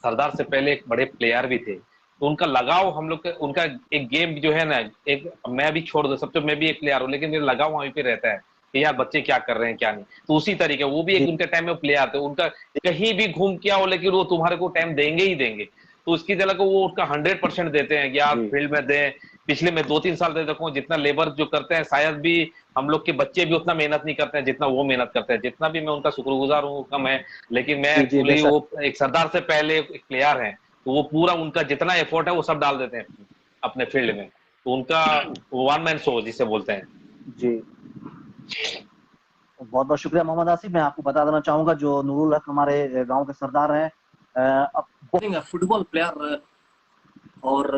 सरदार से पहले एक बड़े प्लेयर भी थे, तो उनका लगाव हम लोग उनका एक गेम जो है ना, एक मैं भी छोड़ दो, सब तो मैं भी एक प्लेयर हूँ, लेकिन मेरा लगाव वहीं पे रहता है कि यार बच्चे क्या कर रहे हैं क्या नहीं। तो उसी तरीके वो भी एक उनके टाइम में प्लेयर थे, उनका कहीं भी घूम के आओ लेकिन वो तुम्हारे को टाइम देंगे ही देंगे। तो उसकी जगह को वो उसका 100% देते हैं कि यार फील्ड में दें। पिछले मैं 2-3 साल दे रखूँ, जितना लेबर जो करते हैं शायद भी हम लोग के बच्चे भी उतना मेहनत नहीं करते हैं जितना वो मेहनत करते हैं। जितना भी मैं उनका शुक्रगुजार हूँ कम है, लेकिन मैं एक्चुअली वो एक सरदार से पहले एक प्लेयर हैं, तो वो पूरा उनका जितना एफर्ट है वो सब डाल देते हैं अपने फील्ड में। तो उनका 1 मैन शो जिसे बोलते हैं।
जी बहुत बहुत शुक्रिया मोहम्मद आसिफ। मैं आपको बता देना चाहूंगा जो नूरुल हक हमारे गांव के सरदार हैं, अब फुटबॉल प्लेयर और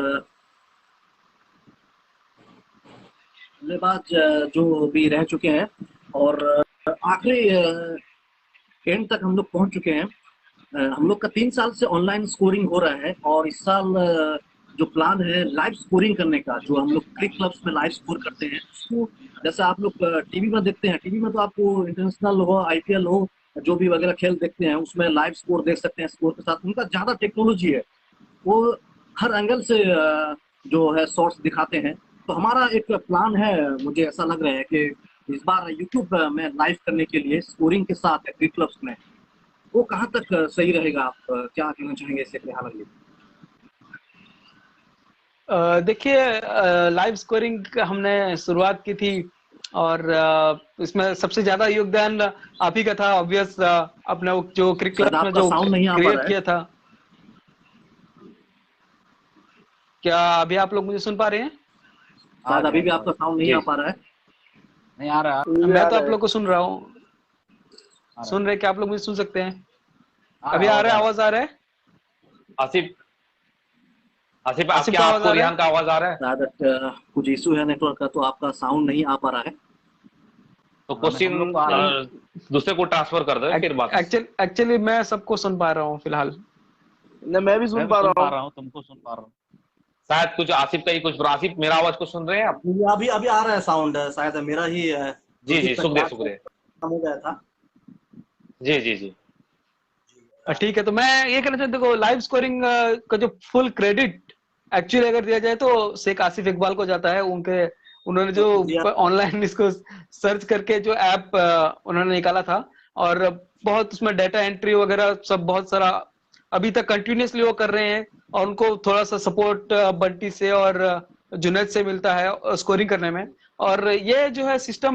बल्लेबाज जो भी रह चुके हैं, और आखिरी एंड तक हम लोग पहुंच चुके हैं। हम लोग का 3 साल से ऑनलाइन स्कोरिंग हो रहा है और इस साल जो प्लान है लाइव स्कोरिंग करने का, जो हम लोग क्रिक क्लब्स में लाइव स्कोर करते हैं उसको, जैसे आप लोग टीवी में देखते हैं, टीवी में तो आपको इंटरनेशनल हो, आईपीएल हो, जो भी वगैरह खेल देखते हैं उसमें लाइव स्कोर देख सकते हैं। स्कोर के साथ उनका ज्यादा टेक्नोलॉजी है, वो हर एंगल से जो है शॉट्स दिखाते हैं। तो हमारा एक प्लान है, मुझे ऐसा लग रहा है कि इस बार यूट्यूब में लाइव करने के लिए स्कोरिंग के साथ क्रिक क्लब्स में, वो कहाँ तक सही रहेगा? आप क्या कहना चाहेंगे इससे फिलहाल अगली?
देखिए, लाइव स्कोरिंग हमने शुरुआत की थी और इसमें सबसे ज्यादा योगदान आप ही का था, ऑब्वियस। अपने वो जो क्रिक
शायद
क्लब में
आपका
जो
साउंड नहीं आ पा
क्रिएट
रहा है।
किया था। क्या अभी आप लोग मुझे सुन पा रहे हैं?
शायद अभी भी आपका साउंड नहीं आ पा रहा है।
नहीं आ रहा।
मैं तो आप लोग को सुन रहा हूँ। सुन रहे? क्या आप लोग मुझे सुन सकते हैं? अभी आ रहा है? आवाज आ रहा है?
आसिफ आसिफ
आसिफ
क्या
का
आपको
आवाज आ रहा
रिहान
है?
का आवाज आ रहा है?
शायद कुछ इशू है नेटवर्क का, तो आपका साउंड नहीं आ पा रहा है।
तो क्वेश्चन दूसरे को ट्रांसफर कर दो फिर बात।
एक्चुअली मैं सबको सुन पा रहा हूँ फिलहाल।
मैं भी सुन पा रहा हूँ।
तुमको सुन पा रहा हूँ।
शायद कुछ आसिफ का ही कुछ। आसिफ, मेरा आवाज को सुन रहे हैं आप?
अभी अभी आ रहा है साउंड, शायद मेरा ही
जी शुक्रिया।
हो गया था।
जी
ठीक है, तो मैं ये कहना चाहता हूँ, देखो लाइव स्कोरिंग का जो फुल क्रेडिट एक्चुअली अगर दिया जाए तो शेख आसिफ इकबाल को जाता है। उन्होंने जो ऑनलाइन इसको सर्च करके जो ऐप उन्होंने निकाला था, और बहुत उसमें डाटा एंट्री वगैरह सब बहुत सारा अभी तक कंटिन्यूसली वो कर रहे हैं। और उनको थोड़ा सा सपोर्ट बंटी से और जुनैद से मिलता है स्कोरिंग करने में। और ये जो है सिस्टम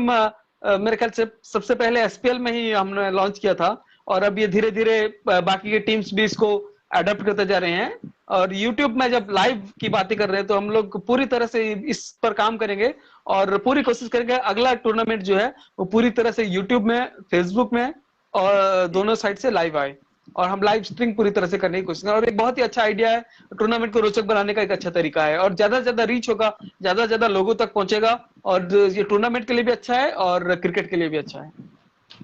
मेरे ख्याल से सबसे पहले एसपीएल में ही हमने लॉन्च किया था, और अब ये धीरे धीरे बाकी के टीम्स भी इसको अडॉप्ट करते जा रहे हैं। और यूट्यूब में जब लाइव की बातें कर रहे हैं तो हम लोग पूरी तरह से इस पर काम करेंगे और पूरी कोशिश करेंगे अगला टूर्नामेंट जो है वो पूरी तरह से यूट्यूब में, फेसबुक में और दोनों साइड से लाइव आए, और हम लाइव स्ट्रीमिंग पूरी तरह से करने की कोशिश करें। और एक बहुत ही अच्छा आइडिया है, टूर्नामेंट को रोचक बनाने का एक अच्छा तरीका है, और ज्यादा से ज्यादा रीच होगा, ज्यादा से ज्यादा लोगों तक पहुंचेगा, और ये टूर्नामेंट के लिए भी अच्छा है और क्रिकेट के लिए भी अच्छा है।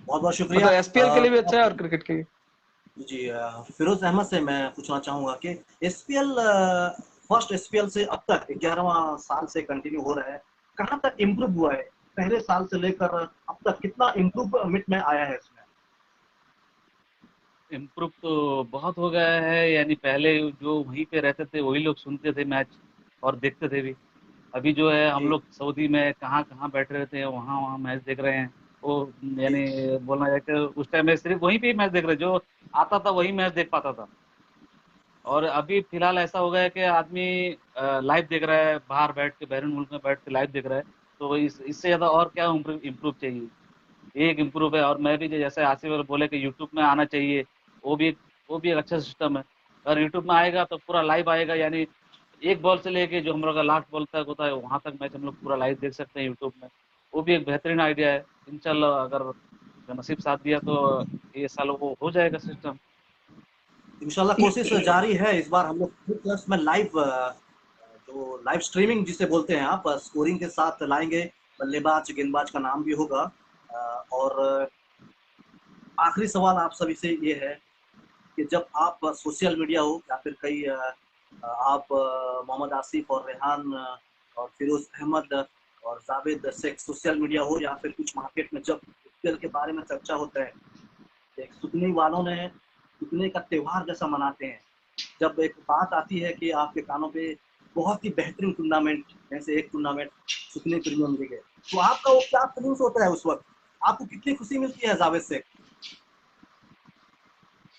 बहुत बहुत शुक्रिया।
मतलब एसपीएल के लिए भी अच्छा है और क्रिकेट के लिए।
जी, फिरोज अहमद से मैं पूछना चाहूंगा कि एसपीएल, फर्स्ट एसपीएल से अब तक 11वां साल से कंटिन्यू हो रहा है, कहाँ तक इम्प्रूव हुआ है? पहले साल से लेकर अब तक कितना इम्प्रूवमेंट में आया है इसमें?
इम्प्रूव तो बहुत हो गया है। यानी पहले जो वहीं पे रहते थे वही लोग सुनते थे मैच और देखते थे भी। अभी जो है हम लोग सऊदी में कहाँ कहाँ बैठे रहते हैं, वहाँ वहाँ मैच देख रहे हैं। वो यानी बोलना जाए कि उस टाइम में सिर्फ वहीं पे मैच देख रहे, जो आता था वही मैच देख पाता था। और अभी फिलहाल ऐसा हो गया है कि आदमी लाइव देख रहा है, बाहर बैठ के, बैरून मुल्क में बैठ के लाइव देख रहा है। तो इससे ज़्यादा और क्या इम्प्रूव चाहिए? एक इम्प्रूव है। और मैं भी जैसे आसिफ बोले कि यूट्यूब में आना चाहिए, वो भी एक अच्छा सिस्टम है। अगर यूट्यूब में आएगा तो पूरा लाइव आएगा, यानी एक बॉल से लेके जो हम लोग का लास्ट बॉल तक होता है वहाँ तक मैच हम लोग पूरा लाइव देख सकते हैं यूट्यूब में। वो भी एक बेहतरीन आइडिया है। इंशाल्लाह अगर नसीब साथ दिया तो ये साल वो हो जाएगा सिस्टम।
इंशाल्लाह कोशिश जारी है। इस बार हम लोग प्लस में लाइव, जो लाइव स्ट्रीमिंग जिसे बोलते हैं आप, स्कोरिंग के साथ लाएंगे। बल्लेबाज गेंदबाज का नाम भी होगा। और आखिरी सवाल आप सभी से ये है कि जब आप सोशल मीडिया हो या फिर कई आप मोहम्मद आसिफ और रेहान और फिरोज अहमद और जावेद शेख, सोशल मीडिया हो या फिर कुछ मार्केट में, जब खेल के बारे में चर्चा होता है, एक सुकनी वालों ने सुकने का त्योहार जैसा मनाते हैं। जब एक बात आती है कि आपके कानों पे बहुत ही बेहतरीन टूर्नामेंट में से एक टूर्नामेंट सुकने प्रीमियम लीग है, तो आपका वो क्या फीलिंग्स होता है उस वक्त? आपको कितनी खुशी मिलती है Javed Sheikh?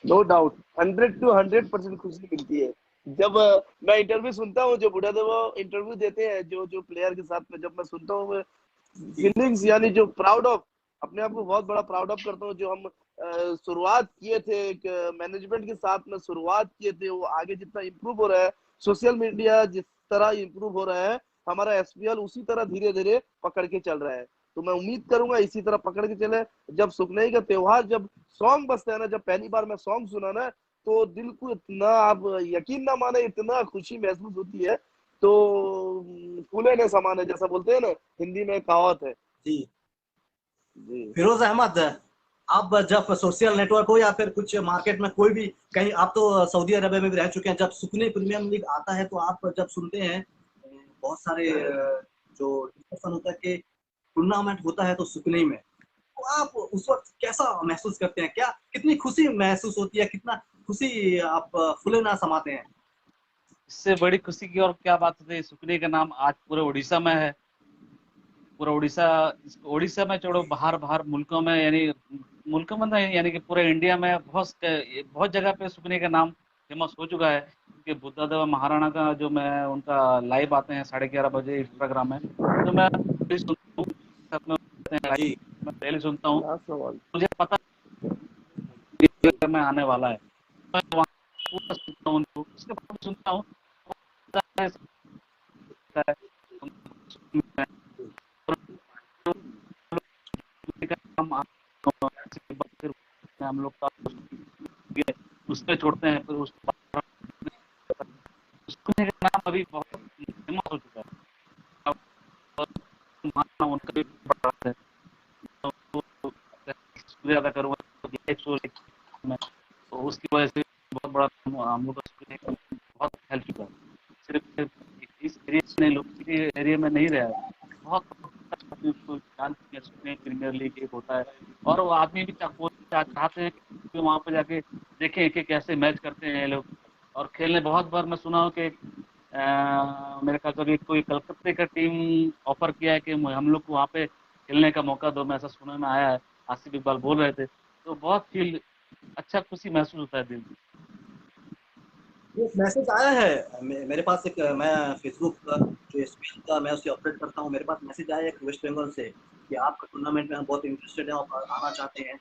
No doubt 100 to 100% खुशी मिलती है। जब मैं इंटरव्यू सुनता हूँ, जो बुढ़ा वो इंटरव्यू देते हैं जो प्लेयर के साथ में, जब मैं सुनता हूँ फीलिंग्स, यानी जो प्राउड ऑफ, अपने आप को बहुत बड़ा प्राउड ऑफ करता हूँ। जो हम शुरुआत किए थे एक मैनेजमेंट के साथ में, शुरुआत किए थे, वो आगे जितना इम्प्रूव हो रहा है, सोशल मीडिया जिस तरह इम्प्रूव हो रहा है, हमारा एसपीएल उसी तरह धीरे धीरे पकड़ के चल रहा है। तो मैं उम्मीद करूंगा इसी तरह पकड़ के चले। जब सुकनई का त्योहार, जब सॉन्ग बजता है ना, जब पहली बार मैं सॉन्ग सुना ना, तो दिल को इतना, आप यकीन ना माने, इतना खुशी महसूस होती है। तो फूले ने समाने, जैसा बोलते हैं ना, हिंदी में कहावत है।
जी
जी
फिरोज अहमद, आप जब सोशल नेटवर्क हो या फिर कुछ मार्केट में कोई भी कहीं, आप तो सऊदी अरबिया में भी रह चुके हैं, जब सुकनी प्रीमियम लीग आता है तो आप जब सुनते हैं बहुत सारे जो डिस्कशन होता है कि टूर्नामेंट होता है तो सुकनी में, तो आप उस वक्त कैसा महसूस करते हैं? क्या कितनी खुशी महसूस होती है, कितना खुशी आप फुले ना समाते हैं?
इससे बड़ी खुशी की और क्या बात होती है। सुकनी का नाम आज पूरे उड़ीसा में है। पूरा उड़ीसा में छोड़ो, बाहर बाहर मुल्कों में, यानी मुल्कों में नहीं, यानी कि पूरे इंडिया में बहुत जगह पे सुकनी का नाम फेमस हो चुका है। क्योंकि बुद्धादेव महाराणा का जो मैं उनका लाइव आते हैं 11:30 बजे इंस्टाग्राम में, तो मैं डेली सुनता हूँ, साथ में
जी
मैं डेली सुनता हूँ।
लास्ट सवाल।
मुझे पता है मैं आने वाला है, मैं वहाँ पूरा सुनता हूँ उनको, उसके बाद सुनता हूँ हम लोग का उस पे छोड़ते हैं, फिर उसका नाम अभी बहुत फेमस हो चुका है। अब उनका भी बड़ा है, तो शुक्रिया अदा करूँगा तो उसकी वजह से बहुत बड़ा हम लोग का बहुत हेल्प चुका है। सिर्फ इस एरिया में नहीं, लोग एरिया में नहीं रहा है, बहुत प्रीमियर लीग एक होता है, और वो आदमी भी चाहते हैं कि वहाँ पे जाके देखें कि कैसे मैच करते हैं ये लोग और खेलने। बहुत बार मैं सुना हूँ कि मेरे ख्याल से कोई कलकत्ते का टीम ऑफर किया है कि हम लोग को वहाँ पे खेलने का मौका दो, मैं ऐसा सुनने में आया है। आसिफ इकबाल बोल रहे थे, तो बहुत फील अच्छा, खुशी महसूस होता है दिल में।
एक मैसेज आया है मेरे पास, एक मैं फेसबुक का जो स्पेल का मैं उसे अपडेट करता हूँ, मेरे पास मैसेज आया है वेस्ट बंगाल से कि आपका टूर्नामेंट में हम बहुत इंटरेस्टेड है और आना चाहते हैं।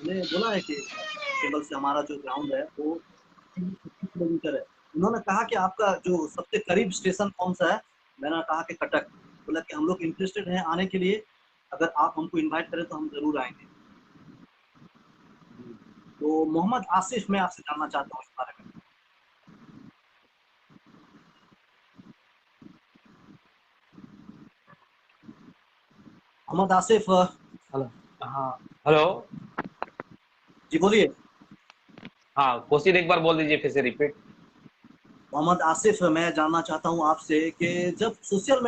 उन्हें बोला है कि केबल से हमारा जो ग्राउंड है वो 25 किलोमीटर है। उन्होंने कहा कि आपका जो सबसे करीब स्टेशन कौन सा है? मैंने कहा कि कटक। बोला कि हम लोग इंटरेस्टेड हैं आने के लिए, अगर आप हमको इनवाइट करें तो हम जरूर आएंगे। तो मोहम्मद आसिफ, मैं आपसे जानना चाहता हूँ इस बारे में। मोहम्मद आसिफ,
हेलो, हाँ हेलो,
जी बोलिए।
हाँ क्वेश्चन एक बार बोल दीजिए फिर से रिपीट।
मोहम्मद आसिफ, मैं जानना चाहता हूं आपसे कि जब सोशल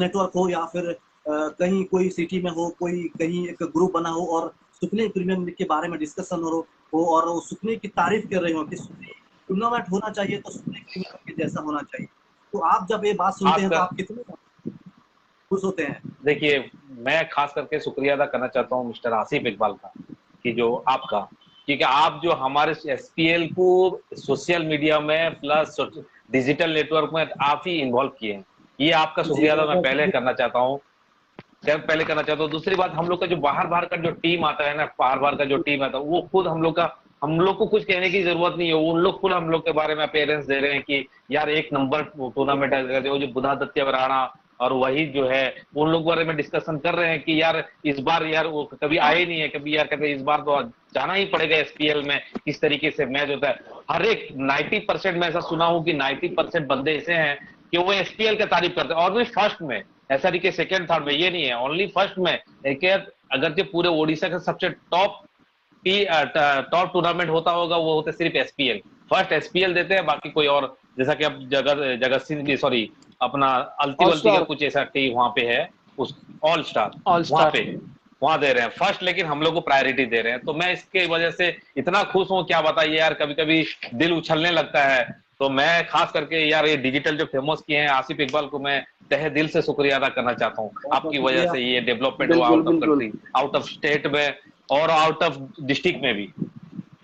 नेटवर्क हो या फिर कहीं कोई सिटी में हो, कोई कहीं एक ग्रुप बना हो और सुकनी प्रीमियम लीग के बारे में डिस्कशन हो और वो सुकनी की तारीफ कर रहे हो कि सुकनी टूर्नामेंट होना चाहिए तो सुकनी प्रीमियम के जैसा होना चाहिए, तो आप जब ये बात सुनते हैं तो
खासकर
आप कितने खुश होते हैं?
देखिए, मैं खास करके शुक्रिया अदा करना चाहता हूँ मिस्टर आसिफ इकबाल का, कि जो आपका, क्योंकि आप जो हमारे एसपीएल को सोशल मीडिया में प्लस डिजिटल नेटवर्क में आप ही इन्वॉल्व किए हैं, ये आपका शुक्रिया अदा मैं पहले करना चाहता हूँ। दूसरी बात, हम लोग का जो बाहर बाहर का जो टीम आता है ना, बाहर बाहर का जो टीम आता है, वो खुद हम लोग को कुछ कहने की जरूरत नहीं है, उन लोग खुद हम लोग के बारे में अपेयरेंस दे रहे हैं कि यार एक नंबर टूर्नामेंट है, जो बुधादित्य राणा और वही जो है उन लोग बारे में डिस्कशन कर रहे हैं कि यार इस बार यार वो कभी आए नहीं है, कभी यार कहते इस बार तो जाना ही पड़ेगा एसपीएल में, किस तरीके से मैच होता है। हर एक 90% में ऐसा सुना हूं कि 90% बंदे ऐसे हैं कि वो एसपीएल का तारीफ करते हैं, और भी फर्स्ट में, ऐसा नहीं कि सेकंड थर्ड में, ये नहीं है, ओनली फर्स्ट में। अगर जो पूरे ओडिशा का सबसे टॉप टूर्नामेंट होता होगा वो होता सिर्फ एसपीएल, फर्स्ट एसपीएल देते हैं, बाकी कोई और, जैसा कि अब जगत सिंह की, सॉरी अपना अलती वल्ती का कुछ ऐसा टीम वहां पे है, उस ऑल स्टार वहां दे रहे हैं फर्स्ट, लेकिन हम लोग को प्रायोरिटी दे रहे हैं। तो मैं इसके वजह से इतना खुश हूं, क्या बताइए यार, कभी कभी दिल उछलने लगता है। तो मैं खास करके यार ये डिजिटल जो फेमस किए हैं आसिफ इकबाल को मैं तहे दिल से शुक्रिया अदा करना चाहता हूँ। आपकी वजह से ये डेवलपमेंट हुआ out of country, out of state में और आउट ऑफ डिस्ट्रिक्ट में भी,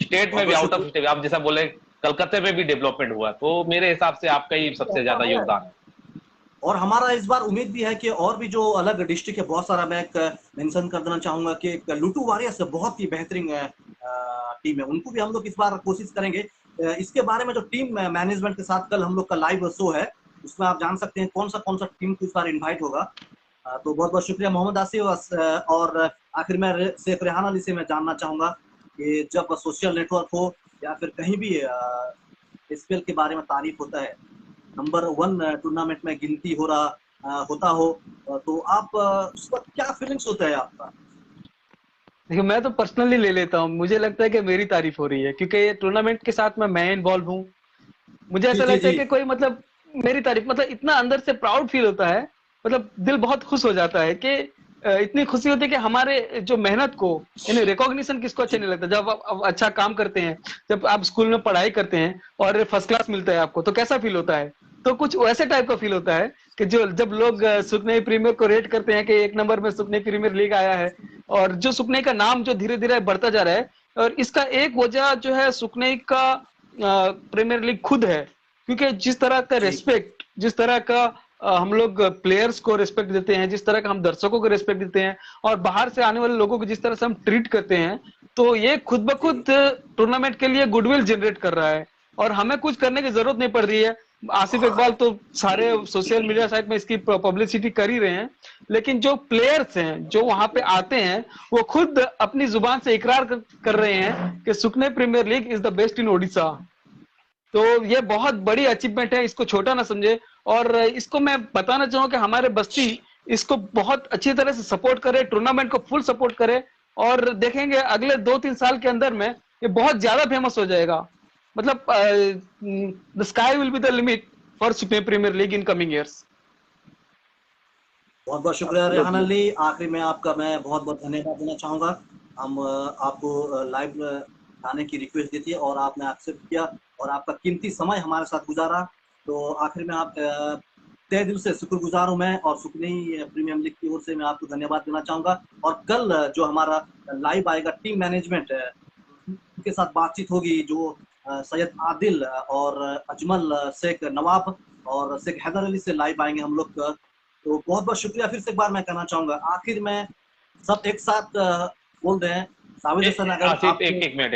स्टेट में भी, आउट ऑफ स्टेट, आप जैसा बोले कलकत्ते में भी डेवलपमेंट हुआ। तो मेरे हिसाब से आपका ही सबसे ज्यादा योगदान है।
और हमारा इस बार उम्मीद भी है कि और भी जो अलग डिस्ट्रिक्ट है, बहुत सारा मैं मेंशन कर देना चाहूंगा कि लुटू वॉरियर्स बहुत ही बेहतरीन टीम है, उनको भी हम लोग इस बार कोशिश करेंगे। इसके बारे में जो टीम मैनेजमेंट के साथ कल हम लोग का लाइव शो है, उसमें आप जान सकते हैं कौन सा टीम को इस बार इन्वाइट होगा। तो बहुत बहुत शुक्रिया मोहम्मद आसिफ। और आखिर में शेख रेहान अली से मैं जानना चाहूंगा कि जब सोशल नेटवर्क हो या फिर कहीं भी एसपीएल के बारे में तारीफ होता है, नंबर 1 टूर्नामेंट में गिनती हो रहा, होता हो, तो आप उस वक्त क्या फीलिंग्स होता है आपका?
देखिए, मैं तो पर्सनली ले लेता हूँ, मुझे लगता है कि मेरी तारीफ हो रही है, क्योंकि ये टूर्नामेंट के साथ में मैं इन्वॉल्व हूँ। मुझे
जी
ऐसा
जी
लगता है
जी।
कि कोई मतलब मेरी तारीफ, मतलब इतना अंदर से प्राउड फील होता है, मतलब दिल बहुत खुश हो जाता है कि इतनी खुशी होती है कि हमारे जो मेहनत को, यानी रिकॉग्निशन किसको अच्छा
जी
नहीं लगता, जब आप अच्छा काम करते हैं, जब आप स्कूल में पढ़ाई करते हैं और फर्स्ट क्लास मिलता है आपको, तो कैसा फील होता है? तो कुछ वैसे टाइप का फील होता है कि जो जब लोग सुखनई प्रीमियर को रेट करते हैं कि 1 नंबर में सुखनई प्रीमियर लीग आया है, और जो सुखनई का नाम जो धीरे धीरे बढ़ता जा रहा है, और इसका एक वजह जो है सुखनई का प्रीमियर लीग खुद है, क्योंकि जिस तरह का
जी
रेस्पेक्ट, जिस तरह का हम लोग प्लेयर्स को रेस्पेक्ट देते हैं, जिस तरह का हम दर्शकों को रेस्पेक्ट देते हैं, और बाहर से आने वाले लोगों को जिस तरह से हम ट्रीट करते हैं, तो ये खुद ब खुद
जी
टूर्नामेंट के लिए गुडविल जनरेट कर रहा है, और हमें कुछ करने की जरूरत नहीं पड़ रही है। आसिफ इकबाल तो सारे सोशल मीडिया साइट में इसकी पब्लिसिटी कर ही रहे हैं, लेकिन जो प्लेयर्स हैं जो वहां पे आते हैं, वो खुद अपनी जुबान से इकरार कर रहे हैं कि Sukhnai premier league is the best in Odisha. तो ये बहुत बड़ी अचीवमेंट है, इसको छोटा ना समझे। और इसको मैं बताना चाहूँ कि हमारे बस्ती इसको बहुत अच्छी तरह से सपोर्ट करे, टूर्नामेंट को फुल सपोर्ट करे, और देखेंगे अगले 2-3 साल के अंदर में ये बहुत ज्यादा फेमस हो जाएगा। मतलब the sky will be the limit for Supreme Premier League in coming years.
बहुत बहुत शुक्रिया रेहान अली। आखिरी में आपका मैं बहुत बहुत धन्यवाद देना चाहूँगा। हम आपको लाइव आने की रिक्वेस्ट दी थी और आपने एक्सेप्ट किया और आपका कीमती समय हमारे साथ गुजारा। तो आखिर में आप तहे दिल से शुक्रगुजार हूँ मैं, और सुखनई प्रीमियर लीग की ओर से मैं आपको धन्यवाद देना चाहूँगा। और कल जो हमारा लाइव आएगा टीम मैनेजमेंट, उनके साथ बातचीत होगी, जो सैयद आदिल और अजमल शेख नवाब और शेख हैदर अली से लाइव आएंगे हम लोग। तो बहुत बहुत शुक्रिया फिर से एक बार मैं कहना चाहूंगा। आखिर में सब एक साथ बोल रहे हैं। साबिर हसन, अगर
आसिफ एक मिनट।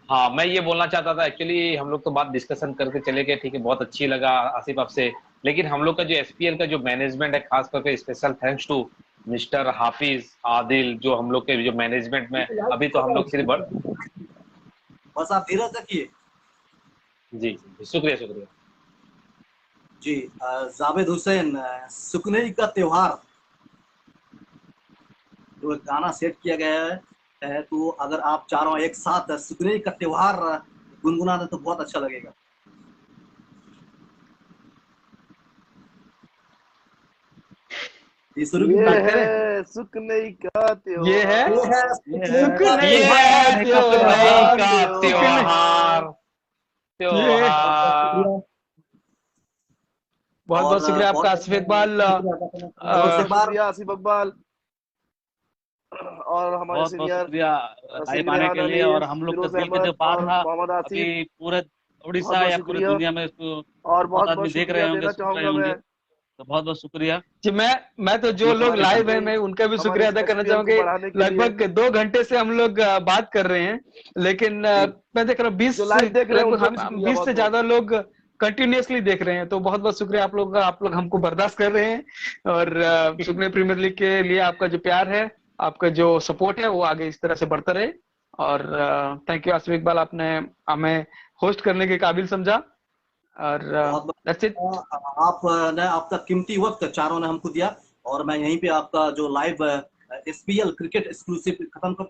हाँ, मैं ये बोलना चाहता था, एक्चुअली हम लोग तो बात डिस्कशन करके चले गए, ठीक है, बहुत अच्छी लगा आसिफ आपसे, लेकिन हम लोग का जो एसपीएल का जो मैनेजमेंट है, खास करके स्पेशल थैंक्स टू मिस्टर हाफिज आदिल, जो हम लोग के जो मैनेजमेंट में, अभी तो हम लोग सिर्फ
बस आप धीरज रखिए।
जी शुक्रिया शुक्रिया
जी जावेद हुसैन, सुखनई का त्योहार जो एक गाना सेट किया गया है, तो अगर आप चारों एक साथ सुखनई का त्योहार गुनगुना दें तो बहुत अच्छा लगेगा। ये शुरू
ये
करें।
है सुखनई का त्योहार,
ये है
सुखनई
का
त्योहार।
बहुत बहुत शुक्रिया आपका आसिफ इकबाल।
शुक्रिया आसिफ इकबाल और हमारे
बहुत बहुत
सीनियर
शुक्रिया लाइव आने के लिए। और हम लोग का दिल का जो बात था, अभी पूरे उड़ीसा या पूरे दुनिया में इसको
और
बहुत
बहुत
आदमी देख रहे होंगे,
देना
सुन रहे
चाहूंगा
होंगे,
मैं
तो बहुत बहुत शुक्रिया।
जी, मैं तो जो लोग लाइव है मैं उनका भी शुक्रिया अदा करना चाहूंगा। लगभग 2 घंटे से हम लोग बात कर रहे हैं, लेकिन मैं देख रहा हूँ 20 से ज्यादा लोग कंटिन्यूअसली देख रहे हैं, तो बहुत बहुत शुक्रिया आप लोग का। आप लोग हमको बर्दाश्त कर रहे हैं, और सुखनई प्रीमियर लीग के लिए आपका जो प्यार है, आपका जो सपोर्ट है, वो आगे इस तरह से बढ़ता रहे। और थैंक यू आसिफ इकबाल, आपने हमें होस्ट करने के काबिल समझा। और that's it।
आपने आपका कीमती वक्त चारों ने हमको दिया, और मैं यहीं पे आपका जो लाइव एसपीएल क्रिकेट एक्सक्लूसिव खत्म करता हूँ।